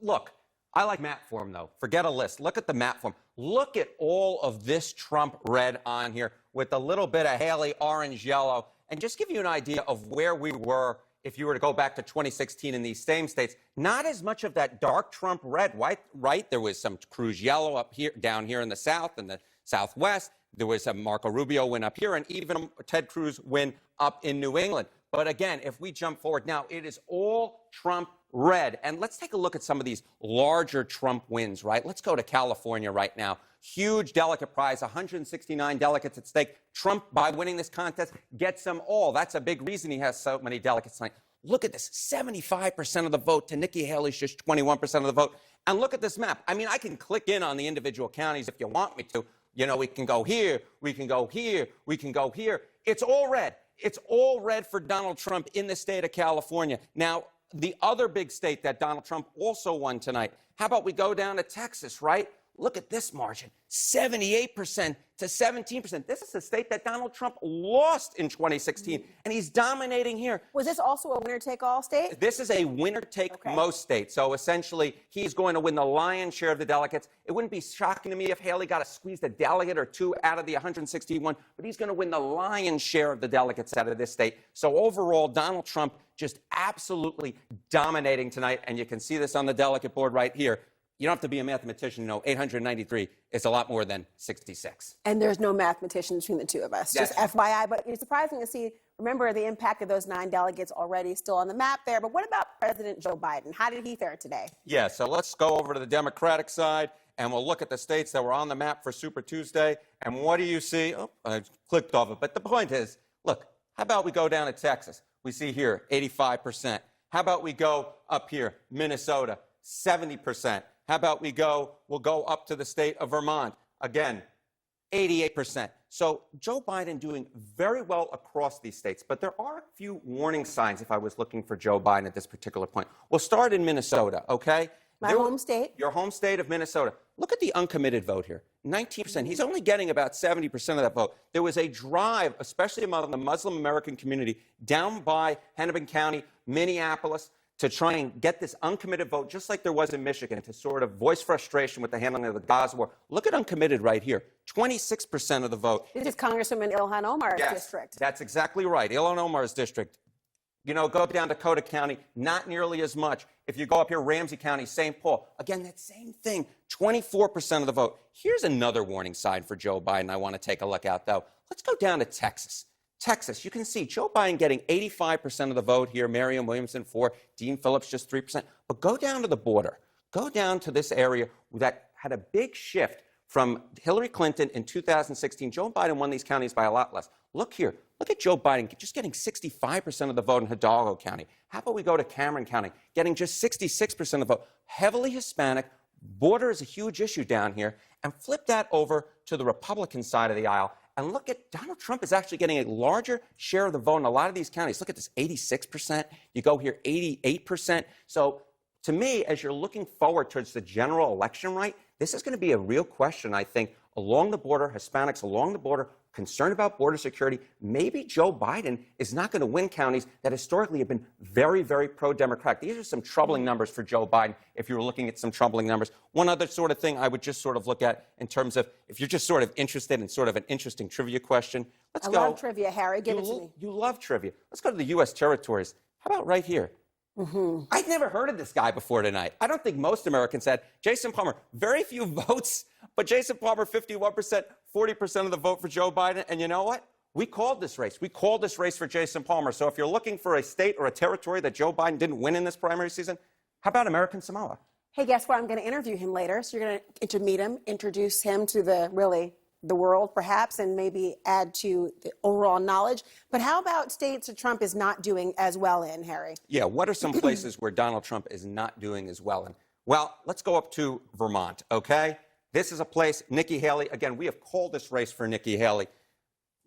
Look, I like map form, though. Forget a list. Look at the map form. Look at all of this Trump red on here with a little bit of Haley orange, yellow, and just give you an idea of where we were if you were to go back to 2016 in these same states. Not as much of that dark Trump red, right? There was some Cruz yellow up here, down here in the South and the Southwest. There was a Marco Rubio win up here and even a Ted Cruz win up in New England. But again, if we jump forward now, it is all Trump red. And let's take a look at some of these larger Trump wins, right? Let's go to California right now. Huge delegate prize, 169 delegates at stake. Trump, by winning this contest, gets them all. That's a big reason he has so many delegates tonight. Look at this, 75% of the vote to Nikki Haley's just 21% of the vote. And look at this map. I mean, I can click in on the individual counties if you want me to. You know, we can go here, we can go here, we can go here. It's all red. It's all red for Donald Trump in the state of California. Now, the other big state that Donald Trump also won tonight, how about we go down to Texas, right? Look at this margin, 78% to 17%. This is a state that Donald Trump lost in 2016, and he's dominating here. Was this also a winner-take-all state? This is a winner-take-most state. So essentially, he's going to win the lion's share of the delegates. It wouldn't be shocking to me if Haley got to squeeze a delegate or two out of the 161, but he's going to win the lion's share of the delegates out of this state. So overall, Donald Trump just absolutely dominating tonight, and you can see this on the delegate board right here. You don't have to be a mathematician to know 893 is a lot more than 66. And there's no mathematician between the two of us, just FYI. But it's surprising to see, remember, the impact of those 9 delegates already still on the map there. But what about President Joe Biden? How did he fare today? Yeah, so let's go over to the Democratic side, and we'll look at the states that were on the map for Super Tuesday. And what do you see? Oh, I clicked off it. But the point is, look, how about we go down to Texas? We see here 85%. How about we go up here, Minnesota, 70%. How about we'll go up to the state of Vermont, again, 88%. So Joe Biden doing very well across these states, but there are a few warning signs if I was looking for Joe Biden at this particular point. We'll start in Minnesota, okay? My home state. Your home state of Minnesota. Look at the uncommitted vote here, 19%. He's only getting about 70% of that vote. There was a drive, especially among the Muslim American community, down by Hennepin County, Minneapolis, to try and get this uncommitted vote, just like there was in Michigan, to sort of voice frustration with the handling of the Gaza war. Look at uncommitted right here, 26% of the vote. This is Congresswoman Ilhan Omar's district. That's exactly right, Ilhan Omar's district. You know, go down Dakota County, not nearly as much. If you go up here, Ramsey County, St. Paul, again, that same thing, 24% of the vote. Here's another warning sign for Joe Biden I want to take a look at, though. Let's go down to Texas. Texas, you can see Joe Biden getting 85% of the vote here, Marianne Williamson 4%, Dean Phillips just 3%. But go down to the border. Go down to this area that had a big shift from Hillary Clinton in 2016. Joe Biden won these counties by a lot less. Look here. Look at Joe Biden just getting 65% of the vote in Hidalgo County. How about we go to Cameron County, getting just 66% of the vote. Heavily Hispanic. Border is a huge issue down here. And flip that over to the Republican side of the aisle. And look at Donald Trump is actually getting a larger share of the vote in a lot of these counties. Look at this, 86%. You go here, 88%. So to me, as you're looking forward towards the general election, right, this is going to be a real question, I think, along the border, Hispanics along the border, concerned about border security. Maybe Joe Biden is not going to win counties that historically have been very, very pro-Democratic. These are some troubling numbers for Joe Biden, if you were looking at some troubling numbers. One other sort of thing I would just sort of look at in terms of, if you're just sort of interested in sort of an interesting trivia question, let's go. I love trivia, Harry. Give it to me. You love trivia. Let's go to the U.S. territories. How about right here? I'd never heard of this guy before tonight. I don't think most Americans had. Jason Palmer, very few votes, but Jason Palmer, 51%, 40% of the vote for Joe Biden. And you know what? We called this race. We called this race for Jason Palmer. So if you're looking for a state or a territory that Joe Biden didn't win in this primary season, how about American Samoa? Hey, guess what? I'm going to interview him later. So you're going to meet him, introduce him to the world, perhaps, and maybe add to the overall knowledge. But how about states that Trump is not doing as well in, Harry? Yeah, what are some places where Donald Trump is not doing as well in? Well, let's go up to Vermont, okay? This is a place, Nikki Haley, again, we have called this race for Nikki Haley.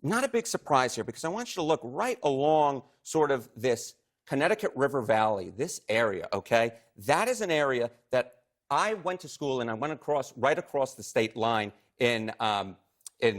Not a big surprise here, because I want you to look right along sort of this Connecticut River Valley, this area, okay? That is an area that I went to school in. I went right across the state line in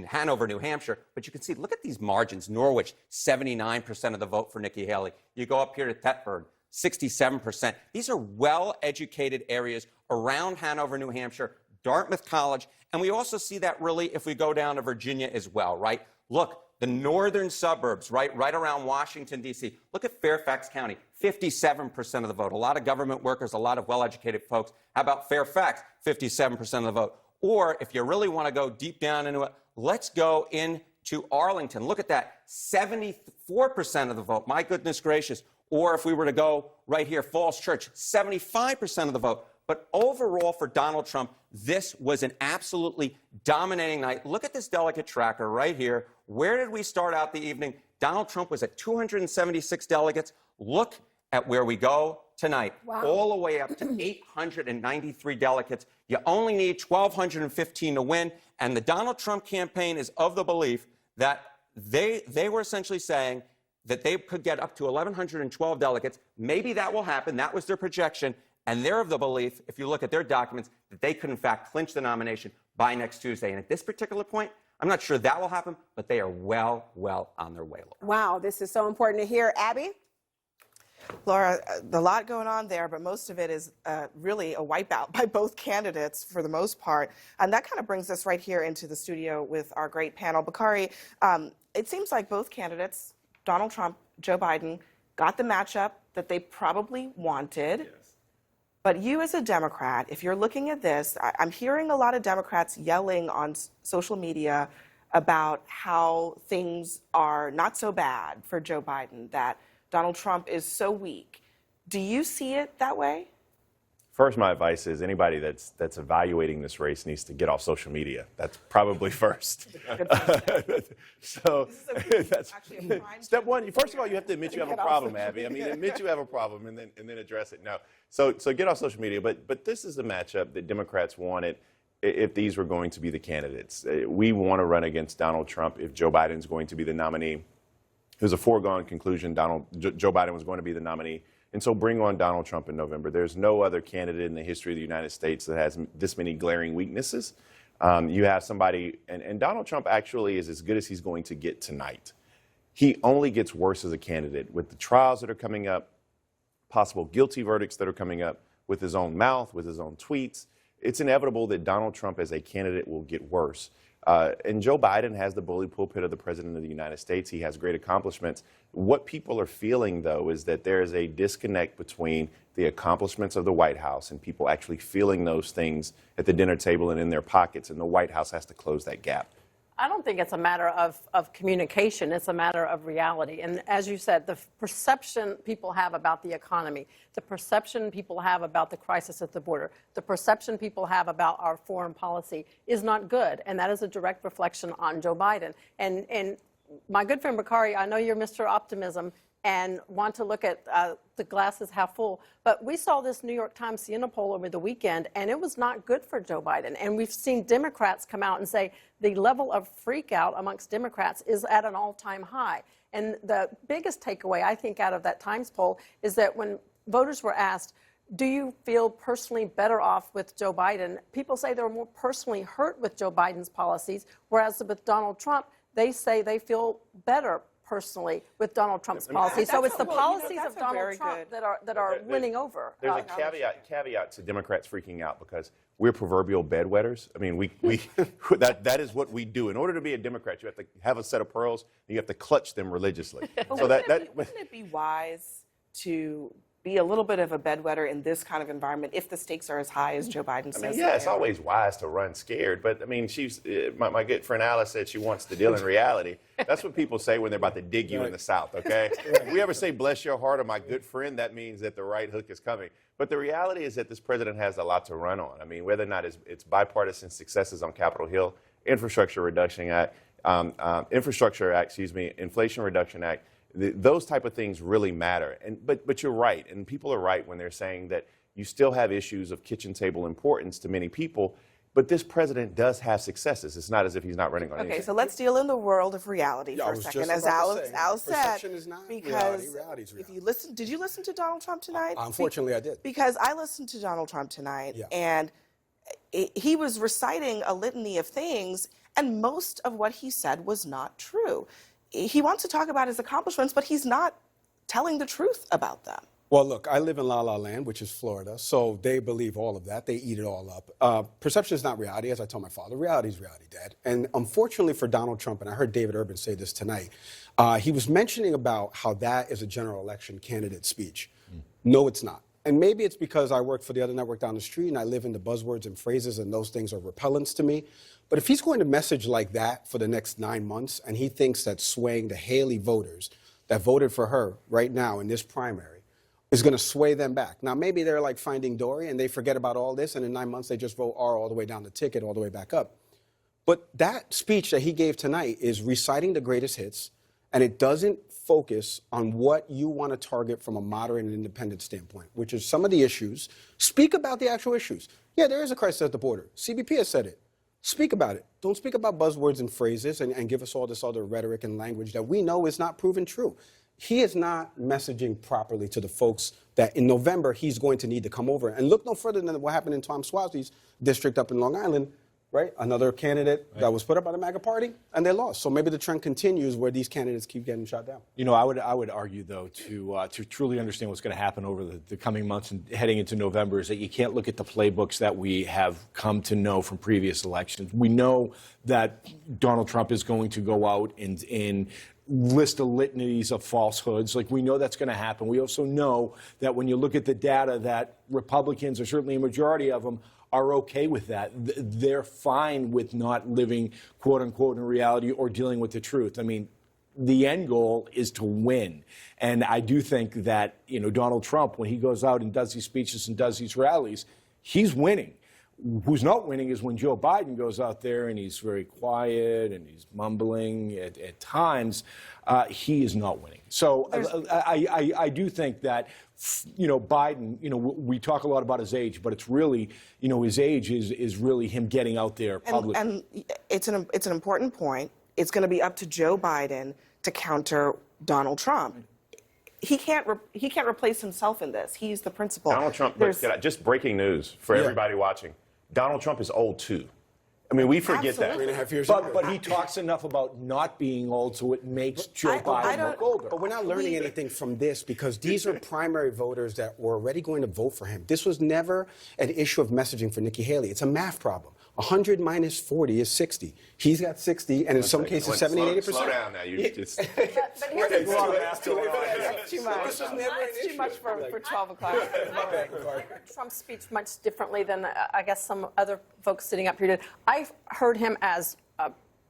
Hanover, New Hampshire. But you can see, look at these margins. Norwich, 79% of the vote for Nikki Haley. You go up here to Thetford, 67%. These are well-educated areas around Hanover, New Hampshire, Dartmouth College. And we also see that really if we go down to Virginia as well, right? Look, the northern suburbs, right around Washington, D.C. Look at Fairfax County, 57% of the vote. A lot of government workers, a lot of well-educated folks. How about Fairfax, 57% of the vote? Or if you really want to go deep down into it, let's go into Arlington. Look at that, 74% of the vote. My goodness gracious. Or if we were to go right here, Falls Church, 75% of the vote. But overall for Donald Trump, this was an absolutely dominating night. Look at this delegate tracker right here. Where did we start out the evening? Donald Trump was at 276 delegates. Look at where we go tonight, all the way up to 893 delegates. You only need 1,215 to win. And the Donald Trump campaign is of the belief that they were essentially saying that they could get up to 1,112 delegates. Maybe that will happen. That was their projection. And they're of the belief, if you look at their documents, that they could, in fact, clinch the nomination by next Tuesday. And at this particular point, I'm not sure that will happen, but they are well on their way. Wow, this is so important to hear. Abby? Laura, a lot going on there, but most of it is really a wipeout by both candidates for the most part. And that kind of brings us right here into the studio with our great panel. Bakari, it seems like both candidates, Donald Trump, Joe Biden, got the matchup that they probably wanted. Yes. But you as a Democrat, if you're looking at this, I'm hearing a lot of Democrats yelling on social media about how things are not so bad for Joe Biden, that Donald Trump is so weak. Do you see it that way? First, my advice is anybody that's evaluating this race needs to get off social media. That's probably first. So that's step one. First of all, you have to admit you have a problem, Abby. I mean, admit you have a problem and then address it. No. So get off social media. But this is the matchup that Democrats wanted if these were going to be the candidates. We want to run against Donald Trump if Joe Biden's going to be the nominee. It was a foregone conclusion Joe Biden was going to be the nominee. And so bring on Donald Trump in November. There's no other candidate in the history of the United States that has this many glaring weaknesses. You have somebody, and Donald Trump actually is as good as he's going to get tonight. He only gets worse as a candidate with the trials that are coming up, possible guilty verdicts that are coming up, with his own mouth, with his own tweets. It's inevitable that Donald Trump as a candidate will get worse. And Joe Biden has the bully pulpit of the president of the United States. He has great accomplishments. What people are feeling, though, is that there is a disconnect between the accomplishments of the White House and people actually feeling those things at the dinner table and in their pockets. And the White House has to close that gap. I don't think it's a matter of communication. It's a matter of reality. And as you said, the perception people have about the economy, the perception people have about the crisis at the border, the perception people have about our foreign policy is not good. And that is a direct reflection on Joe Biden. And my good friend Bakari, I know you're Mr. Optimism. and want to look at the glasses half full. But we saw this New York Times Siena poll over the weekend, and it was not good for Joe Biden. And we've seen Democrats come out and say the level of freak out amongst Democrats is at an all-time high. And the biggest takeaway, I think, out of that Times poll is that when voters were asked, do you feel personally better off with Joe Biden? People say they're more personally hurt with Joe Biden's policies, whereas with Donald Trump, they say they feel better personally with Donald Trump's policies. So it's the policies of Donald Trump that are winning over. There's a caveat to Democrats freaking out because we're proverbial bedwetters. I mean, we that is what we do. In order to be a Democrat, you have to have a set of pearls and you have to clutch them religiously. So wouldn't it be wise to be a little bit of a bedwetter in this kind of environment if the stakes are as high as Joe Biden says? Yeah, it's always wise to run scared, but I mean, my good friend Alice said she wants to deal in reality. That's what people say when they're about to dig you in the South, okay? If we ever say, bless your heart, or my good friend, that means that the right hook is coming. But the reality is that this president has a lot to run on. I mean, whether or not it's bipartisan successes on Capitol Hill, Infrastructure Reduction Act, Inflation Reduction Act, those type of things really matter. But you're right, and people are right when they're saying that you still have issues of kitchen table importance to many people, but this president does have successes. It's not as if he's not running on anything. Okay, so let's deal in the world of reality for a second, as Alice said. Perception is not because reality is reality. Did you listen to Donald Trump tonight? Unfortunately, I did. Because I listened to Donald Trump tonight, and he was reciting a litany of things, and most of what he said was not true. He wants to talk about his accomplishments, but he's not telling the truth about them. Well, look, I live in La La Land, which is Florida, so they believe all of that. They eat it all up. Perception is not reality, as I told my father. Reality is reality, Dad. And unfortunately for Donald Trump, and I heard David Urban say this tonight, he was mentioning about how that is a general election candidate speech. No, it's not. And maybe it's because I work for the other network down the street and I live in the buzzwords and phrases and those things are repellents to me. But if he's going to message like that for the next 9 months and he thinks that swaying the Haley voters that voted for her right now in this primary is going to sway them back. Now, maybe they're like Finding Dory and they forget about all this and in 9 months they just vote R all the way down the ticket, all the way back up. But that speech that he gave tonight is reciting the greatest hits, and it doesn't focus on what you want to target from a moderate and independent standpoint, which is some of the issues. Speak about the actual issues. Yeah, there is a crisis at the border. CBP has said it. Speak about it. Don't speak about buzzwords and phrases and give us all this other rhetoric and language that we know is not proven true. He is not messaging properly to the folks that in November he's going to need to come over. And look no further than what happened in Tom Swazi's district up in Long Island, right? Another candidate that was put up by the MAGA party, and they lost. So maybe the trend continues where these candidates keep getting shot down. You know, I would argue, though, to truly understand what's going to happen over the coming months and heading into November is that you can't look at the playbooks that we have come to know from previous elections. We know that Donald Trump is going to go out and list of litanies of falsehoods. Like, we know that's going to happen. We also know that when you look at the data that Republicans, or certainly a majority of them, are okay with that. They're fine with not living, quote unquote, in reality or dealing with the truth. I mean, the end goal is to win. And I do think that, you know, Donald Trump, when he goes out and does these speeches and does these rallies, he's winning. Who's not winning is when Joe Biden goes out there and he's very quiet and he's mumbling at times. He is not winning. So I do think that, you know, Biden, you know, we talk a lot about his age, but it's really, you know, his age is really him getting out there publicly. And it's an important point. It's going to be up to Joe Biden to counter Donald Trump. He can't replace himself in this. He's the principal. Donald Trump, just breaking news for everybody watching. Donald Trump is old too. I mean, we forget that. 3.5 years ago. But he talks enough about not being old, so it makes Joe Biden look older. But we're not learning anything from this because these are primary voters that were already going to vote for him. This was never an issue of messaging for Nikki Haley. It's a math problem. 100 minus 40 is 60. He's got 60, and in some cases, 70 and 80%. Slow down now. You just. But here's that's too much for 12 o'clock. I heard Trump's speech much differently than I guess some other folks sitting up here did. I heard him as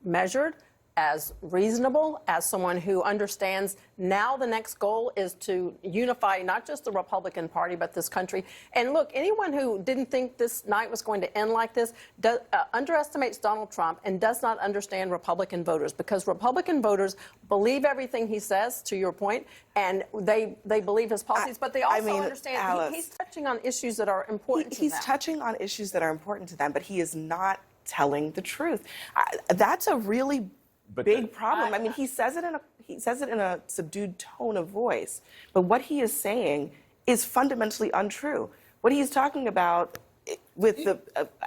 measured as reasonable, as someone who understands now the next goal is to unify not just the Republican Party, but this country. And look, anyone who didn't think this night was going to end like this underestimates Donald Trump and does not understand Republican voters, because Republican voters believe everything he says, to your point, and they believe his policies, but they also understand Alice, he's touching on issues that are important to them. He's touching on issues that are important to them, but he is not telling the truth. That's a really big problem. I mean, he says it in a subdued tone of voice, but what he is saying is fundamentally untrue. What he's talking about with the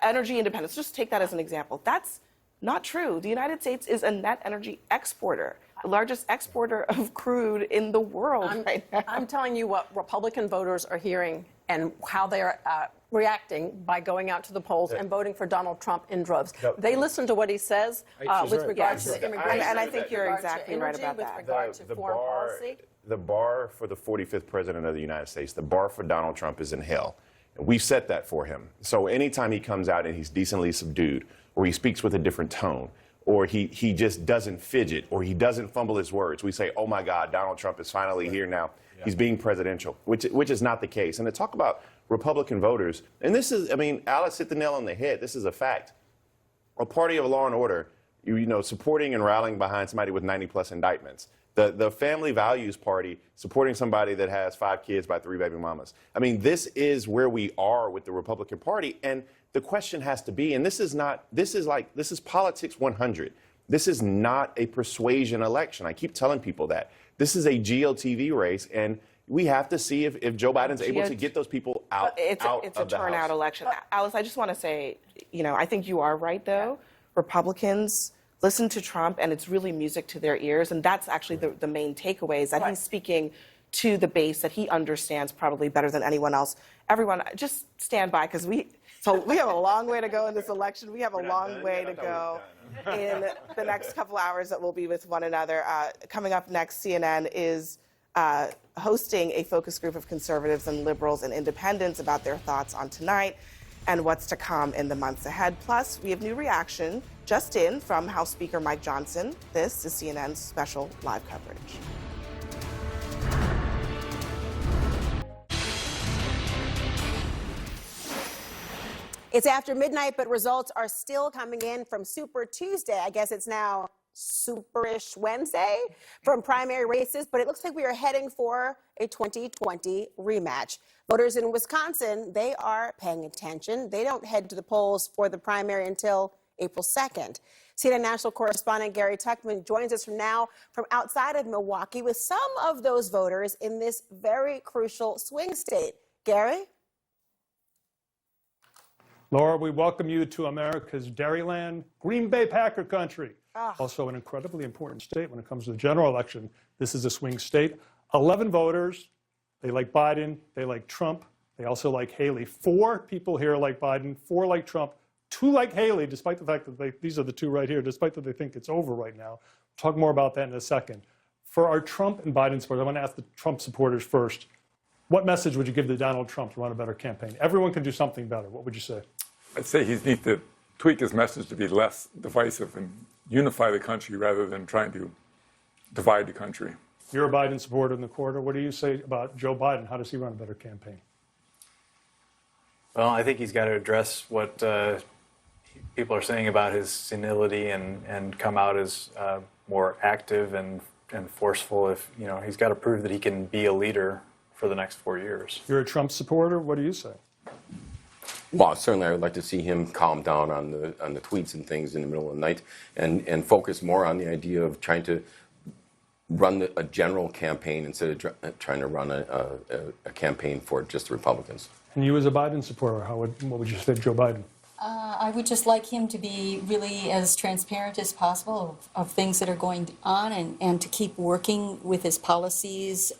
energy independence, just take that as an example. That's not true. The United States is a net energy exporter, the largest exporter of crude in the world right now. I'm telling you what Republican voters are hearing and how they are reacting by going out to the polls and voting for Donald Trump in droves. They listen to what he says with regard to immigration. And I think you're exactly right about that. With regard to foreign policy. The bar for the 45th president of the United States, the bar for Donald Trump is in hell. And we've set that for him. So anytime he comes out and he's decently subdued, or he speaks with a different tone, or he just doesn't fidget, or he doesn't fumble his words, we say, oh my God, Donald Trump is finally here now. He's being presidential, which is not the case. And to talk about Republican voters, and this is, I mean, Alice hit the nail on the head. This is a fact. A party of law and order, you know, supporting and rallying behind somebody with 90+ indictments. The Family Values Party supporting somebody that has 5 kids by 3 baby mamas. I mean, this is where we are with the Republican Party. And the question has to be, and this is politics 100. This is not a persuasion election. I keep telling people that. This is a GOTV race, and we have to see if Joe Biden's able to get those people out It's a turnout election. Alice, I just want to say, you know, I think you are right, though. Republicans listen to Trump, and it's really music to their ears, and that's actually the main takeaway, is that he's speaking to the base that he understands probably better than anyone else. Everyone, just stand by, because we have a long way to go in this election. We have a long way to go in the next couple hours that we'll be with one another. Coming up next, CNN is hosting a focus group of conservatives and liberals and independents about their thoughts on tonight and what's to come in the months ahead. Plus, we have new reaction just in from House Speaker Mike Johnson. This is CNN's special live coverage. It's after midnight, but results are still coming in from Super Tuesday. I guess it's now Superish Wednesday from primary races, but it looks like we are heading for a 2020 rematch. Voters in Wisconsin, they are paying attention. They don't head to the polls for the primary until April 2nd. CNN national correspondent Gary Tuchman joins us from outside of Milwaukee with some of those voters in this very crucial swing state. Gary? Laura, we welcome you to America's Dairyland, Green Bay Packer country. Also an incredibly important state when it comes to the general election. This is a swing state. 11 voters. They like Biden. They like Trump. They also like Haley. 4 people here like Biden. 4 like Trump. 2 like Haley, despite the fact that these are the 2 right here, despite that they think it's over right now. We'll talk more about that in a second. For our Trump and Biden supporters, I want to ask the Trump supporters first. What message would you give to Donald Trump to run a better campaign? Everyone can do something better. What would you say? I'd say he needs to tweak his message to be less divisive and unify the country rather than trying to divide the country. You're a Biden supporter in the corridor. What do you say about Joe Biden? How does he run a better campaign? Well, I think he's got to address what people are saying about his senility and come out as more active and forceful. If he's got to prove that he can be a leader for the next 4 years. You're a Trump supporter. What do you say? Well, certainly I would like to see him calm down on the tweets and things in the middle of the night and focus more on the idea of trying to run a general campaign instead of trying to run a campaign for just the Republicans. And you as a Biden supporter, what would you say to Joe Biden? I would just like him to be really as transparent as possible of things that are going on and to keep working with his policies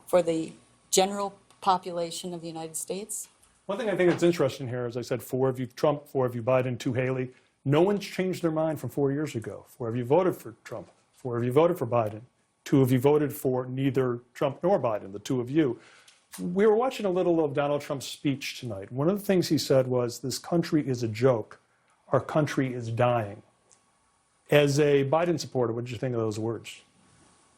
for the general population of the United States. One thing I think that's interesting here, as I said, 4 of you Trump, 4 of you Biden, 2 Haley. No one's changed their mind from 4 years ago. 4 of you voted for Trump. 4 of you voted for Biden. 2 of you voted for neither Trump nor Biden, the 2 of you. We were watching a little of Donald Trump's speech tonight. One of the things he said was, this country is a joke. Our country is dying. As a Biden supporter, what did you think of those words?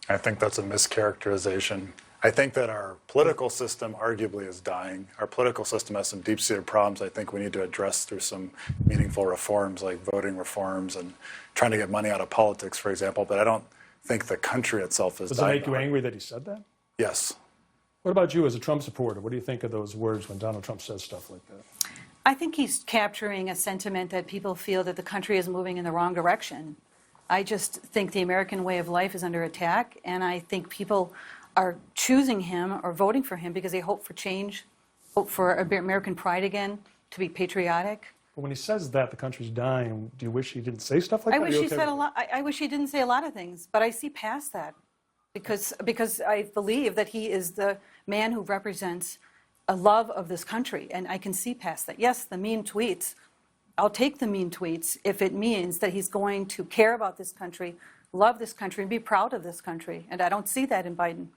I think that's a mischaracterization. I think that our political system arguably is dying. Our political system has some deep-seated problems I think we need to address through some meaningful reforms like voting reforms and trying to get money out of politics, for example. But I don't think the country itself is dying. Does it make you angry that he said that? Yes. What about you as a Trump supporter? What do you think of those words when Donald Trump says stuff like that? I think he's capturing a sentiment that people feel that the country is moving in the wrong direction. I just think the American way of life is under attack, and I think people are choosing him or voting for him because they hope for change, hope for American pride again, to be patriotic. But when he says that the country's dying, do you wish he didn't say stuff like that? I wish he said a lot. I wish he didn't say a lot of things, but I see past that because I believe that he is the man who represents a love of this country, and I can see past that. Yes, the mean tweets. I'll take the mean tweets if it means that he's going to care about this country, love this country, and be proud of this country. And I don't see that in Biden.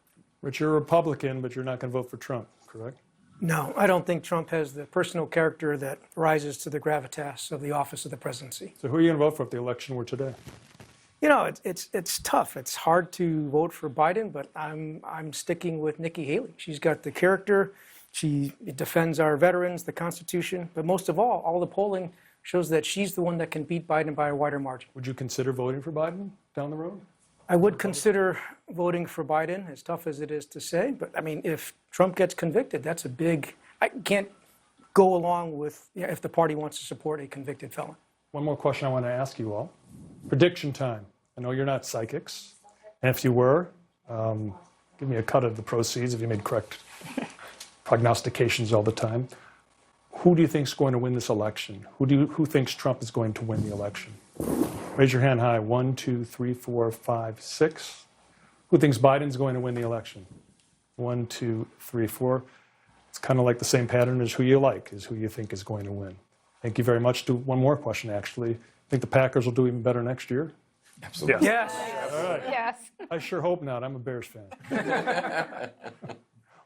Rich, you're a Republican, but you're not going to vote for Trump, correct? No, I don't think Trump has the personal character that rises to the gravitas of the office of the presidency. So who are you going to vote for if the election were today? You know, it's tough. It's hard to vote for Biden, but I'm sticking with Nikki Haley. She's got the character. She defends our veterans, the Constitution, but most of all the polling shows that she's the one that can beat Biden by a wider margin. Would you consider voting for Biden down the road? I would consider voting for Biden, as tough as it is to say, but I mean, if Trump gets convicted, that's a big, I can't go along with, if the party wants to support a convicted felon. One more question I want to ask you all. Prediction time. I know you're not psychics, and if you were, give me a cut of the proceeds if you made correct prognostications all the time. Who do you think is going to win this election? Who thinks Trump is going to win the election? Raise your hand high. 1, 2, 3, 4, 5, 6. Who thinks Biden's going to win the election? 1, 2, 3, 4. It's kind of like the same pattern as who you like is who you think is going to win. Thank you very much. One more question, actually. Think the Packers will do even better next year? Absolutely. Yes. All right. Yes. I sure hope not. I'm a Bears fan.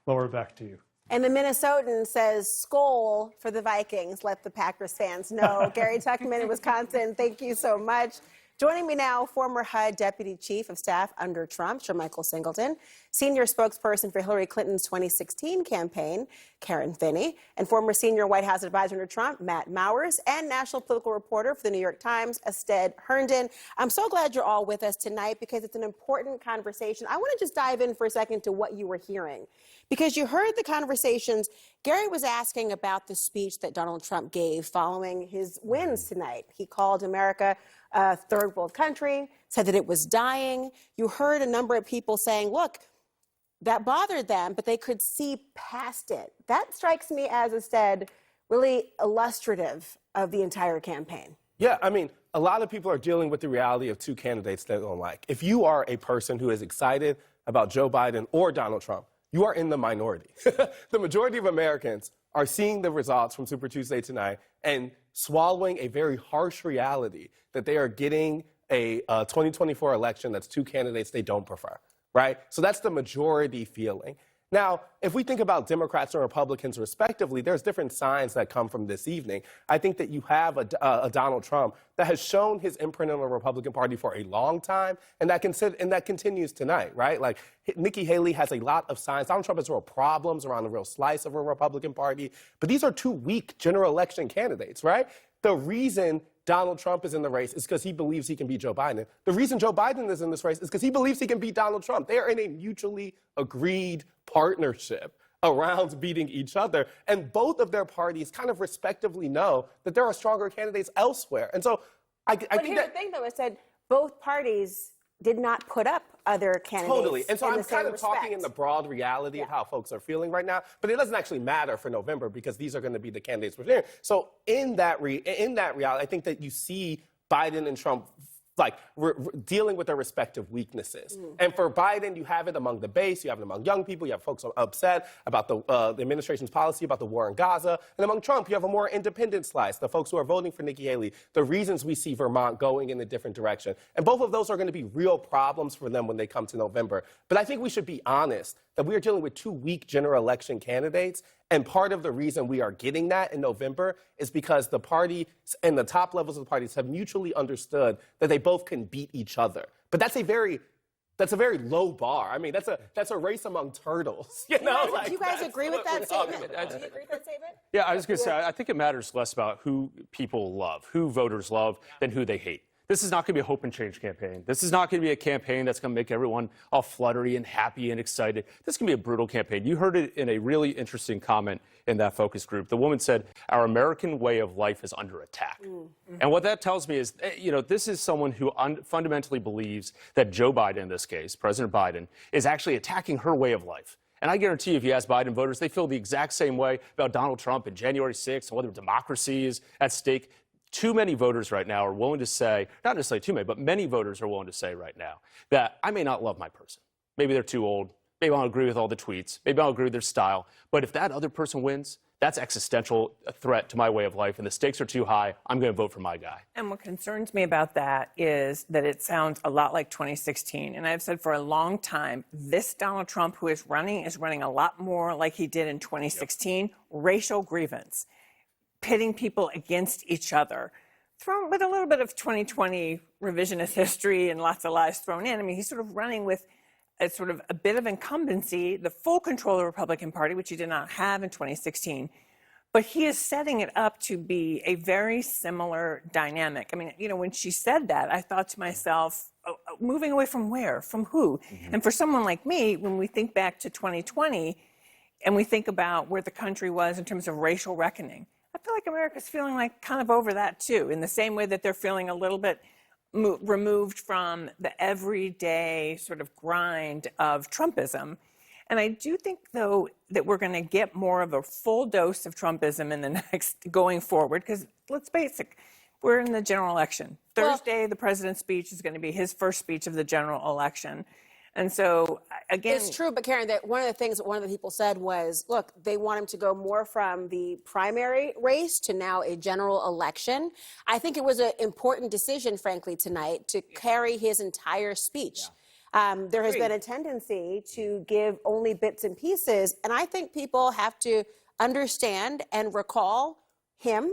Laura, back to you. And the Minnesotan says, "Skol for the Vikings." Let the Packers fans know. Gary Tuckman in Wisconsin, thank you so much. Joining me now, former HUD Deputy Chief of Staff under Trump, Jermichael Singleton, Senior Spokesperson for Hillary Clinton's 2016 campaign, Karen Finney, and former Senior White House Advisor under Trump, Matt Mowers, and National Political Reporter for the New York Times, Ested Herndon. I'm so glad you're all with us tonight because it's an important conversation. I want to just dive in for a second to what you were hearing. Because you heard the conversations, Gary was asking about the speech that Donald Trump gave following his wins tonight. He called America a third world country, said that it was dying. You heard a number of people saying, look, that bothered them, but they could see past it. That strikes me as, instead, really illustrative of the entire campaign. Yeah, I mean, a lot of people are dealing with the reality of two candidates they don't like. If you are a person who is excited about Joe Biden or Donald Trump, you are in the minority. The majority of Americans are seeing the results from Super Tuesday tonight and swallowing a very harsh reality that they are getting a 2024 election that's two candidates they don't prefer, right? So that's the majority feeling. Now, if we think about Democrats and Republicans respectively, there's different signs that come from this evening. I think that you have a Donald Trump that has shown his imprint on the Republican Party for a long time, and that continues tonight, right? Like, Nikki Haley has a lot of signs. Donald Trump has real problems around the real slice of a Republican Party, but these are two weak general election candidates, right? The reason Donald Trump is in the race is because he believes he can beat Joe Biden. The reason Joe Biden is in this race is because he believes he can beat Donald Trump. They are in a mutually agreed partnership around beating each other. And both of their parties kind of respectively know that there are stronger candidates elsewhere. And so I think the thing, though, is that both parties did not put up other candidates. Totally. And so I'm kind of respect. talking in the broad reality of how folks are feeling right now, but it doesn't actually matter for November because these are going to be the candidates we're hearing. So in that reality, I think that you see Biden and Trump like dealing with their respective weaknesses. And for Biden, you have it among the base, you have it among young people, you have folks upset about the administration's policy about the war in Gaza. And among Trump, you have a more independent slice, the folks who are voting for Nikki Haley, the reasons we see Vermont going in a different direction. And both of those are going to be real problems for them when they come to November. But I think we should be honest that we are dealing with two weak general election candidates. And part of the reason we are getting that in November is because the party and the top levels of the parties have mutually understood that they both can beat each other. But that's a very low bar. I mean, that's a race among turtles. You know, do you guys agree with that statement? Do you agree with that statement? Yeah, I was going to say, I think it matters less about who people love, who voters love, than who they hate. This is not going to be a hope and change campaign. This is not going to be a campaign that's going to make everyone all fluttery and happy and excited. This is going to be a brutal campaign. You heard it in a really interesting comment in that focus group. The woman said, our American way of life is under attack. And what that tells me is, you know, this is someone who fundamentally believes that Joe Biden, in this case, President Biden, is actually attacking her way of life. And I guarantee you, if you ask Biden voters, they feel the exact same way about Donald Trump and January 6th and whether democracy is at stake. Too many voters right now are willing to say, not necessarily too many, but many voters are willing to say right now that I may not love my person. Maybe they're too old. Maybe I don't agree with all the tweets. Maybe I don't agree with their style. But if that other person wins, that's existential threat to my way of life, and the stakes are too high. I'm going to vote for my guy. And what concerns me about that is that it sounds a lot like 2016. And I've said for a long time, this Donald Trump who is running a lot more like he did in 2016, racial grievance, pitting people against each other, thrown with a little bit of 2020 revisionist history and lots of lies thrown in. I mean, he's sort of running with a bit of incumbency, the full control of the Republican Party, which he did not have in 2016. But he is setting it up to be a very similar dynamic. I mean, you know, when she said that, I thought to myself, moving away from where? From who? And for someone like me, when we think back to 2020 and we think about where the country was in terms of racial reckoning, I feel like America's feeling like kind of over that too, in the same way that they're feeling a little bit removed from the everyday sort of grind of Trumpism. And I do think, though, that we're going to get more of a full dose of Trumpism in the next going forward, because let's face it, we're in the general election. Thursday, the president's speech is going to be his first speech of the general election. And so, again... It's true, but Karen, that one of the things that one of the people said was, look, they want him to go more from the primary race to now a general election. I think it was an important decision, frankly, tonight to carry his entire speech. There has been a tendency to give only bits and pieces, and I think people have to understand and recall him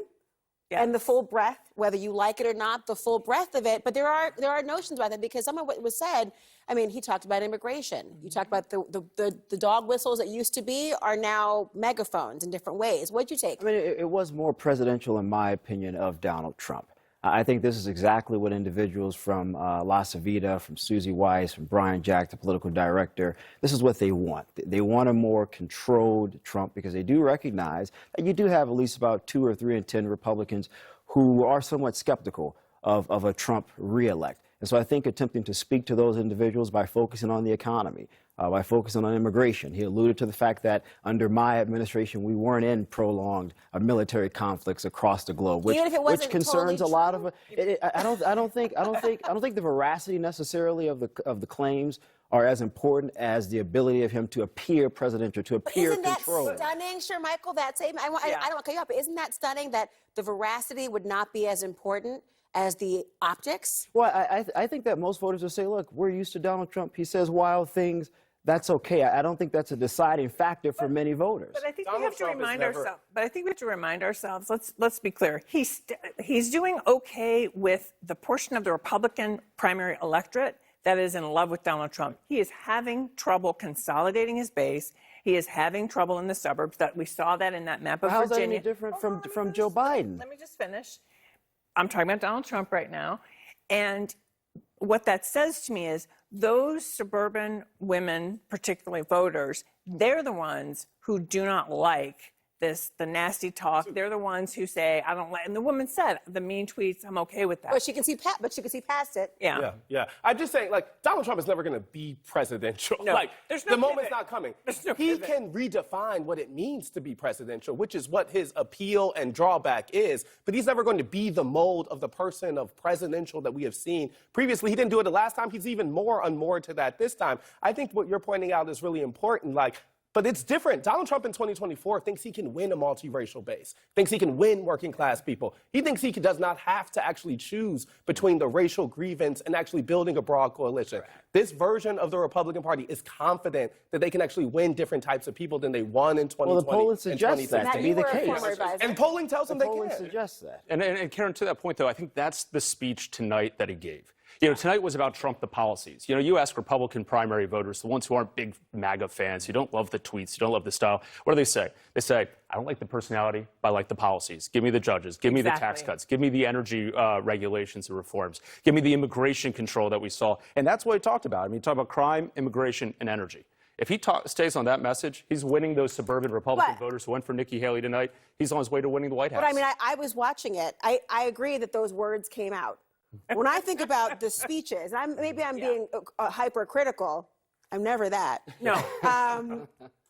and the full breadth, whether you like it or not, the full breadth of it. But there are notions about that, because some of what was said, I mean, he talked about immigration. You talked about the dog whistles that used to be are now megaphones in different ways. What'd you take? I mean, it was more presidential, in my opinion, of Donald Trump. I think this is exactly what individuals from La Savita, from Susie Weiss, from Brian Jack, the political director, this is what they want. They want a more controlled Trump, because they do recognize that you do have at least about 2 or 3 in 10 Republicans who are somewhat skeptical of a Trump reelect. And so I think attempting to speak to those individuals by focusing on the economy, by focusing on immigration. He alluded to the fact that under my administration, we weren't in prolonged military conflicts across the globe, which concerns a lot of. I don't think the veracity necessarily of the claims are as important as the ability of him to appear presidential, to appear controlled. Isn't that stunning, Sir Michael? That statement. I don't want to cut you off, but isn't that stunning that the veracity would not be as important as the optics? Well, I think that most voters will say, look, we're used to Donald Trump. He says wild things. That's okay. I don't think that's a deciding factor for many voters. But I think we have to remind ourselves. But I think we have to remind ourselves. Let's be clear. He's doing okay with the portion of the Republican primary electorate that is in love with Donald Trump. He is having trouble consolidating his base. He is having trouble in the suburbs. That we saw that in that map of Virginia. Virginia. How's that any different from Joe Biden? Let me just finish. I'm talking about Donald Trump right now, and what that says to me is those suburban women, particularly voters, they're the ones who do not like the nasty talk. They're the ones who say, I don't like, and the woman said, the mean tweets, I'm okay with that. But she can see past it. Yeah. I'm just saying, like, Donald Trump is never going to be presidential. No, like, there's no the moment's pivot. not coming. No he pivot. can redefine what it means to be presidential, which is what his appeal and drawback is. But he's never going to be the mold of the person of presidential that we have seen previously. He didn't do it the last time. He's even more unmoored to that this time. I think what you're pointing out is really important. Like, But it's different. Donald Trump in 2024 thinks he can win a multiracial base, thinks he can win working class people. He thinks he does not have to actually choose between the racial grievance and actually building a broad coalition. This version of the Republican Party is confident that they can actually win different types of people than they won in 2020. Well, the polling suggests that to be the case. And polling tells them they can. Suggests that. And Karen, to that point, though, I think that's the speech tonight that he gave. You know, tonight was about Trump, the policies. You know, you ask Republican primary voters, the ones who aren't big MAGA fans, who don't love the tweets, who don't love the style, what do they say? They say, I don't like the personality, but I like the policies. Give me the judges. Give me the tax cuts. Give me the energy regulations and reforms. Give me the immigration control that we saw. And that's what he talked about. I mean, he talked about crime, immigration, and energy. If he stays on that message, he's winning those suburban Republican voters who went for Nikki Haley tonight. He's on his way to winning the White House. But I mean, I was watching it. I agree that those words came out. When I think about the speeches, maybe I'm being hypercritical. I'm never that. No.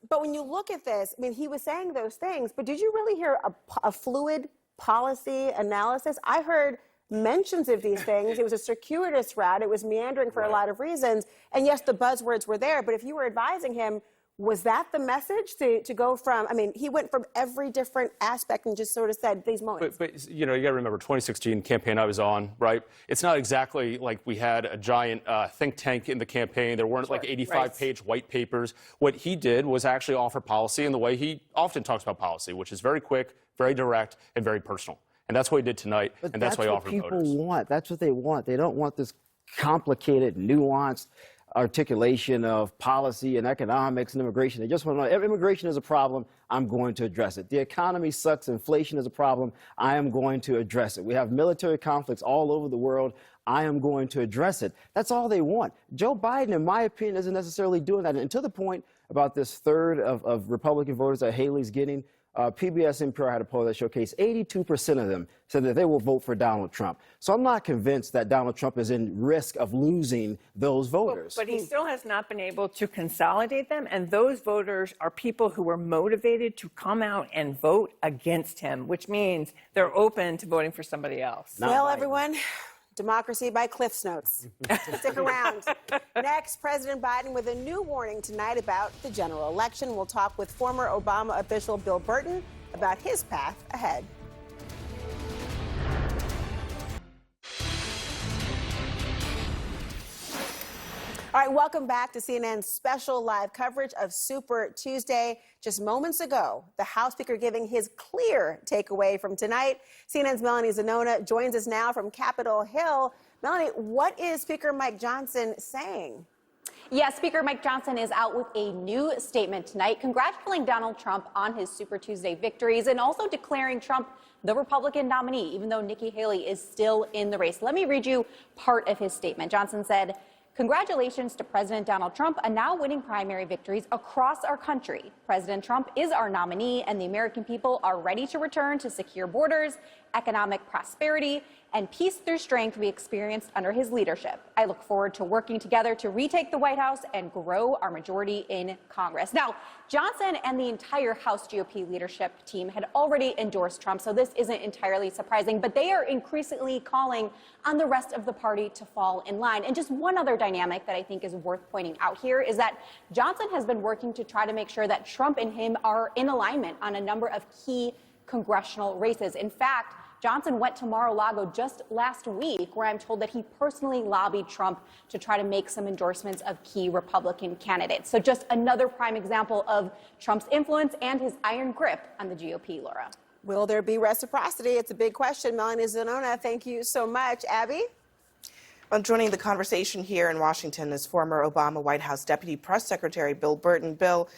But when you look at this, I mean, he was saying those things, but did you really hear a fluid policy analysis? I heard mentions of these things. It was a circuitous route. It was meandering for a lot of reasons. And yes, the buzzwords were there, but if you were advising him, was that the message to go from, I mean, he went from every different aspect and just sort of said these moments. But you know, you got to remember 2016 campaign I was on, right? It's not exactly like we had a giant think tank in the campaign. There weren't like 85-page white papers. What he did was actually offer policy in the way he often talks about policy, which is very quick, very direct, and very personal. And that's what he did tonight, and that's why he offered voters. That's what people want. That's what they want. They don't want this complicated, nuanced articulation of policy and economics and immigration. They just want to know, if immigration is a problem, I'm going to address it. The economy sucks, inflation is a problem, I am going to address it. We have military conflicts all over the world, I am going to address it. That's all they want. Joe Biden, in my opinion, isn't necessarily doing that. And to the point about this third of Republican voters that Haley's getting, PBS NPR had a poll that showcased 82% of them said that they will vote for Donald Trump. So I'm not convinced that Donald Trump is in risk of losing those voters. But he still has not been able to consolidate them, and those voters are people who were motivated to come out and vote against him, which means they're open to voting for somebody else. Well, everyone, democracy by Cliff's Notes. Stick around. Next, President Biden with a new warning tonight about the general election. We'll talk with former Obama official Bill Burton about his path ahead. All right, welcome back to CNN's special live coverage of Super Tuesday. Just moments ago, the House Speaker giving his clear takeaway from tonight. CNN's Melanie Zanona joins us now from Capitol Hill. Melanie, what is Speaker Mike Johnson saying? Yes, Speaker Mike Johnson is out with a new statement tonight, congratulating Donald Trump on his Super Tuesday victories and also declaring Trump the Republican nominee, even though Nikki Haley is still in the race. Let me read you part of his statement. Johnson said, "Congratulations to President Donald Trump on now winning primary victories across our country. President Trump is our nominee, and the American people are ready to return to secure borders, economic prosperity, and peace through strength we experienced under his leadership. I look forward to working together to retake the White House and grow our majority in Congress." Now, Johnson and the entire House GOP leadership team had already endorsed Trump, so this isn't entirely surprising, but they are increasingly calling on the rest of the party to fall in line. And just one other dynamic that I think is worth pointing out here is that Johnson has been working to try to make sure that Trump and him are in alignment on a number of key congressional races. In fact, Johnson went to Mar-a-Lago just last week, where I'm told that he personally lobbied Trump to try to make some endorsements of key Republican candidates. So just another prime example of Trump's influence and his iron grip on the GOP, Laura. Will there be reciprocity? It's a big question. Melanie Zanona, thank you so much. Abby? Well, joining the conversation here in Washington is former Obama White House Deputy Press Secretary Bill Burton. Bill,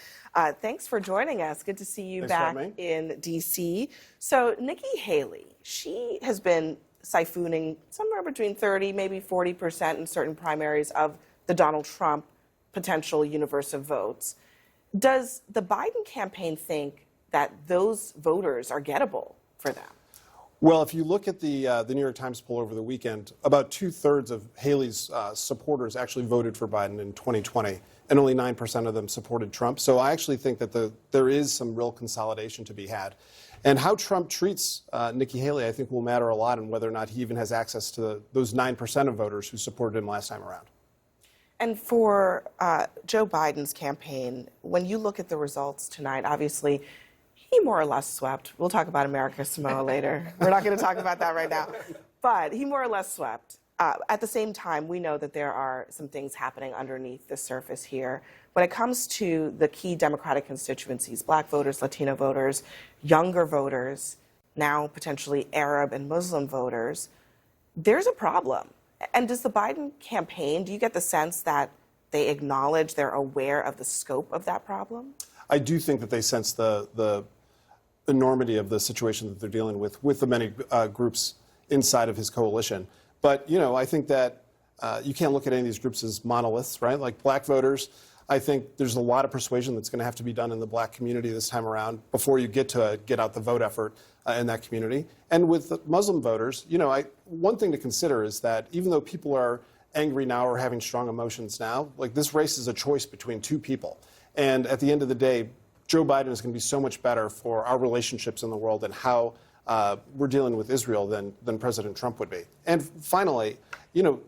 thanks for joining us. Good to see you back in D.C. So Nikki Haley, she has been siphoning somewhere between 30, maybe 40% in certain primaries of the Donald Trump potential universe of votes. Does the Biden campaign think that those voters are gettable for them? Well, if you look at the New York Times poll over the weekend, about 2/3 of Haley's supporters actually voted for Biden in 2020, and only 9% of them supported Trump. So I actually think that there is some real consolidation to be had. And how Trump treats Nikki Haley, I think, will matter a lot in whether or not he even has access to those 9% of voters who supported him last time around. And for Joe Biden's campaign, when you look at the results tonight, obviously he more or less swept. We'll talk about American Samoa later. We're not going to talk about that right now. But he more or less swept. At the same time, we know that there are some things happening underneath the surface here. When it comes to the key Democratic constituencies, Black voters, Latino voters, younger voters, now potentially Arab and Muslim voters, there's a problem. And does the Biden campaign, do you get the sense that they acknowledge, they're aware of the scope of that problem? I do think that they sense the enormity of the situation that they're dealing with the many groups inside of his coalition. But, I think that you can't look at any of these groups as monoliths, right? Like Black voters, I think there's a lot of persuasion that's going to have to be done in the Black community this time around before you get to get out the vote effort in that community. And with the Muslim voters, one thing to consider is that even though people are angry now or having strong emotions now, like this race is a choice between two people. And at the end of the day, Joe Biden is going to be so much better for our relationships in the world and how we're dealing with Israel than President Trump would be. And finally,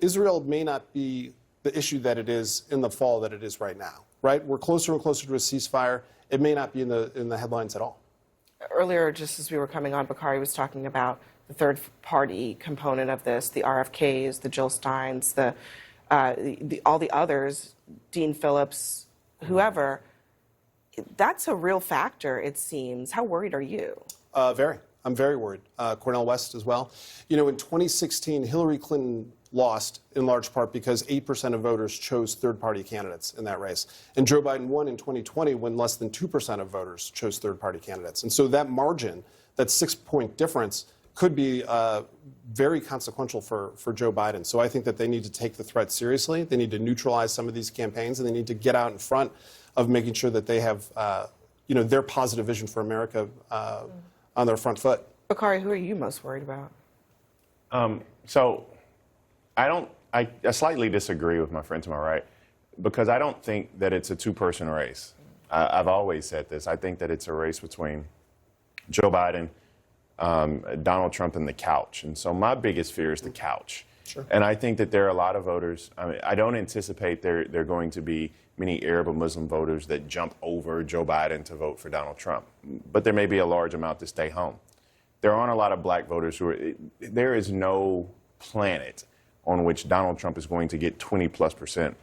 Israel may not be the issue that it is in the fall that it is right now, right? We're closer and closer to a ceasefire. It may not be in the headlines at all. Earlier, just as we were coming on, Bakari was talking about the third-party component of this, the RFKs, the Jill Steins, all the others, Dean Phillips, whoever. That's a real factor, it seems. How worried are you? Very. I'm very worried. Cornel West as well. In 2016, Hillary Clinton lost in large part because 8% of voters chose third-party candidates in that race. And Joe Biden won in 2020 when less than 2% of voters chose third-party candidates. And so that margin, that 6-point difference, could be very consequential for Joe Biden. So I think that they need to take the threat seriously. They need to neutralize some of these campaigns, and they need to get out in front of making sure that they have their positive vision for America on their front foot. Bakari, who are you most worried about? So I slightly disagree with my friend to my right, because I don't think that it's a two-person race. I've always said this. I think that it's a race between Joe Biden, Donald Trump, and the couch. And so my biggest fear is the couch. Sure. And I think that there are a lot of voters. I don't anticipate there are going to be many Arab or Muslim voters that jump over Joe Biden to vote for Donald Trump. But there may be a large amount that stay home. There aren't a lot of Black voters there is no planet on which Donald Trump is going to get 20+%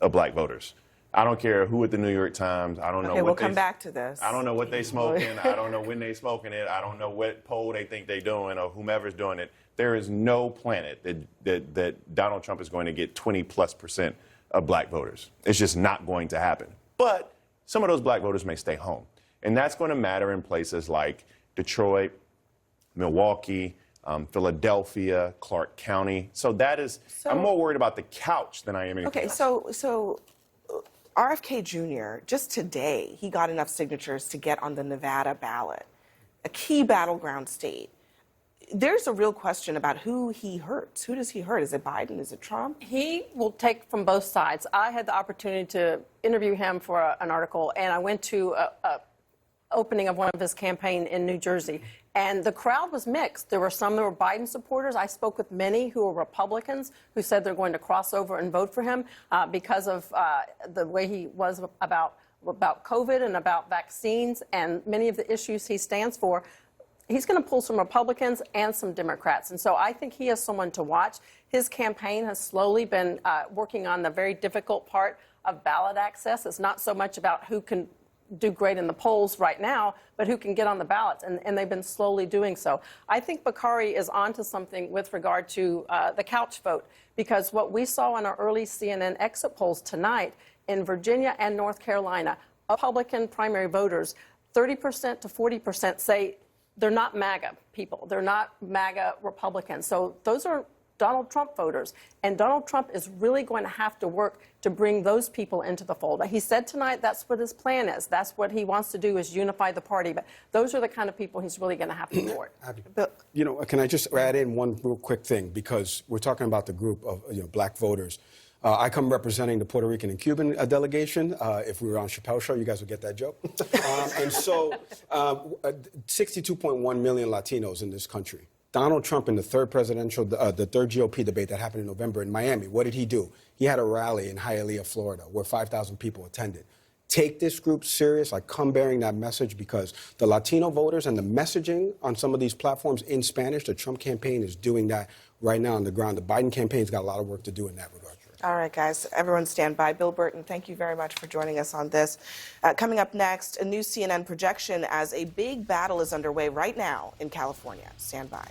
of Black voters. I don't care who at the New York Times. I don't know. Okay, we'll come back to this. I don't know what they smoking. I don't know when they smoking it. I don't know what poll they think they're doing or whomever's doing it. There is no planet that Donald Trump is going to get 20+% of Black voters. It's just not going to happen. But some of those Black voters may stay home. And that's going to matter in places like Detroit, Milwaukee, Philadelphia, Clark County. So I'm more worried about the couch than I am anything else. So RFK Jr., just today, he got enough signatures to get on the Nevada ballot, a key battleground state. There's a real question about who he hurts. Who does he hurt? Is it Biden? Is it Trump? He will take from both sides. I had the opportunity to interview him for an article, and I went to a opening of one of his campaign in New Jersey. And the crowd was mixed. There were some that were Biden supporters. I spoke with many who were Republicans who said they're going to cross over and vote for him because of the way he was about COVID and about vaccines and many of the issues he stands for. He's going to pull some Republicans and some Democrats. And so I think he is someone to watch. His campaign has slowly been working on the very difficult part of ballot access. It's not so much about who can do great in the polls right now, but who can get on the ballots, and they've been slowly doing so. I think Bakari is onto something with regard to the couch vote, because what we saw in our early CNN exit polls tonight in Virginia and North Carolina, Republican primary voters, 30% to 40% say they're not MAGA people. They're not MAGA Republicans. So those are Donald Trump voters. And Donald Trump is really going to have to work to bring those people into the fold. He said tonight that's what his plan is. That's what he wants to do, is unify the party. But those are the kind of people he's really going to have to court. Can I just add in one real quick thing? Because we're talking about the group of Black voters. I come representing the Puerto Rican and Cuban delegation. If we were on Chappelle's show, you guys would get that joke. And so 62.1 million Latinos in this country. Donald Trump in the third GOP debate that happened in November in Miami, what did he do? He had a rally in Hialeah, Florida, where 5,000 people attended. Take this group serious. Come bearing that message, because the Latino voters and the messaging on some of these platforms in Spanish, the Trump campaign is doing that right now on the ground. The Biden campaign's got a lot of work to do in that regard. All right, guys, everyone stand by. Bill Burton, thank you very much for joining us on this. Coming up next, a new CNN projection as a big battle is underway right now in California. Stand by.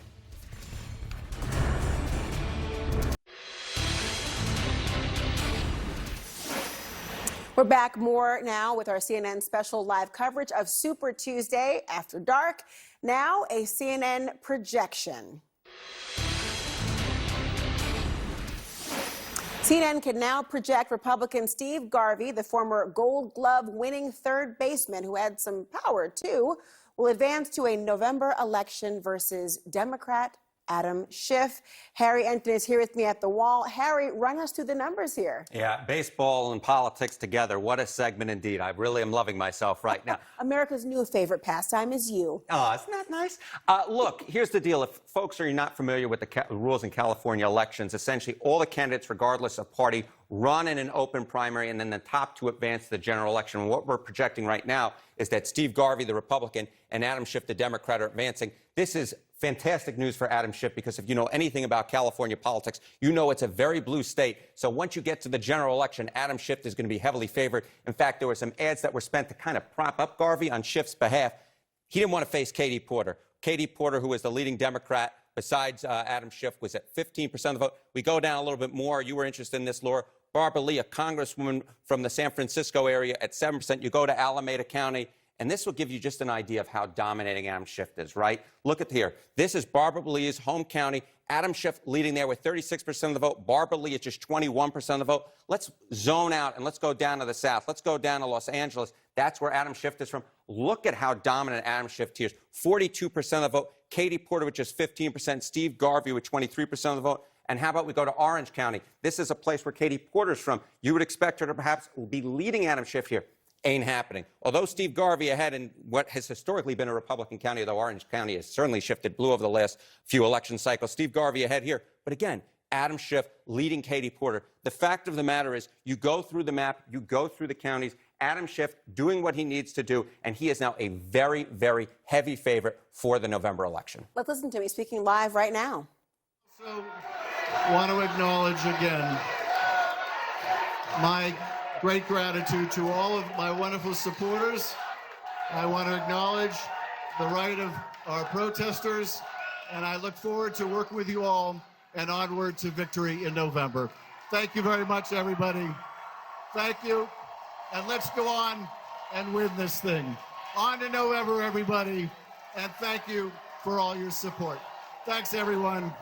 We're back more now with our CNN special live coverage of Super Tuesday After Dark. Now, a CNN projection. CNN can now project Republican Steve Garvey, the former Gold Glove winning third baseman who had some power too, will advance to a November election versus Democrat Adam Schiff. Harry Enton is here with me at the wall. Harry, run us through the numbers here. Yeah, baseball and politics together. What a segment indeed. I really am loving myself right now. America's new favorite pastime is you. Oh, isn't that nice? Look, here's the deal. If folks are not familiar with the rules in California elections, essentially all the candidates, regardless of party, run in an open primary, and then the top two advance to the general election. And what we're projecting right now is that Steve Garvey, the Republican, and Adam Schiff, the Democrat, are advancing. This is fantastic news for Adam Schiff, because if you know anything about California politics, you know it's a very blue state. So once you get to the general election, Adam Schiff is going to be heavily favored. In fact, there were some ads that were spent to kind of prop up Garvey on Schiff's behalf. He didn't want to face Katie Porter. Katie Porter, who was the leading Democrat besides Adam Schiff, was at 15% of the vote. We go down a little bit more. You were interested in this, Laura. Barbara Lee, a congresswoman from the San Francisco area, at 7%. You go to Alameda County, and this will give you just an idea of how dominating Adam Schiff is, right? Look at here. This is Barbara Lee's home county. Adam Schiff leading there with 36% of the vote. Barbara Lee at just 21% of the vote. Let's zone out and let's go down to the south. Let's go down to Los Angeles. That's where Adam Schiff is from. Look at how dominant Adam Schiff is. 42% of the vote. Katie Porter with just 15%. Steve Garvey with 23% of the vote. And how about we go to Orange County? This is a place where Katie Porter's from. You would expect her to perhaps be leading Adam Schiff here. Ain't happening. Although Steve Garvey ahead in what has historically been a Republican county, though Orange County has certainly shifted blue over the last few election cycles, Steve Garvey ahead here. But again, Adam Schiff leading Katie Porter. The fact of the matter is, you go through the map, you go through the counties, Adam Schiff doing what he needs to do, and he is now a very, very heavy favorite for the November election. Let's listen to me speaking live right now. So, want to acknowledge again my great gratitude to all of my wonderful supporters. I want to acknowledge the right of our protesters, and I look forward to working with you all and onward to victory in November. Thank you very much, everybody. Thank you, and let's go on and win this thing. On to November, everybody, and thank you for all your support. Thanks, everyone.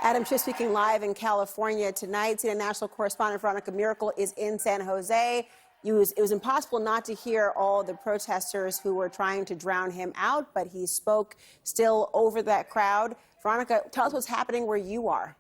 Adam Schiff speaking live in California tonight. CNN national correspondent Veronica Miracle is in San Jose. It was impossible not to hear all the protesters who were trying to drown him out, but he spoke still over that crowd. Veronica, tell us what's happening where you are.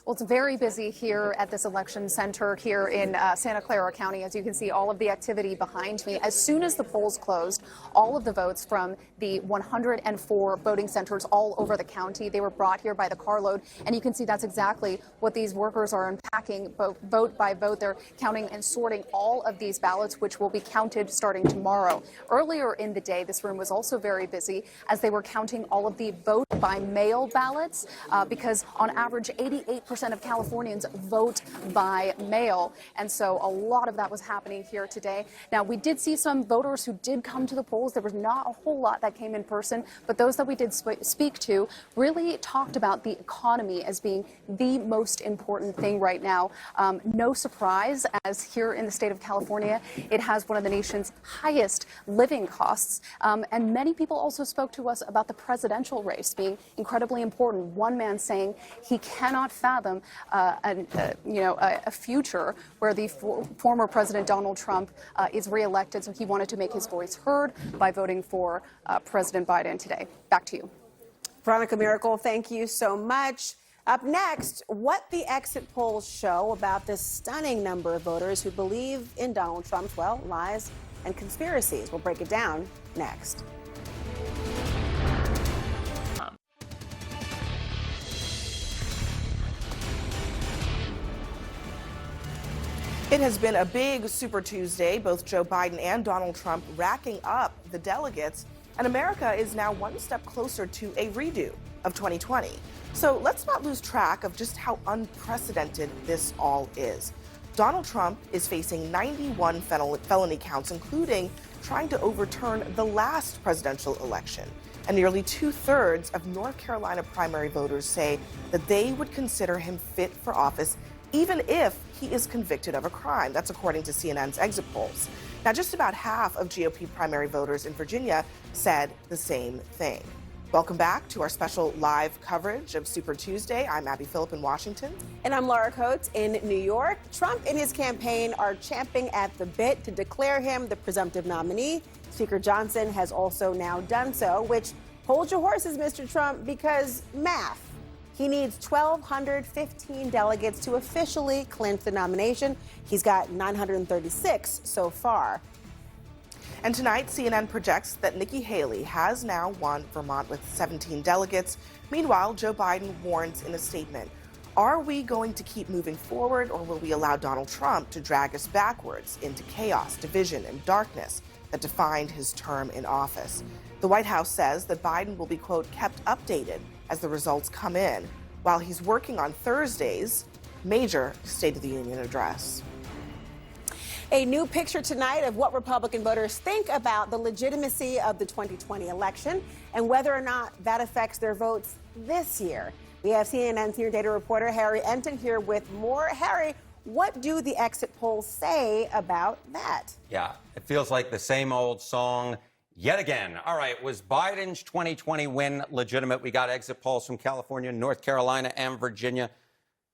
Well, it's very busy here at this election center here in Santa Clara County. As you can see, all of the activity behind me. As soon as the polls closed, all of the votes from the 104 voting centers all over the county, they were brought here by the carload. And you can see that's exactly what these workers are unpacking, vote by vote. They're counting and sorting all of these ballots, which will be counted starting tomorrow. Earlier in the day, this room was also very busy as they were counting all of the vote by mail ballots, because on average, 88% of Californians vote by mail. And so a lot of that was happening here today. Now, we did see some voters who did come to the polls. There was not a whole lot that came in person, but those that we did speak to really talked about the economy as being the most important thing right now. No surprise, as here in the state of California, it has one of the nation's highest living costs. And many people also spoke to us about the presidential race being incredibly important. One man saying he cannot fathom a future where the former President Donald Trump is reelected. So he wanted to make his voice heard by voting for President Biden today. Back to you. Veronica Miracle, thank you so much. Up next, what the exit polls show about this stunning number of voters who believe in Donald Trump's, well, lies and conspiracies. We'll break it down next. It has been a big Super Tuesday, both Joe Biden and Donald Trump racking up the delegates, and America is now one step closer to a redo of 2020. So let's not lose track of just how unprecedented this all is. Donald Trump is facing 91 felony counts, including trying to overturn the last presidential election. And nearly 2/3 of North Carolina primary voters say that they would consider him fit for office even if he is convicted of a crime. That's according to CNN's exit polls. Now, just about half of GOP primary voters in Virginia said the same thing. Welcome back to our special live coverage of Super Tuesday. I'm Abby Phillip in Washington. And I'm Laura Coates in New York. Trump and his campaign are champing at the bit to declare him the presumptive nominee. Speaker Johnson has also now done so, which hold your horses, Mr. Trump, because math. He needs 1,215 delegates to officially clinch the nomination. He's got 936 so far. And tonight, CNN projects that Nikki Haley has now won Vermont with 17 delegates. Meanwhile, Joe Biden warns in a statement, are we going to keep moving forward, or will we allow Donald Trump to drag us backwards into chaos, division, and darkness that defined his term in office? The White House says that Biden will be, quote, kept updated as the results come in, while he's working on Thursday's major State of the Union address. A new picture tonight of what Republican voters think about the legitimacy of the 2020 election and whether or not that affects their votes this year. We have CNN senior data reporter Harry Enton here with more. Harry, what do the exit polls say about that? Yeah, it feels like the same old song yet again. All right, was Biden's 2020 win legitimate? We got exit polls from California, North Carolina, and Virginia.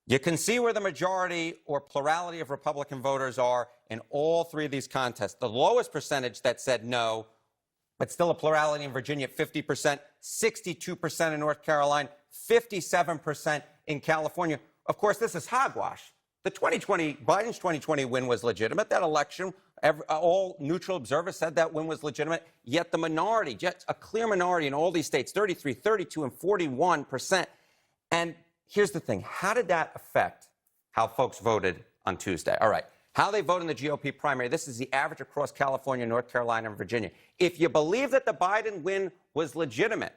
You can see where the majority or plurality of Republican voters are in all three of these contests. The lowest percentage that said no, but still a plurality in Virginia, 50%, 62% in North Carolina, 57% in California. Of course, this is hogwash. Biden's 2020 win was legitimate. That election, all neutral observers said that win was legitimate. Yet the minority, just a clear minority in all these states, 33, 32, and 41%. And here's the thing. How did that affect how folks voted on Tuesday? All right. How they vote in the GOP primary. This is the average across California, North Carolina, and Virginia. If you believe that the Biden win was legitimate,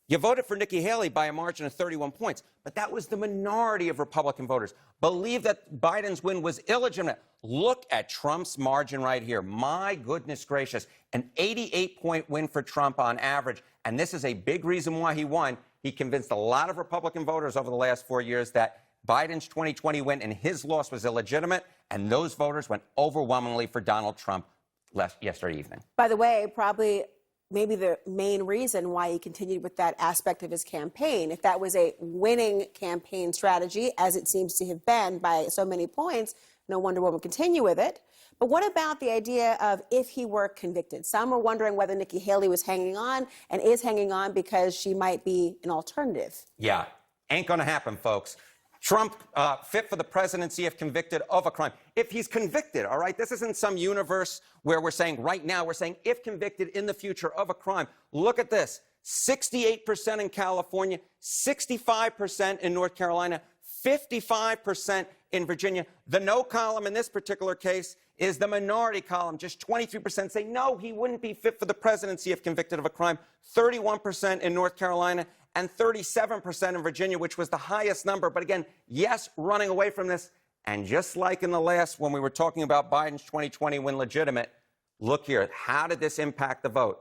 you voted for Nikki Haley by a margin of 31 points, but that was the minority of Republican voters. Believe that Biden's win was illegitimate. Look at Trump's margin right here. My goodness gracious, an 88-point win for Trump on average, and this is a big reason why he won. He convinced a lot of Republican voters over the last 4 years that Biden's 2020 win and his loss was illegitimate, and those voters went overwhelmingly for Donald Trump yesterday evening. By the way, probably maybe the main reason why he continued with that aspect of his campaign. If that was a winning campaign strategy, as it seems to have been by so many points, no wonder one would continue with it. But what about the idea of if he were convicted? Some are wondering whether Nikki Haley was hanging on and is hanging on because she might be an alternative. Yeah, ain't gonna happen, folks. Trump fit for the presidency if convicted of a crime. If he's convicted, all right, this isn't some universe where we're saying right now, we're saying if convicted in the future of a crime. Look at this, 68% in California, 65% in North Carolina, 55% in Virginia. The no column in this particular case is the minority column. Just 23% say no, he wouldn't be fit for the presidency if convicted of a crime. 31% in North Carolina and 37% in Virginia, which was the highest number. But again, yes, running away from this. And just like in the last, when we were talking about Biden's 2020 win legitimate, look here, how did this impact the vote?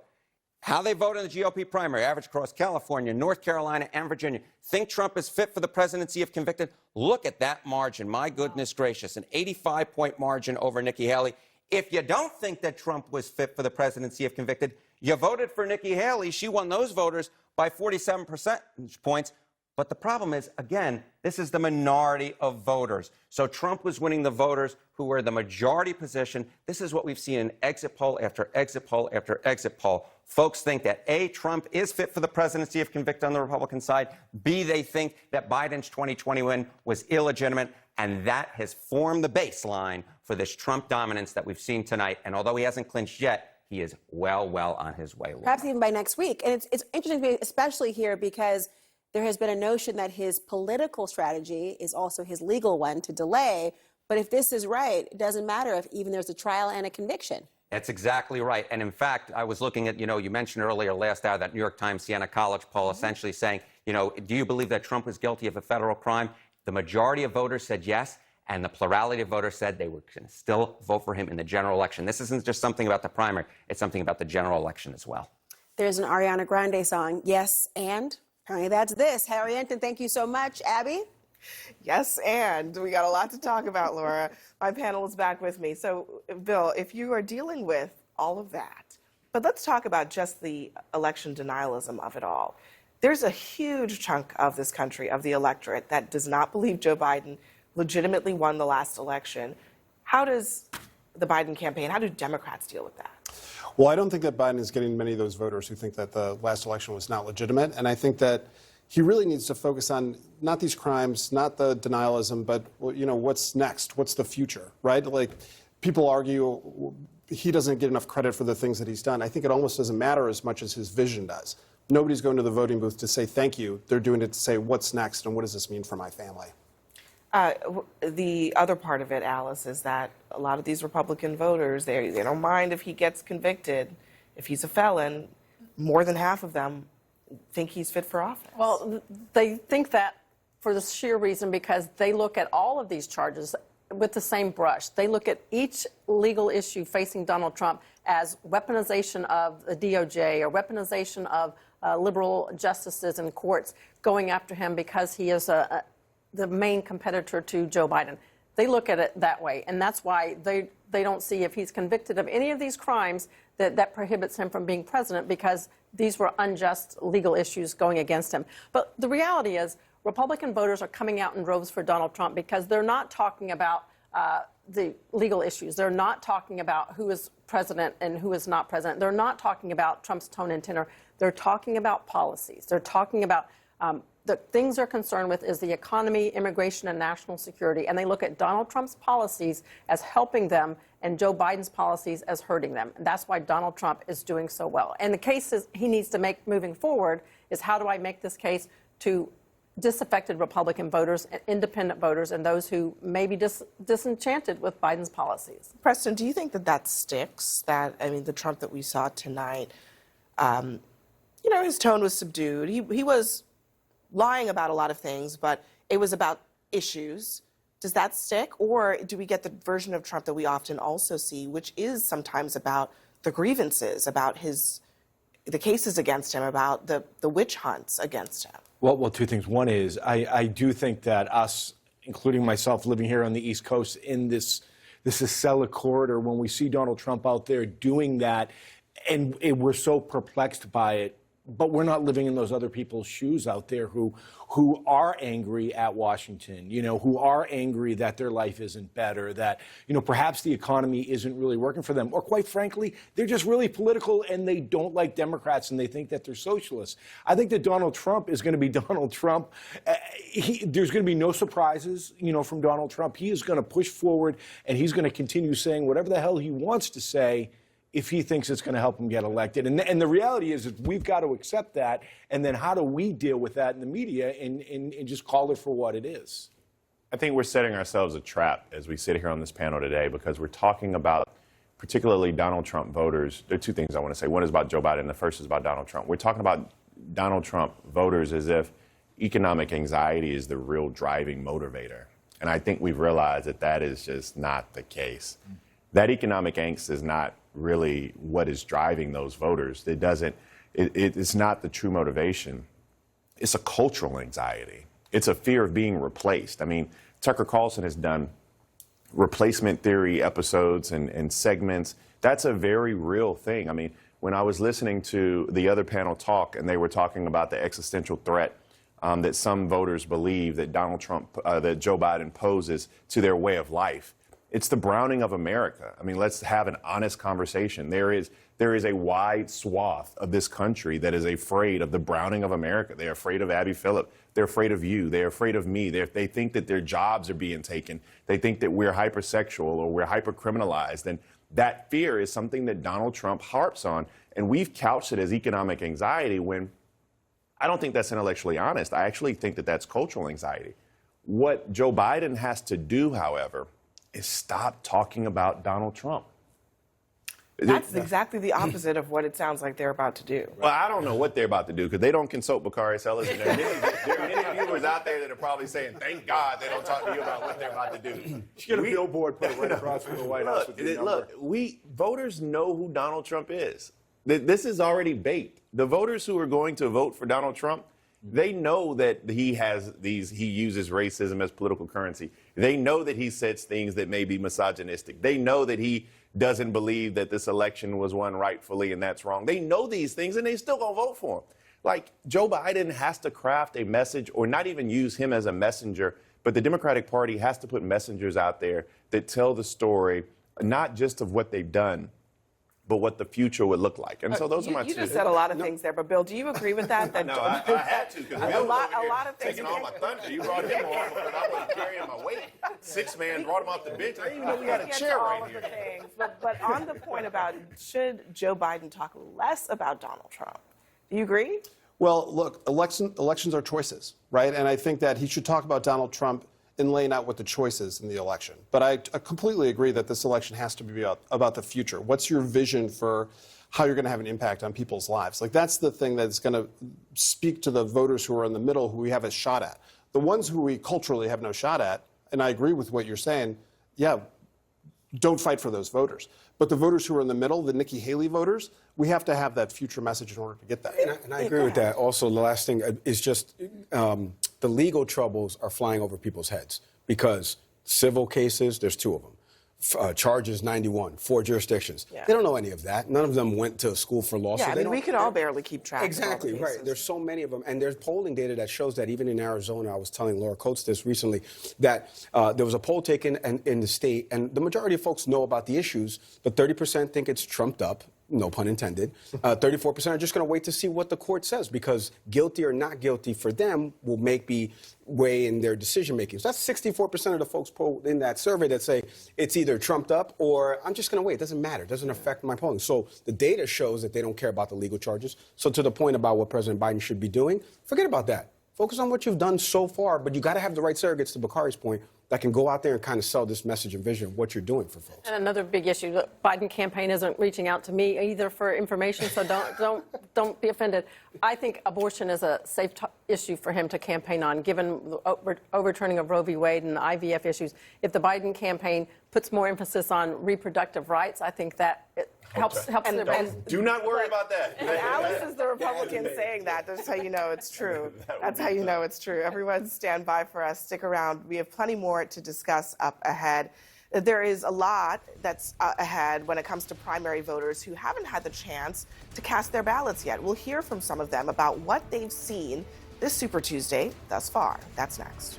How they vote in the GOP primary, average across California, North Carolina, and Virginia. Think Trump is fit for the presidency if convicted? Look at that margin. My goodness gracious, an 85-point margin over Nikki Haley. If you don't think that Trump was fit for the presidency if convicted, you voted for Nikki Haley. She won those voters by 47 percentage points. But the problem is, again, this is the minority of voters. So Trump was winning the voters who were the majority position. This is what we've seen in exit poll after exit poll after exit poll. Folks think that A, Trump is fit for the presidency if convicted on the Republican side. B, they think that Biden's 2020 win was illegitimate. And that has formed the baseline for this Trump dominance that we've seen tonight. And although he hasn't clinched yet, he is well on his way. Perhaps even by next week. And it's interesting to me, especially here, because there has been a notion that his political strategy is also his legal one to delay. But if this is right, it doesn't matter if even there's a trial and a conviction. That's exactly right. And in fact, I was looking at, you mentioned earlier last hour that New York Times Siena College poll essentially saying, do you believe that Trump was guilty of a federal crime? The majority of voters said yes, and the plurality of voters said they were going to still vote for him in the general election. This isn't just something about the primary, it's something about the general election as well. There's an Ariana Grande song, Yes, and apparently that's this. Harry Enton, thank you so much. Abby? Yes, and we got a lot to talk about, Laura. My panel is back with me. So, Bill, if you are dealing with all of that, but let's talk about just the election denialism of it all. There's a huge chunk of this country, of the electorate, that does not believe Joe Biden legitimately won the last election. How does the Biden campaign, how do Democrats deal with that? Well, I don't think that Biden is getting many of those voters who think that the last election was not legitimate. And I think that he really needs to focus on not these crimes, not the denialism, but, what's next? What's the future, right? Like, people argue he doesn't get enough credit for the things that he's done. I think it almost doesn't matter as much as his vision does. Nobody's going to the voting booth to say thank you. They're doing it to say, what's next and what does this mean for my family? The other part of it, Alice, is that a lot of these Republican voters, they don't mind if he gets convicted. If he's a felon, more than half of them think he's fit for office. Well, they think that for the sheer reason because they look at all of these charges with the same brush. They look at each legal issue facing Donald Trump as weaponization of the DOJ or weaponization of liberal justices and courts going after him because he is the main competitor to Joe Biden. They look at it that way, and that's why they don't see if he's convicted of any of these crimes that prohibits him from being president because these were unjust legal issues going against him. But the reality is Republican voters are coming out in droves for Donald Trump because they're not talking about the legal issues. They're not talking about who is president and who is not president. They're not talking about Trump's tone and tenor. They're talking about policies. They're talking about the things they're concerned with is the economy, immigration, and national security. And they look at Donald Trump's policies as helping them and Joe Biden's policies as hurting them. And that's why Donald Trump is doing so well. And the cases he needs to make moving forward is how do I make this case to disaffected Republican voters, independent voters, and those who may be disenchanted with Biden's policies. Preston, do you think that sticks? The Trump that we saw tonight, his tone was subdued. He was lying about a lot of things, but it was about issues. Does that stick? Or do we get the version of Trump that we often also see, which is sometimes about the grievances, about the cases against him, about the witch hunts against him? Well, two things. One is I do think that us, including myself, living here on the East Coast in this Acela corridor, when we see Donald Trump out there doing that, and we're so perplexed by it, but we're not living in those other people's shoes out there who are angry at Washington, who are angry that their life isn't better, that, perhaps the economy isn't really working for them. Or quite frankly, they're just really political and they don't like Democrats and they think that they're socialists. I think that Donald Trump is going to be Donald Trump. There's going to be no surprises, from Donald Trump. He is going to push forward and he's going to continue saying whatever the hell he wants to say if he thinks it's going to help him get elected. And the reality is that we've got to accept that, and then how do we deal with that in the media and just call it for what it is? I think we're setting ourselves a trap as we sit here on this panel today because we're talking about particularly Donald Trump voters. There are two things I want to say. One is about Joe Biden. The first is about Donald Trump. We're talking about Donald Trump voters as if economic anxiety is the real driving motivator. And I think we've realized that is just not the case. That economic angst is not really what is driving those voters. It's not the true motivation. It's a cultural anxiety. It's a fear of being replaced. Tucker Carlson has done replacement theory episodes and segments. That's a very real thing. When I was listening to the other panel talk and they were talking about the existential threat that some voters believe that that Joe Biden poses to their way of life, it's the browning of America. Let's have an honest conversation. There is a wide swath of this country that is afraid of the browning of America. They're afraid of Abby Phillip. They're afraid of you. They're afraid of me. They think that their jobs are being taken. They think that we're hypersexual or we're hypercriminalized. And that fear is something that Donald Trump harps on. And we've couched it as economic anxiety when I don't think that's intellectually honest. I actually think that that's cultural anxiety. What Joe Biden has to do, however, is stop talking about Donald Trump. That's exactly the opposite of what it sounds like they're about to do. Well, I don't know what they're about to do because they don't consult Bakari Sellers. And there are many viewers out there that are probably saying, thank God they don't talk to you about what they're about to do. You get a billboard put right across from the White House with the number. Look, voters know who Donald Trump is. This is already baked. The voters who are going to vote for Donald Trump, they know that he uses racism as political currency. They know that he says things that may be misogynistic. They know that he doesn't believe that this election was won rightfully and that's wrong. They know these things and they still gonna vote for him. Like, Joe Biden has to craft a message or not even use him as a messenger, but the Democratic Party has to put messengers out there that tell the story, not just of what they've done, but what the future would look like. And so those are my two. You just said a lot of things there, but Bill, do you agree with that? No, I had to, because a lot of things. Taking all my thunder. You brought him on, but I wasn't carrying my weight. 6 man brought him off the bench. I didn't even know we had a chair right here. But on the point about should Joe Biden talk less about Donald Trump, do you agree? Well, look, elections are choices, right? And I think that he should talk about Donald Trump in laying out what the choice is in the election. But I completely agree that this election has to be about the future. What's your vision for how you're going to have an impact on people's lives? Like, that's the thing that's going to speak to the voters who are in the middle, who we have a shot at. The ones who we culturally have no shot at, and I agree with what you're saying, yeah, don't fight for those voters. But the voters who are in the middle, the Nikki Haley voters, we have to have that future message in order to get that. And I agree with that. Also, the last thing is just the legal troubles are flying over people's heads because civil cases, there's 2 of them. Charges 91, 4 jurisdictions. Yeah. They don't know any of that. None of them went to school for law. Yeah, so I mean, we could all barely keep track. Exactly, of all the right. There's so many of them. And there's polling data that shows that even in Arizona, I was telling Laura Coates this recently, that there was a poll taken in the state, and the majority of folks know about the issues, but 30% think it's trumped up. No pun intended. 34% are just going to wait to see what the court says because guilty or not guilty for them will weigh in their decision making. So that's 64% of the folks polled in that survey that say it's either trumped up or I'm just going to wait. It doesn't matter. It doesn't affect my polling. So the data shows that they don't care about the legal charges. So to the point about what President Biden should be doing, forget about that. Focus on what you've done so far, but you got to have the right surrogates, to Bakari's point, that can go out there and kind of sell this message and vision of what you're doing for folks. And another big issue, the Biden campaign isn't reaching out to me either for information, so don't be offended. I think abortion is a safe issue for him to campaign on, given the overturning of Roe v. Wade and the IVF issues. If the Biden campaign puts more emphasis on reproductive rights, I think that it helps. Do not worry about that. And Alice is the Republican saying that. That's how you know it's true. That's how you know it's true. Everyone stand by for us. Stick around. We have plenty more to discuss up ahead. There is a lot that's ahead when it comes to primary voters who haven't had the chance to cast their ballots yet. We'll hear from some of them about what they've seen this Super Tuesday thus far. That's next.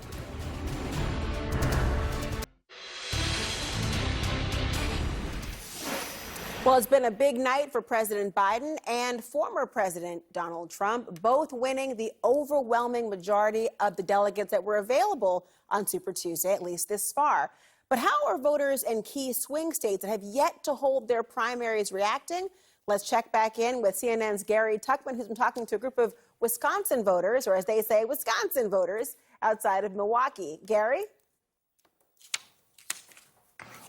Well, it's been a big night for President Biden and former President Donald Trump, both winning the overwhelming majority of the delegates that were available on Super Tuesday, at least this far. But how are voters in key swing states that have yet to hold their primaries reacting? Let's check back in with CNN's Gary Tuckman, who's been talking to a group of Wisconsin voters, or as they say, Wisconsin voters, outside of Milwaukee. Gary?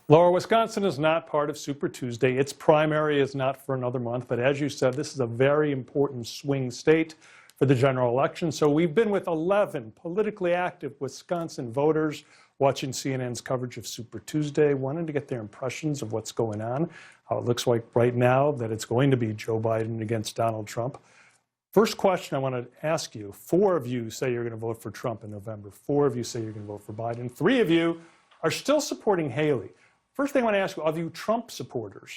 Laura, Wisconsin is not part of Super Tuesday. Its primary is not for another month. But as you said, this is a very important swing state for the general election. So we've been with 11 politically active Wisconsin voters watching CNN's coverage of Super Tuesday, wanting to get their impressions of what's going on, how it looks like right now that it's going to be Joe Biden against Donald Trump. First question I want to ask you, 4 of you say you're going to vote for Trump in November. 4 of you say you're going to vote for Biden. 3 of you are still supporting Haley. First thing I want to ask you, of you Trump supporters,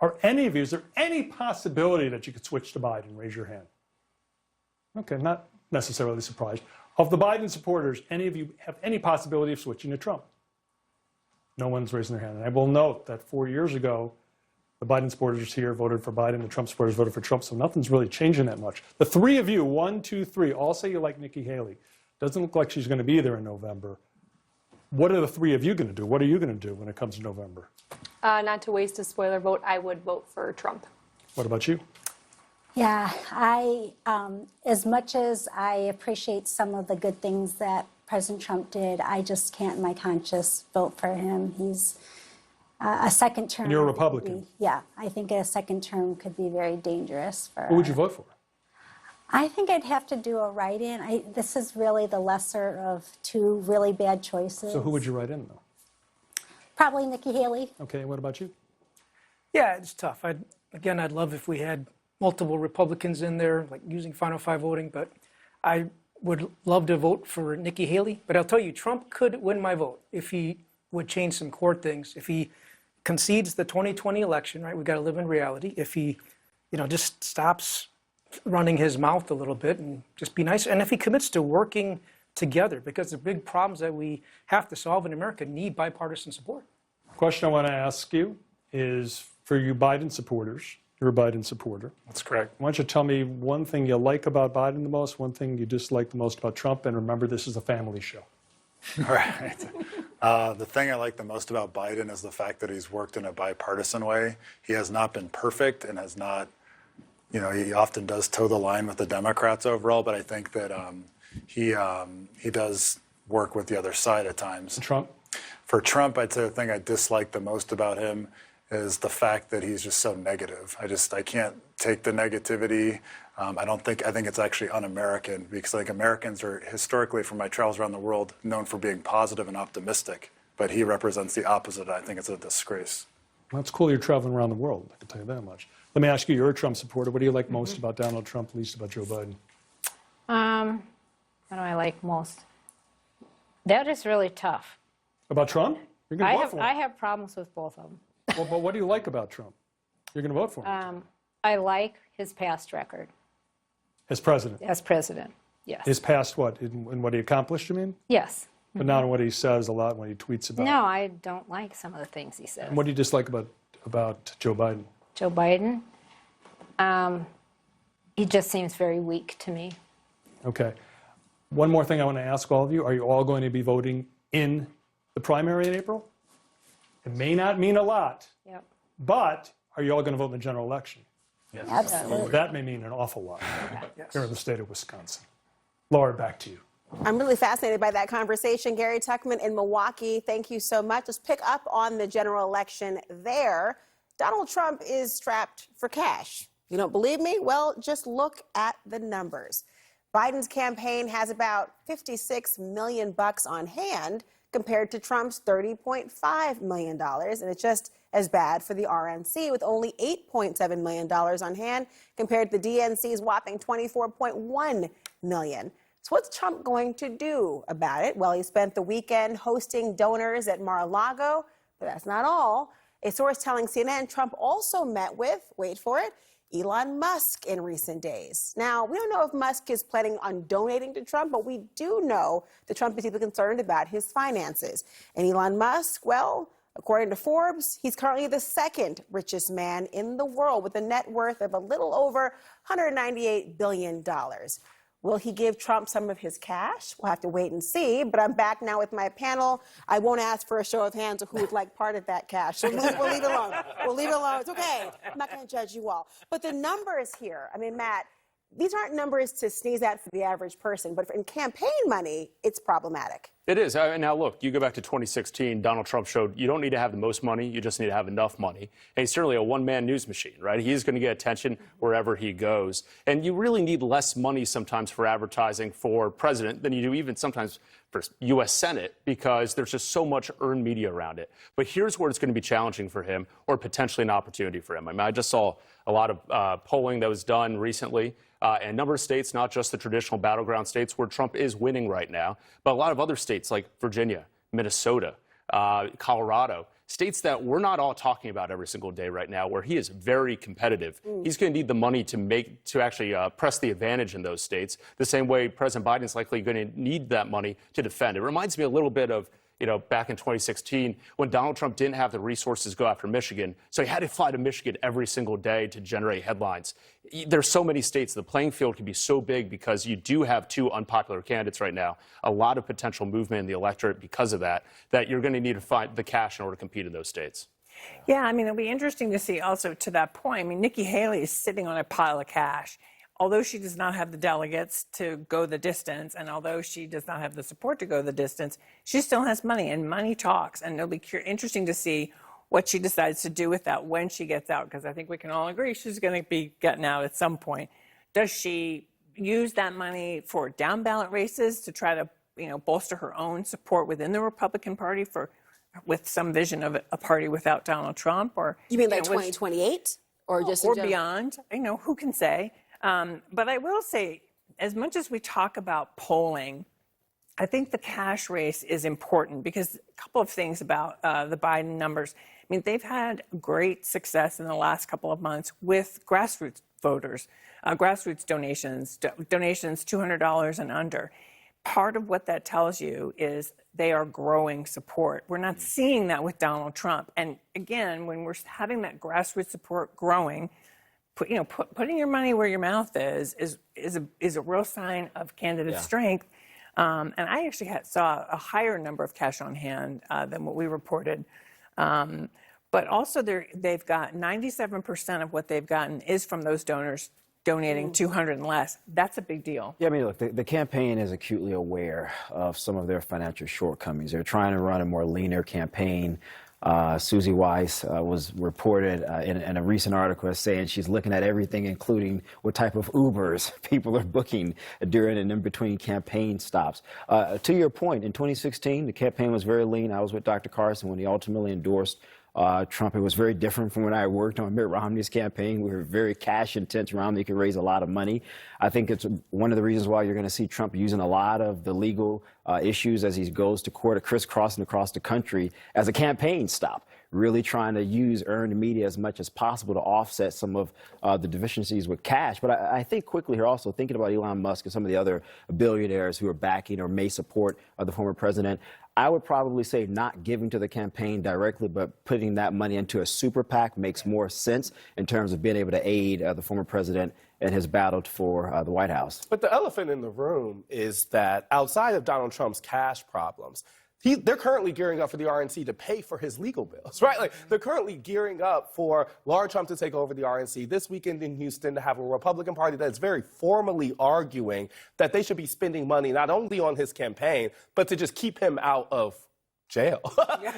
are any of you, is there any possibility that you could switch to Biden? Raise your hand. Okay, not necessarily surprised. Of the Biden supporters, any of you have any possibility of switching to Trump? No one's raising their hand. And I will note that 4 years ago, the Biden supporters here voted for Biden, the Trump supporters voted for Trump, so nothing's really changing that much. The 3 of you, 1, 2, 3, all say you like Nikki Haley. Doesn't look like she's going to be there in November. What are the 3 of you going to do? What are you going to do when it comes to November? Not to waste a spoiler vote, I would vote for Trump. What about you? Yeah, as much as I appreciate some of the good things that President Trump did, I just can't in my conscience vote for him. He's a second term. And you're a Republican. Yeah, I think a second term could be very dangerous for. Who would you vote for? I think I'd have to do a write-in. This is really the lesser of two really bad choices. So who would you write in, though? Probably Nikki Haley. Okay, what about you? Yeah, it's tough. I'd love if we had multiple Republicans in there, like using final five voting, but I would love to vote for Nikki Haley. But I'll tell you, Trump could win my vote if he would change some core things. If he concedes the 2020 election, right? We got to live in reality. If he, just stops running his mouth a little bit and just be nice. And if he commits to working together, because the big problems that we have to solve in America need bipartisan support. The question I want to ask you is for you Biden supporters. You're a Biden supporter. That's correct. Why don't you tell me one thing you like about Biden the most, one thing you dislike the most about Trump, and remember, this is a family show. All right. The thing I like the most about Biden is the fact that he's worked in a bipartisan way. He has not been perfect and has not, he often does toe the line with the Democrats overall, but I think that he does work with the other side at times. Trump? For Trump, I'd say the thing I dislike the most about him is the fact that he's just so negative. I can't take the negativity. I think it's actually un-American, because Americans are historically, from my travels around the world, known for being positive and optimistic, but he represents the opposite. I think it's a disgrace. Well, it's cool you're traveling around the world, I can tell you that much. Let me ask you, you're a Trump supporter. What do you like most about Donald Trump, least about Joe Biden? What do I like most? That is really tough. About Trump? You're going to vote for him. I have problems with both of them. Well, but what do you like about Trump? You're going to vote for him. I like his past record. As president? As president, yes. His past what? In what he accomplished, you mean? Yes. But not in what he says a lot, when he tweets about. No, I don't like some of the things he says. And what do you dislike about Joe Biden? Joe Biden? He just seems very weak to me. Okay. One more thing I want to ask all of you. Are you all going to be voting in the primary in April? It may not mean a lot, Yep. but are you all going to vote in the general election? Yes. Absolutely. That may mean an awful lot here in the state of Wisconsin. Laura, back to you. I'm really fascinated by that conversation. Gary Tuckman in Milwaukee, thank you so much. Let's pick up on the general election there. Donald Trump is strapped for cash. You don't believe me? Well, just look at the numbers. Biden's campaign has about $56 million on hand compared to Trump's $30.5 million. And it's just as bad for the RNC with only $8.7 million on hand compared to the DNC's whopping $24.1 million. So what's Trump going to do about it? Well, he spent the weekend hosting donors at Mar-a-Lago, but that's not all. A source telling CNN Trump also met with, wait for it, Elon Musk in recent days. Now, we don't know if Musk is planning on donating to Trump, but we do know that Trump is deeply concerned about his finances. And Elon Musk, well, according to Forbes, he's currently the second richest man in the world with a net worth of a little over $198 billion. Will he give Trump some of his cash? We'll have to wait and see. But I'm back now with my panel. I won't ask for a show of hands of who would like part of that cash. So we'll leave it alone. We'll leave it alone. It's okay. I'm not going to judge you all. But the numbers here, I mean, Matt, these aren't numbers to sneeze at for the average person. But in campaign money, it's problematic. It is. Now, look, you go back to 2016, Donald Trump showed you don't need to have the most money, you just need to have enough money. And he's certainly a one-man news machine, right? He's going to get attention wherever he goes. And you really need less money sometimes for advertising for president than you do even sometimes for U.S. Senate, because there's just so much earned media around it. But here's where it's going to be challenging for him, or potentially an opportunity for him. I mean, I just saw a lot of polling that was done recently. And a number of states, not just the traditional battleground states where Trump is winning right now, but a lot of other states like Virginia, Minnesota, Colorado, states that we're not all talking about every single day right now, where he is very competitive. He's going to need the money to actually press the advantage in those states, the same way President Biden's likely going to need that money to defend. It reminds me a little bit of back in 2016, when Donald Trump didn't have the resources to go after Michigan, so he had to fly to Michigan every single day to generate headlines. There's so many states, the playing field can be so big because you do have two unpopular candidates right now, a lot of potential movement in the electorate because of that you're going to need to find the cash in order to compete in those states. Yeah, I mean, it'll be interesting to see also to that point. I mean, Nikki Haley is sitting on a pile of cash. although she does not have the delegates to go the distance, and although she does not have the support to go the distance, she still has money, and money talks. And it'll be interesting to see what she decides to do with that when she gets out, because I think we can all agree she's going to be getting out at some point. Does she use that money for down ballot races to try to, bolster her own support within the Republican Party with some vision of a party without Donald Trump? Or you mean like 2028, or just or beyond? Who can say? But I will say, as much as we talk about polling, I think the cash race is important because a couple of things about the Biden numbers. I mean, they've had great success in the last couple of months with grassroots voters, grassroots donations $200 and under. Part of what that tells you is they are growing support. We're not seeing that with Donald Trump. And again, when we're having that grassroots support growing, putting your money where your mouth is a real sign of candidate strength. And I actually saw a higher number of cash on hand than what we reported. But also they've got 97% of what they've gotten is from those donors donating 200 and less. That's a big deal. Yeah, I mean, look, the campaign is acutely aware of some of their financial shortcomings. They're trying to run a more leaner campaign. Susie Weiss was reported in a recent article as saying she's looking at everything, including what type of Ubers people are booking during and in between campaign stops. To your point, in 2016, the campaign was very lean. I was with Dr. Carson when he ultimately endorsed Trump. It was very different from when I worked on Mitt Romney's campaign. We were very cash intense. Romney could raise a lot of money. I think it's one of the reasons why you're going to see Trump using a lot of the legal issues as he goes to court, crisscrossing across the country as a campaign stop, really trying to use earned media as much as possible to offset some of the deficiencies with cash. But I think quickly here also, thinking about Elon Musk and some of the other billionaires who are backing or may support the former president, I would probably say not giving to the campaign directly, but putting that money into a super PAC makes more sense in terms of being able to aid the former president in his battle for the White House. But the elephant in the room is that outside of Donald Trump's cash problems, they're currently gearing up for the RNC to pay for his legal bills, right? Like, they're currently gearing up for Laura Trump to take over the RNC this weekend in Houston, to have a Republican Party that's very formally arguing that they should be spending money not only on his campaign, but to just keep him out of jail.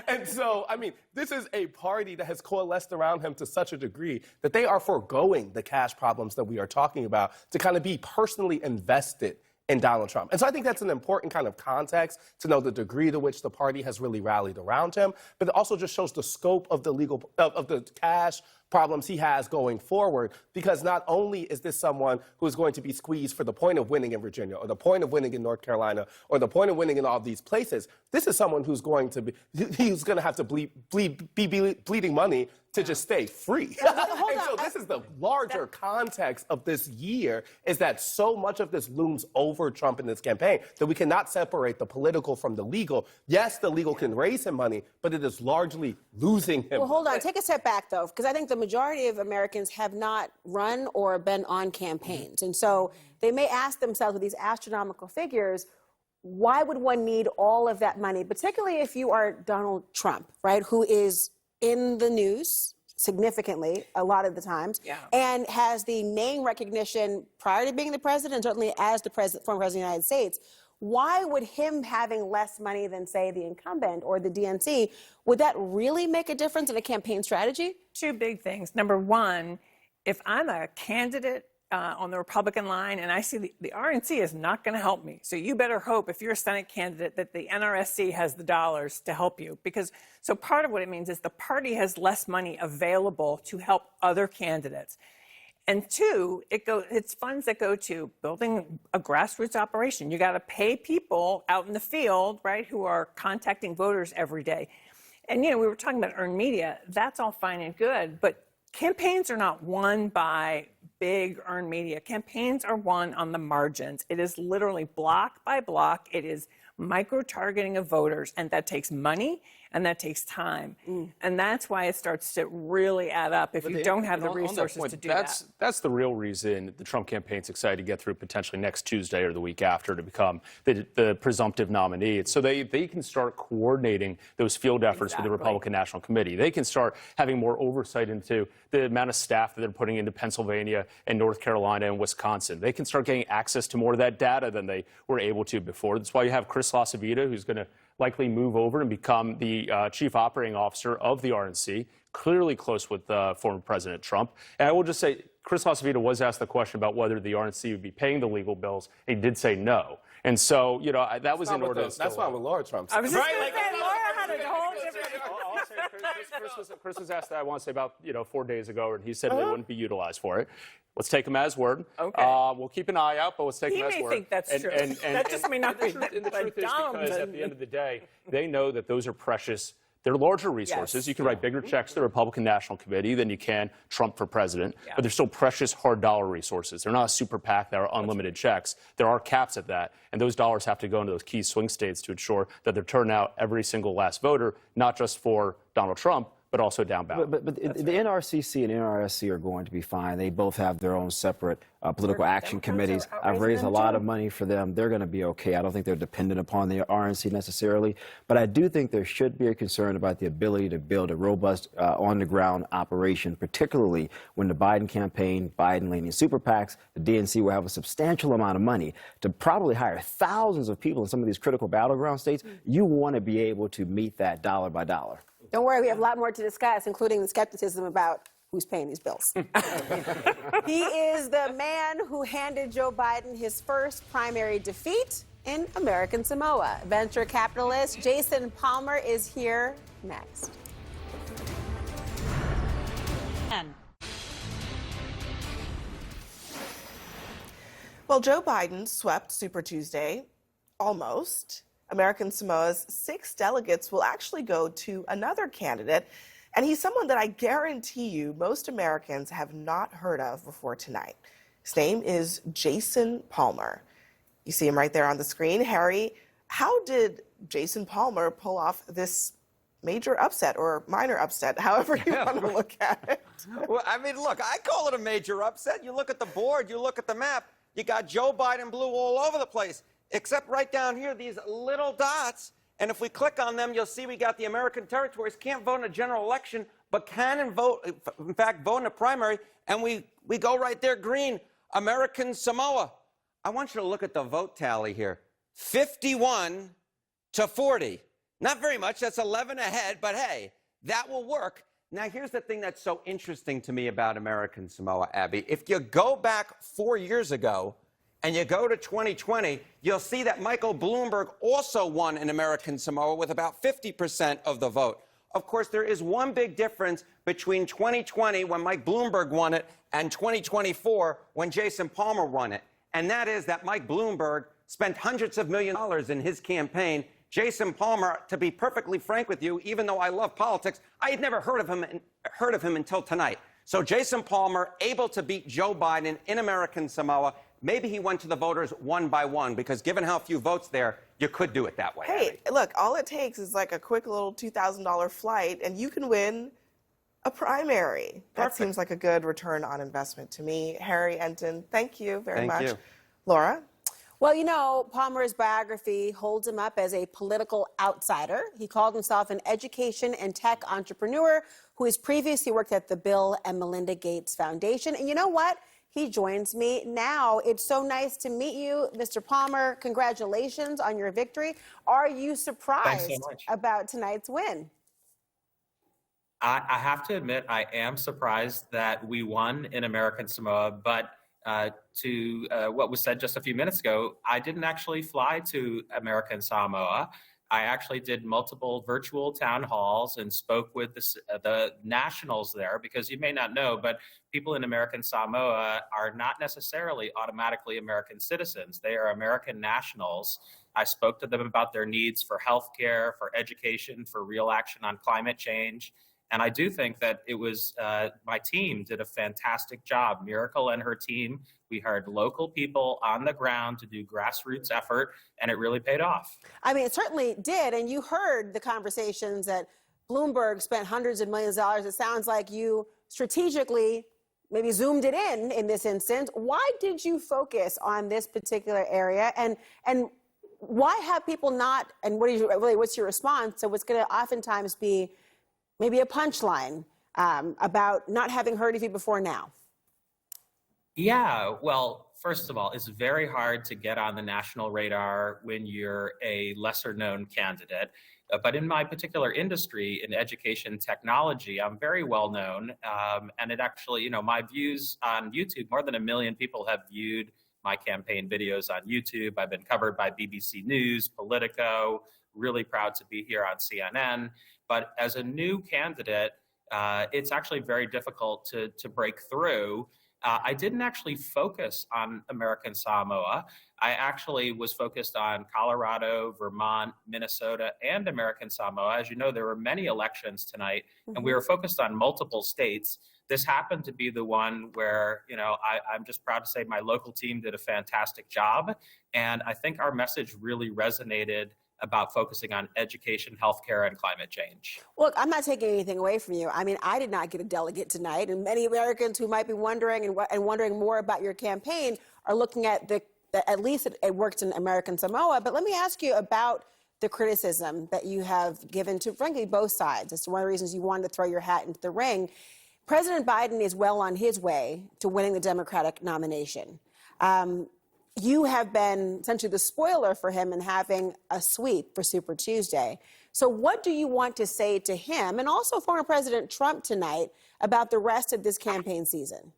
And so, I mean, this is a party that has coalesced around him to such a degree that they are foregoing the cash problems that we are talking about to kind of be personally invested in Donald Trump. And so I think that's an important kind of context to know the degree to which the party has really rallied around him, but it also just shows the scope of the of the cash problems he has going forward, because not only is this someone who is going to be squeezed for the point of winning in Virginia or the point of winning in North Carolina or the point of winning in all these places, this is someone who's going to have to be bleeding money to just stay free. And so this is the larger context of this year, is that so much of this looms over Trump in this campaign that we cannot separate the political from the legal. Yes, the legal can raise him money, but it is largely losing him. Well, hold on. Take a step back, though, because I think the majority of Americans have not run or been on campaigns. And so they may ask themselves with these astronomical figures, why would one need all of that money, particularly if you are Donald Trump, right, who is in the news significantly a lot of the times, and has the name recognition prior to being the president, certainly as the former president of the United States. Why would him having less money than, say, the incumbent or the DNC, would that really make a difference in a campaign strategy? Two big things. Number one, if I'm a candidate on the Republican line and I see the RNC is not going to help me, so you better hope, if you're a Senate candidate, that the NRSC has the dollars to help you. Because so part of what it means is the party has less money available to help other candidates. And two, it's funds that go to building a grassroots operation. You got to pay people out in the field, right, who are contacting voters every day. And, we were talking about earned media. That's all fine and good, but campaigns are not won by big earned media. Campaigns are won on the margins. It is literally block by block. It is micro-targeting of voters, and that takes money, and that takes time. And that's why it starts to really add up if you don't have the resources to do that. That's the real reason the Trump campaign's excited to get through potentially next Tuesday or the week after to become the presumptive nominee. It's so they can start coordinating those field efforts with the Republican National Committee. They can start having more oversight into the amount of staff that they're putting into Pennsylvania and North Carolina and Wisconsin. They can start getting access to more of that data than they were able to before. That's why you have Chris LaCivita, who's going to likely move over and become the chief operating officer of the RNC, clearly close with former President Trump. And I will just say, Chris LaCivita was asked the question about whether the RNC would be paying the legal bills, and he did say no. And so, you know, that was in order. That's why with Laura Trump. I was just going to say, Laura had a whole different... Chris was asked that, I want to say, about 4 days ago, and he said they wouldn't be utilized for it. Let's take him as word. Okay. We'll keep an eye out, but let's take him as word. He may think that's true. That just may not be. And the truth is, because at the end of the day, they know that those are precious. They're larger resources. Yes. You can write bigger checks to the Republican National Committee than you can Trump for president, but they're still precious hard dollar resources. They're not a super PAC that are unlimited checks. There are caps at that, and those dollars have to go into those key swing states to ensure that they're turning out every single last voter, not just for Donald Trump, but also down ballot. But the NRCC and NRSC are going to be fine. They both have their own separate political action committees. I've raised a lot of money for them. They're going to be okay. I don't think they're dependent upon the RNC necessarily. But I do think there should be a concern about the ability to build a robust on-the-ground operation, particularly when the Biden campaign, Biden-leaning super PACs, the DNC will have a substantial amount of money to probably hire thousands of people in some of these critical battleground states. You want to be able to meet that dollar by dollar. Don't worry, we have a lot more to discuss, including the skepticism about who's paying these bills. He is the man who handed Joe Biden his first primary defeat in American Samoa. Venture capitalist Jason Palmer is here next. Well, Joe Biden swept Super Tuesday, almost. American Samoa's 6 delegates will actually go to another candidate, and he's someone that I guarantee you most Americans have not heard of before tonight. His name is Jason Palmer. You see him right there on the screen. Harry, how did Jason Palmer pull off this major upset or minor upset, however you want to look at it? Well, I mean, look, I call it a major upset. You look at the board, you look at the map, you got Joe Biden blue all over the place. Except right down here, these little dots. And if we click on them, you'll see we got the American territories. Can't vote in a general election, but can in fact, vote in a primary. And we go right there, green, American Samoa. I want you to look at the vote tally here. 51 to 40. Not very much. That's 11 ahead, but hey, that will work. Now, here's the thing that's so interesting to me about American Samoa, Abby. If you go back 4 years ago, and you go to 2020, you'll see that Michael Bloomberg also won in American Samoa with about 50% of the vote. Of course, there is one big difference between 2020, when Mike Bloomberg won it, and 2024, when Jason Palmer won it. And that is that Mike Bloomberg spent hundreds of millions of dollars in his campaign. Jason Palmer, to be perfectly frank with you, even though I love politics, I had never heard of him until tonight. So Jason Palmer able to beat Joe Biden in American Samoa. Maybe he went to the voters one by one, because given how few votes there, you could do it that way. Hey, look, all it takes is like a quick little $2,000 flight, and you can win a primary. That seems like a good return on investment to me. Harry Enton, thank you very much. Thank you. Laura? Well, you know, Palmer's biography holds him up as a political outsider. He called himself an education and tech entrepreneur who has previously worked at the Bill and Melinda Gates Foundation. And you know what? He joins me now. It's so nice to meet you, Mr. Palmer. Congratulations on your victory. Are you surprised about tonight's win? I have to admit, I am surprised that we won in American Samoa, but to what was said just a few minutes ago, I didn't actually fly to American Samoa. I actually did multiple virtual town halls and spoke with the nationals there, because you may not know, but people in American Samoa are not necessarily automatically American citizens. They are American nationals. I spoke to them about their needs for healthcare, for education, for real action on climate change. And I do think that it was my team did a fantastic job. Miracle and her team, we hired local people on the ground to do grassroots effort, and it really paid off. I mean, it certainly did. And you heard the conversations that Bloomberg spent hundreds of millions of dollars. It sounds like you strategically maybe zoomed it in this instance. Why did you focus on this particular area? And why have people not, and what's your response to what's going to oftentimes be maybe a punchline about not having heard of you before now? Yeah, well, first of all, it's very hard to get on the national radar when you're a lesser known candidate. But in my particular industry, in education technology, I'm very well known. And it actually, my views on YouTube, more than 1 million people have viewed my campaign videos on YouTube. I've been covered by BBC News, Politico, really proud to be here on CNN. But as a new candidate, it's actually very difficult to break through. I didn't actually focus on American Samoa. I actually was focused on Colorado, Vermont, Minnesota, and American Samoa. As you know, there were many elections tonight, and we were focused on multiple states. This happened to be the one where, I'm just proud to say my local team did a fantastic job. And I think our message really resonated about focusing on education, healthcare, and climate change. Look, I'm not taking anything away from you. I mean, I did not get a delegate tonight, and many Americans who might be wondering and wondering more about your campaign are looking at at least it worked in American Samoa. But let me ask you about the criticism that you have given to, frankly, both sides. It's one of the reasons you wanted to throw your hat into the ring. President Biden is well on his way to winning the Democratic nomination. You have been essentially the spoiler for him in having a sweep for Super Tuesday. So what do you want to say to him and also former President Trump tonight about the rest of this campaign season?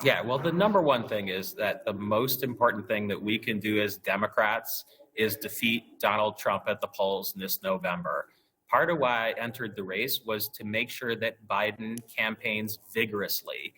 Yeah, well, the number one thing is that the most important thing that we can do as Democrats is defeat Donald Trump at the polls this November. Part of why I entered the race was to make sure that Biden campaigns vigorously.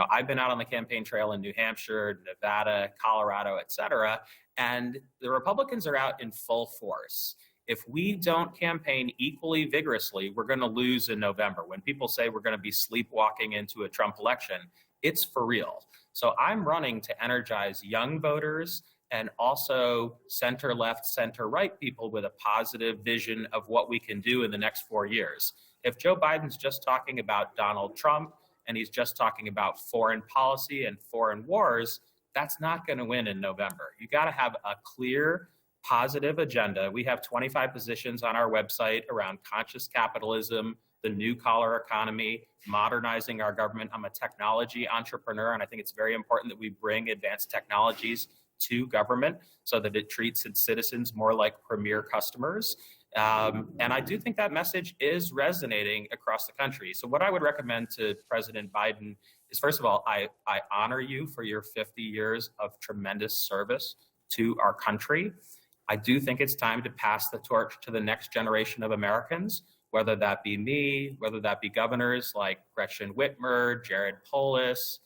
I've been out on the campaign trail in New Hampshire, Nevada, Colorado, et cetera, and the Republicans are out in full force. If we don't campaign equally vigorously, we're going to lose in November. When people say we're going to be sleepwalking into a Trump election, it's for real. So I'm running to energize young voters and also center-left, center-right people with a positive vision of what we can do in the next 4 years. If Joe Biden's just talking about Donald Trump and he's just talking about foreign policy and foreign wars, that's not going to win in November. You got to have a clear, positive agenda. We have 25 positions on our website around conscious capitalism, the new collar economy, modernizing our government. I'm a technology entrepreneur, and I think it's very important that we bring advanced technologies to government so that it treats its citizens more like premier customers. And I do think that message is resonating across the country. So what I would recommend to President Biden is, first of all, I honor you for your 50 years of tremendous service to our country. I do think it's time to pass the torch to the next generation of Americans, whether that be me, whether that be governors like Gretchen Whitmer, Jared Polis,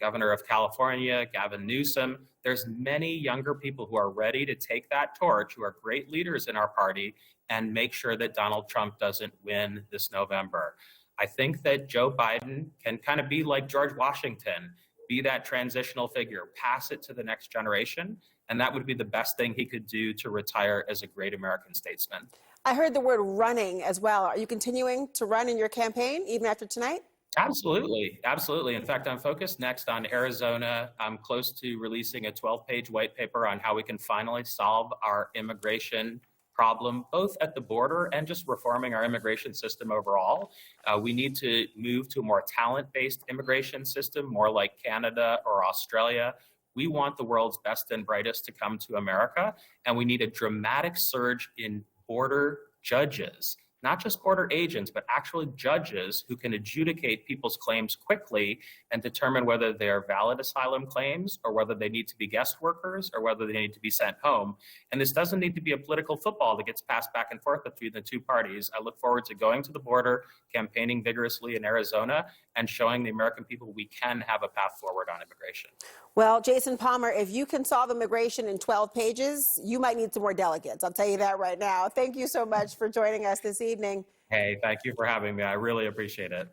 Governor of California, Gavin Newsom. There's many younger people who are ready to take that torch, who are great leaders in our party, and make sure that Donald Trump doesn't win this November. I think that Joe Biden can kind of be like George Washington, be that transitional figure, pass it to the next generation, and that would be the best thing he could do to retire as a great American statesman. I heard the word running as well. Are you continuing to run in your campaign even after tonight? Absolutely. Absolutely. In fact, I'm focused next on Arizona. I'm close to releasing a 12-page white paper on how we can finally solve our immigration problem, both at the border and just reforming our immigration system overall. We need to move to a more talent-based immigration system, more like Canada or Australia. We want the world's best and brightest to come to America, and we need a dramatic surge in border judges. Not just border agents, but actually judges who can adjudicate people's claims quickly and determine whether they're valid asylum claims or whether they need to be guest workers or whether they need to be sent home. And this doesn't need to be a political football that gets passed back and forth between the two parties. I look forward to going to the border, campaigning vigorously in Arizona, and showing the American people we can have a path forward on immigration. Well, Jason Palmer, if you can solve immigration in 12 pages, you might need some more delegates. I'll tell you that right now. Thank you so much for joining us this evening. Hey, thank you for having me. I really appreciate it.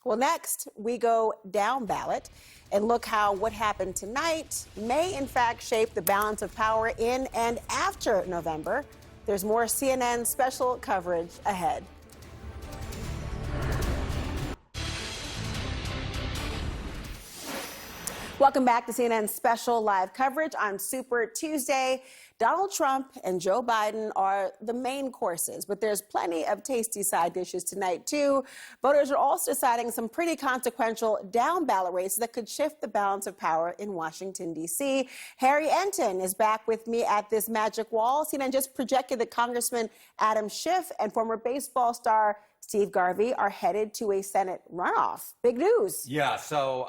Well, next, we go down ballot and look how what happened tonight may, in fact, shape the balance of power in and after November. There's more CNN special coverage ahead. Welcome back to CNN's special live coverage on Super Tuesday. Donald Trump and Joe Biden are the main courses, but there's plenty of tasty side dishes tonight, too. Voters are also deciding some pretty consequential down-ballot races that could shift the balance of power in Washington, D.C. Harry Enton is back with me at this magic wall. CNN just projected that Congressman Adam Schiff and former baseball star Steve Garvey are headed to a Senate runoff. Big news. Yeah, so,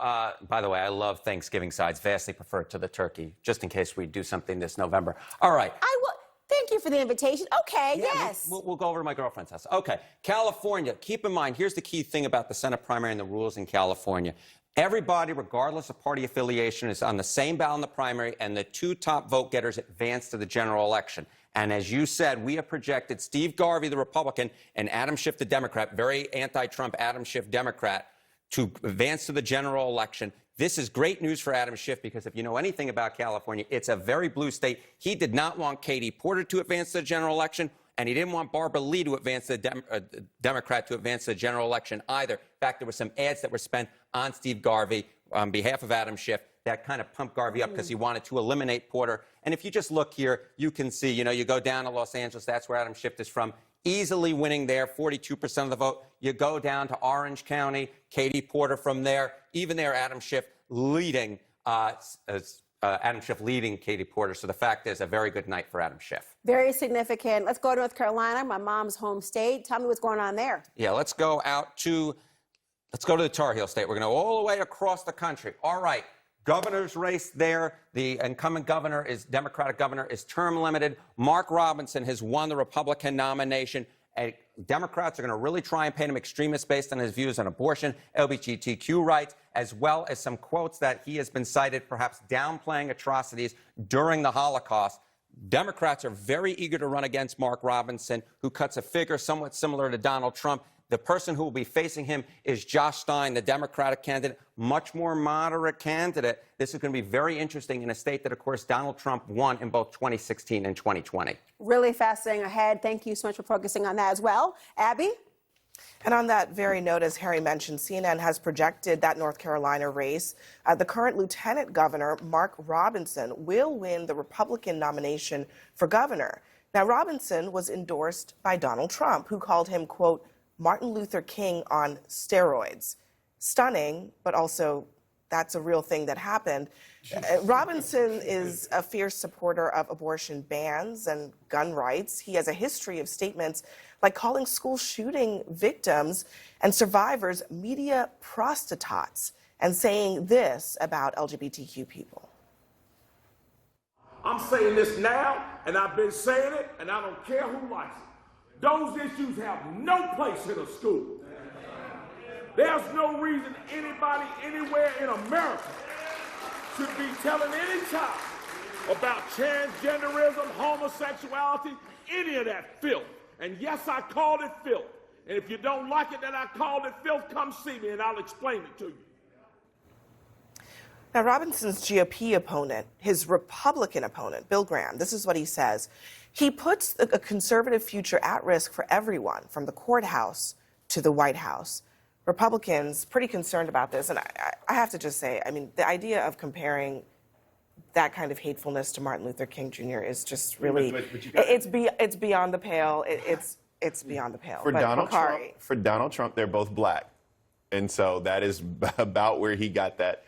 by the way, I love Thanksgiving sides, vastly prefer to the turkey, just in case we do something this November. All right. I will. Thank you for the invitation. Okay, Yeah, yes. We'll go over to my girlfriend's house. Okay, California, keep in mind, here's the key thing about the Senate primary and the rules in California. Everybody, regardless of party affiliation, is on the same ballot in the primary, and the two top vote getters advance to the general election. And as you said, we have projected Steve Garvey, the Republican, and Adam Schiff, the Democrat, very anti-Trump Adam Schiff Democrat, to advance to the general election. This is great news for Adam Schiff because if you know anything about California, it's a very blue state. He did not want Katie Porter to advance to the general election, and he didn't want Barbara Lee to advance the Democrat to advance the general election either. In fact, there were some ads that were spent on Steve Garvey on behalf of Adam Schiff that kind of pumped Garvey up because he wanted to eliminate Porter. And if you just look here, you can see, you go down to Los Angeles, that's where Adam Schiff is from, easily winning there, 42% of the vote. You go down to Orange County, Katie Porter from there, even there, Adam Schiff leading Katie Porter. So the fact is, a very good night for Adam Schiff. Very significant. Let's go to North Carolina, my mom's home state. Tell me what's going on there. Yeah, let's go to the Tar Heel state. We're going to go all the way across the country. All right. Governor's race there. The incumbent governor Democratic governor is term limited. Mark Robinson has won the Republican nomination. Democrats are going to really try and paint him extremist based on his views on abortion, LGBTQ rights, as well as some quotes that he has been cited perhaps downplaying atrocities during the Holocaust. Democrats are very eager to run against Mark Robinson, who cuts a figure somewhat similar to Donald Trump. The person who will be facing him is Josh Stein, the Democratic candidate, much more moderate candidate. This is going to be very interesting in a state that, of course, Donald Trump won in both 2016 and 2020. Really fascinating ahead. Thank you so much for focusing on that as well. Abby? And on that very note, as Harry mentioned, CNN has projected that North Carolina race. The current lieutenant governor, Mark Robinson, will win the Republican nomination for governor. Now, Robinson was endorsed by Donald Trump, who called him, quote, Martin Luther King on steroids. Stunning, but also that's a real thing that happened. Robinson is a fierce supporter of abortion bans and gun rights. He has a history of statements like calling school shooting victims and survivors media prostitutes and saying this about LGBTQ people. I'm saying this now, and I've been saying it, and I don't care who likes it. Those issues have no place in a school. There's no reason anybody anywhere in America should be telling any child about transgenderism, homosexuality, any of that filth. And yes, I called it filth. And if you don't like it that I called it filth, come see me and I'll explain it to you. Now, Robinson's GOP opponent, his Republican opponent, Bill Graham, this is what he says. He puts a conservative future at risk for everyone, from the courthouse to the White House. Republicans pretty concerned about this. And I have to just say, I mean, the idea of comparing that kind of hatefulness to Martin Luther King Jr. is just really, it's beyond the pale. It's beyond the pale. For Donald Trump, they're both black. And so that is about where he got that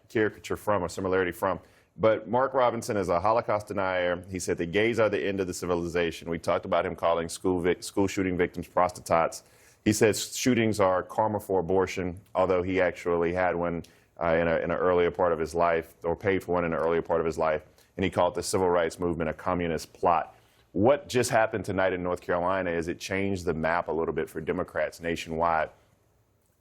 caricature from, or similarity from. But Mark Robinson is a Holocaust denier. He said the gays are the end of the civilization. We talked about him calling school shooting victims prostitutes. He says shootings are karma for abortion, although he actually had one in an earlier part of his life, or paid for one in an earlier part of his life. And he called the civil rights movement a communist plot. What just happened tonight in North Carolina is it changed the map a little bit for Democrats nationwide.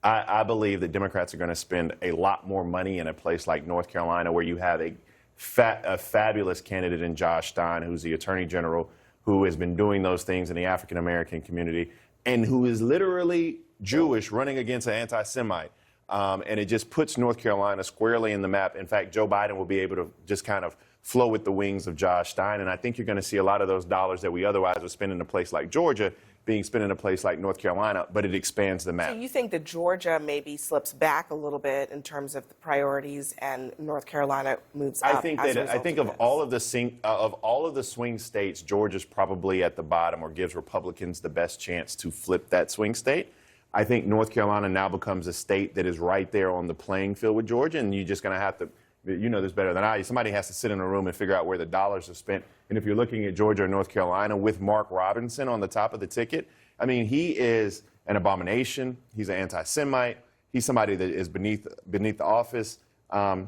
I believe that Democrats are going to spend a lot more money in a place like North Carolina, where you have a fabulous candidate in Josh Stein, who's the Attorney General, who has been doing those things in the African American community, and who is literally Jewish running against an anti-Semite. And it just puts North Carolina squarely in the map. In fact, Joe Biden will be able to just kind of flow with the wings of Josh Stein. And I think you're going to see a lot of those dollars that we otherwise would spend in a place like Georgia being spent in a place like North Carolina, but it expands the map. So you think that Georgia maybe slips back a little bit in terms of the priorities, and North Carolina moves up? I think of all of the swing states, Georgia's probably at the bottom, or gives Republicans the best chance to flip that swing state. I think North Carolina now becomes a state that is right there on the playing field with Georgia, and you're just going to have to, you know this better than I, somebody has to sit in a room and figure out where the dollars are spent. And if you're looking at Georgia or North Carolina with Mark Robinson on the top of the ticket, I mean, he is an abomination. He's an anti-Semite. He's somebody that is beneath the office. I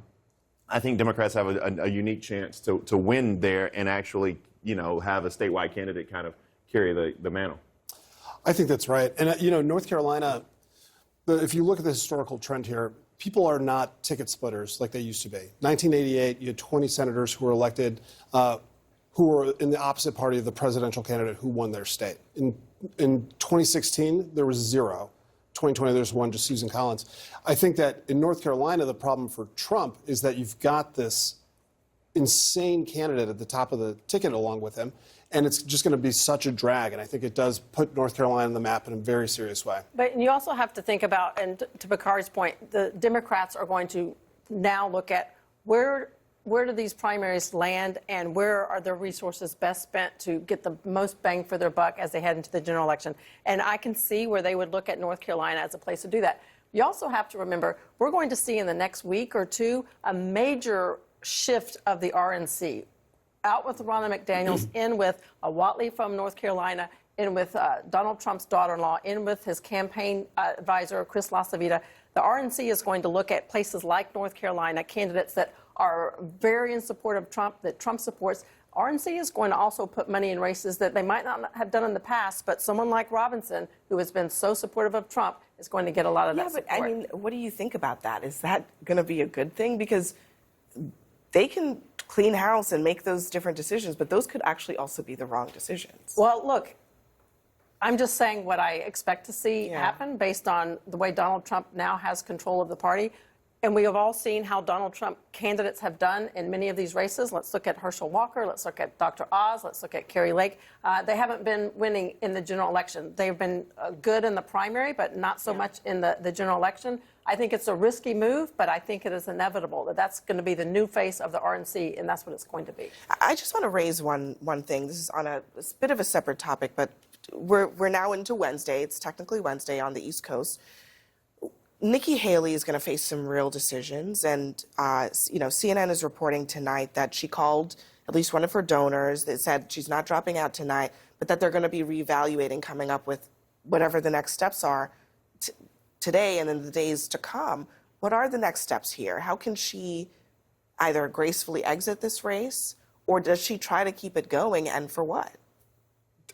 think Democrats have a unique chance to win there and actually, you know, have a statewide candidate kind of carry the mantle. I think that's right. And, North Carolina, if you look at the historical trend here, people are not ticket splitters like they used to be. 1988, you had 20 senators who were elected who were in the opposite party of the presidential candidate who won their state. In 2016, there was 0. 2020, there's 1, just Susan Collins. I think that in North Carolina, the problem for Trump is that you've got this insane candidate at the top of the ticket along with him, and it's just going to be such a drag. And I think it does put North Carolina on the map in a very serious way. But you also have to think about, and to Bakari's point, the Democrats are going to now look at where do these primaries land and where are their resources best spent to get the most bang for their buck as they head into the general election. And I can see where they would look at North Carolina as a place to do that. You also have to remember, we're going to see in the next week or two a major shift of the RNC. Out with Ronna McDaniels, in with a Whatley from North Carolina, in with Donald Trump's daughter-in-law, in with his campaign advisor, Chris LaCivita. The RNC is going to look at places like North Carolina, candidates that are very in support of Trump, that Trump supports. RNC is going to also put money in races that they might not have done in the past, but someone like Robinson, who has been so supportive of Trump, is going to get a lot of that support. Yeah, but I mean, what do you think about that? Is that going to be a good thing? Because they can clean house and make those different decisions, but those could actually also be the wrong decisions. Well, look, I'm just saying what I expect to see happen based on the way Donald Trump now has control of the party. And we have all seen how Donald Trump candidates have done in many of these races. Let's look at Herschel Walker. Let's look at Dr. Oz. Let's look at Kari Lake. They haven't been winning in the general election. They've been good in the primary, but not so much in the general election. I think it's a risky move, but I think it is inevitable that that's going to be the new face of the RNC, and that's what it's going to be. I just want to raise one thing. This is on a bit of a separate topic, but we're now into Wednesday. It's technically Wednesday on the East Coast. Nikki Haley is going to face some real decisions, and CNN is reporting tonight that she called at least one of her donors that said she's not dropping out tonight, but that they're going to be reevaluating, coming up with whatever the next steps are today and in the days to come. What are the next steps here? How can she either gracefully exit this race, or does she try to keep it going, and for what?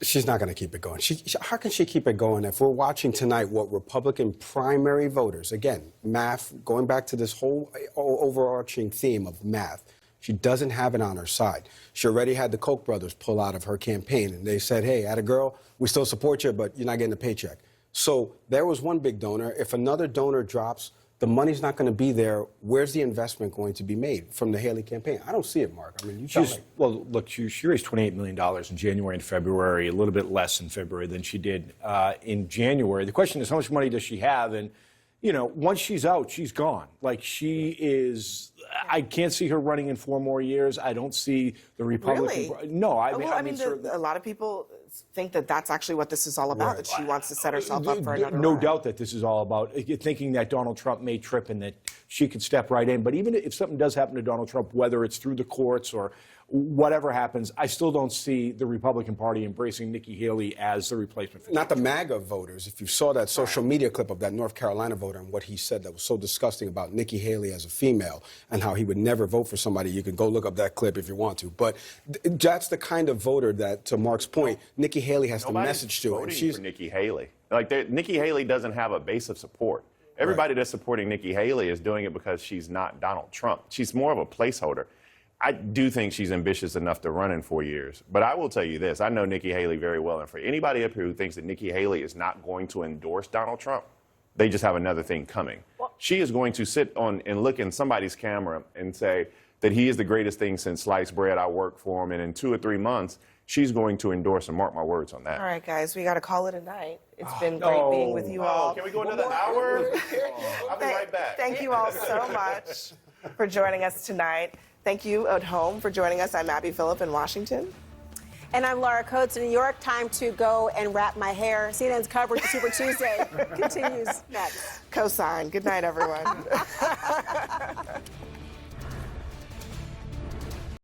She's not going to keep it going. How can she keep it going if we're watching tonight what Republican primary voters, again, math, going back to this whole overarching theme of math, she doesn't have it on her side. She already had the Koch brothers pull out of her campaign, and they said, hey, atta girl, we still support you, but you're not getting a paycheck. So there was one big donor. If another donor drops, the money's not going to be there. Where's the investment going to be made from the Haley campaign? I don't see it, Mark. I mean, you sound like... Well, look, she raised $28 million in January and February, a little bit less in February than she did in January. The question is, how much money does she have? And, once she's out, she's gone. Like, she is... I can't see her running in 4 more years. I don't see the Republican... Really? No, a lot of people think that that's actually what this is all about, that she wants to set herself up for another No run. doubt that this is all about thinking that Donald Trump may trip and that she could step right in. But even if something does happen to Donald Trump, whether it's through the courts or whatever happens, I still don't see the Republican Party embracing Nikki Haley as the replacement for Not the MAGA voters. If you saw that social media clip of that North Carolina voter and what he said that was so disgusting about Nikki Haley as a female and how he would never vote for somebody, you can go look up that clip if you want to. But that's the kind of voter that, to Mark's point, Nikki Haley has to message to. And she's for Nikki Haley. Nikki Haley doesn't have a base of support. Everybody that's supporting Nikki Haley is doing it because she's not Donald Trump. She's more of a placeholder. I do think she's ambitious enough to run in 4 years. But I will tell you this. I know Nikki Haley very well. And for anybody up here who thinks that Nikki Haley is not going to endorse Donald Trump, they just have another thing coming. She is going to sit on and look in somebody's camera and say that he is the greatest thing since sliced bread. I work for him. And in 2 or 3 months, she's going to endorse him. Mark my words on that. All right, guys, we got to call it a night. It's been great being with you all. Can we go another hour? I'll be right back. Thank you all so much for joining us tonight. Thank you at home for joining us. I'm Abby Phillip in Washington. And I'm Laura Coates in New York. Time to go and wrap my hair. CNN's coverage of Super Tuesday continues next. Cosign. Good night, everyone.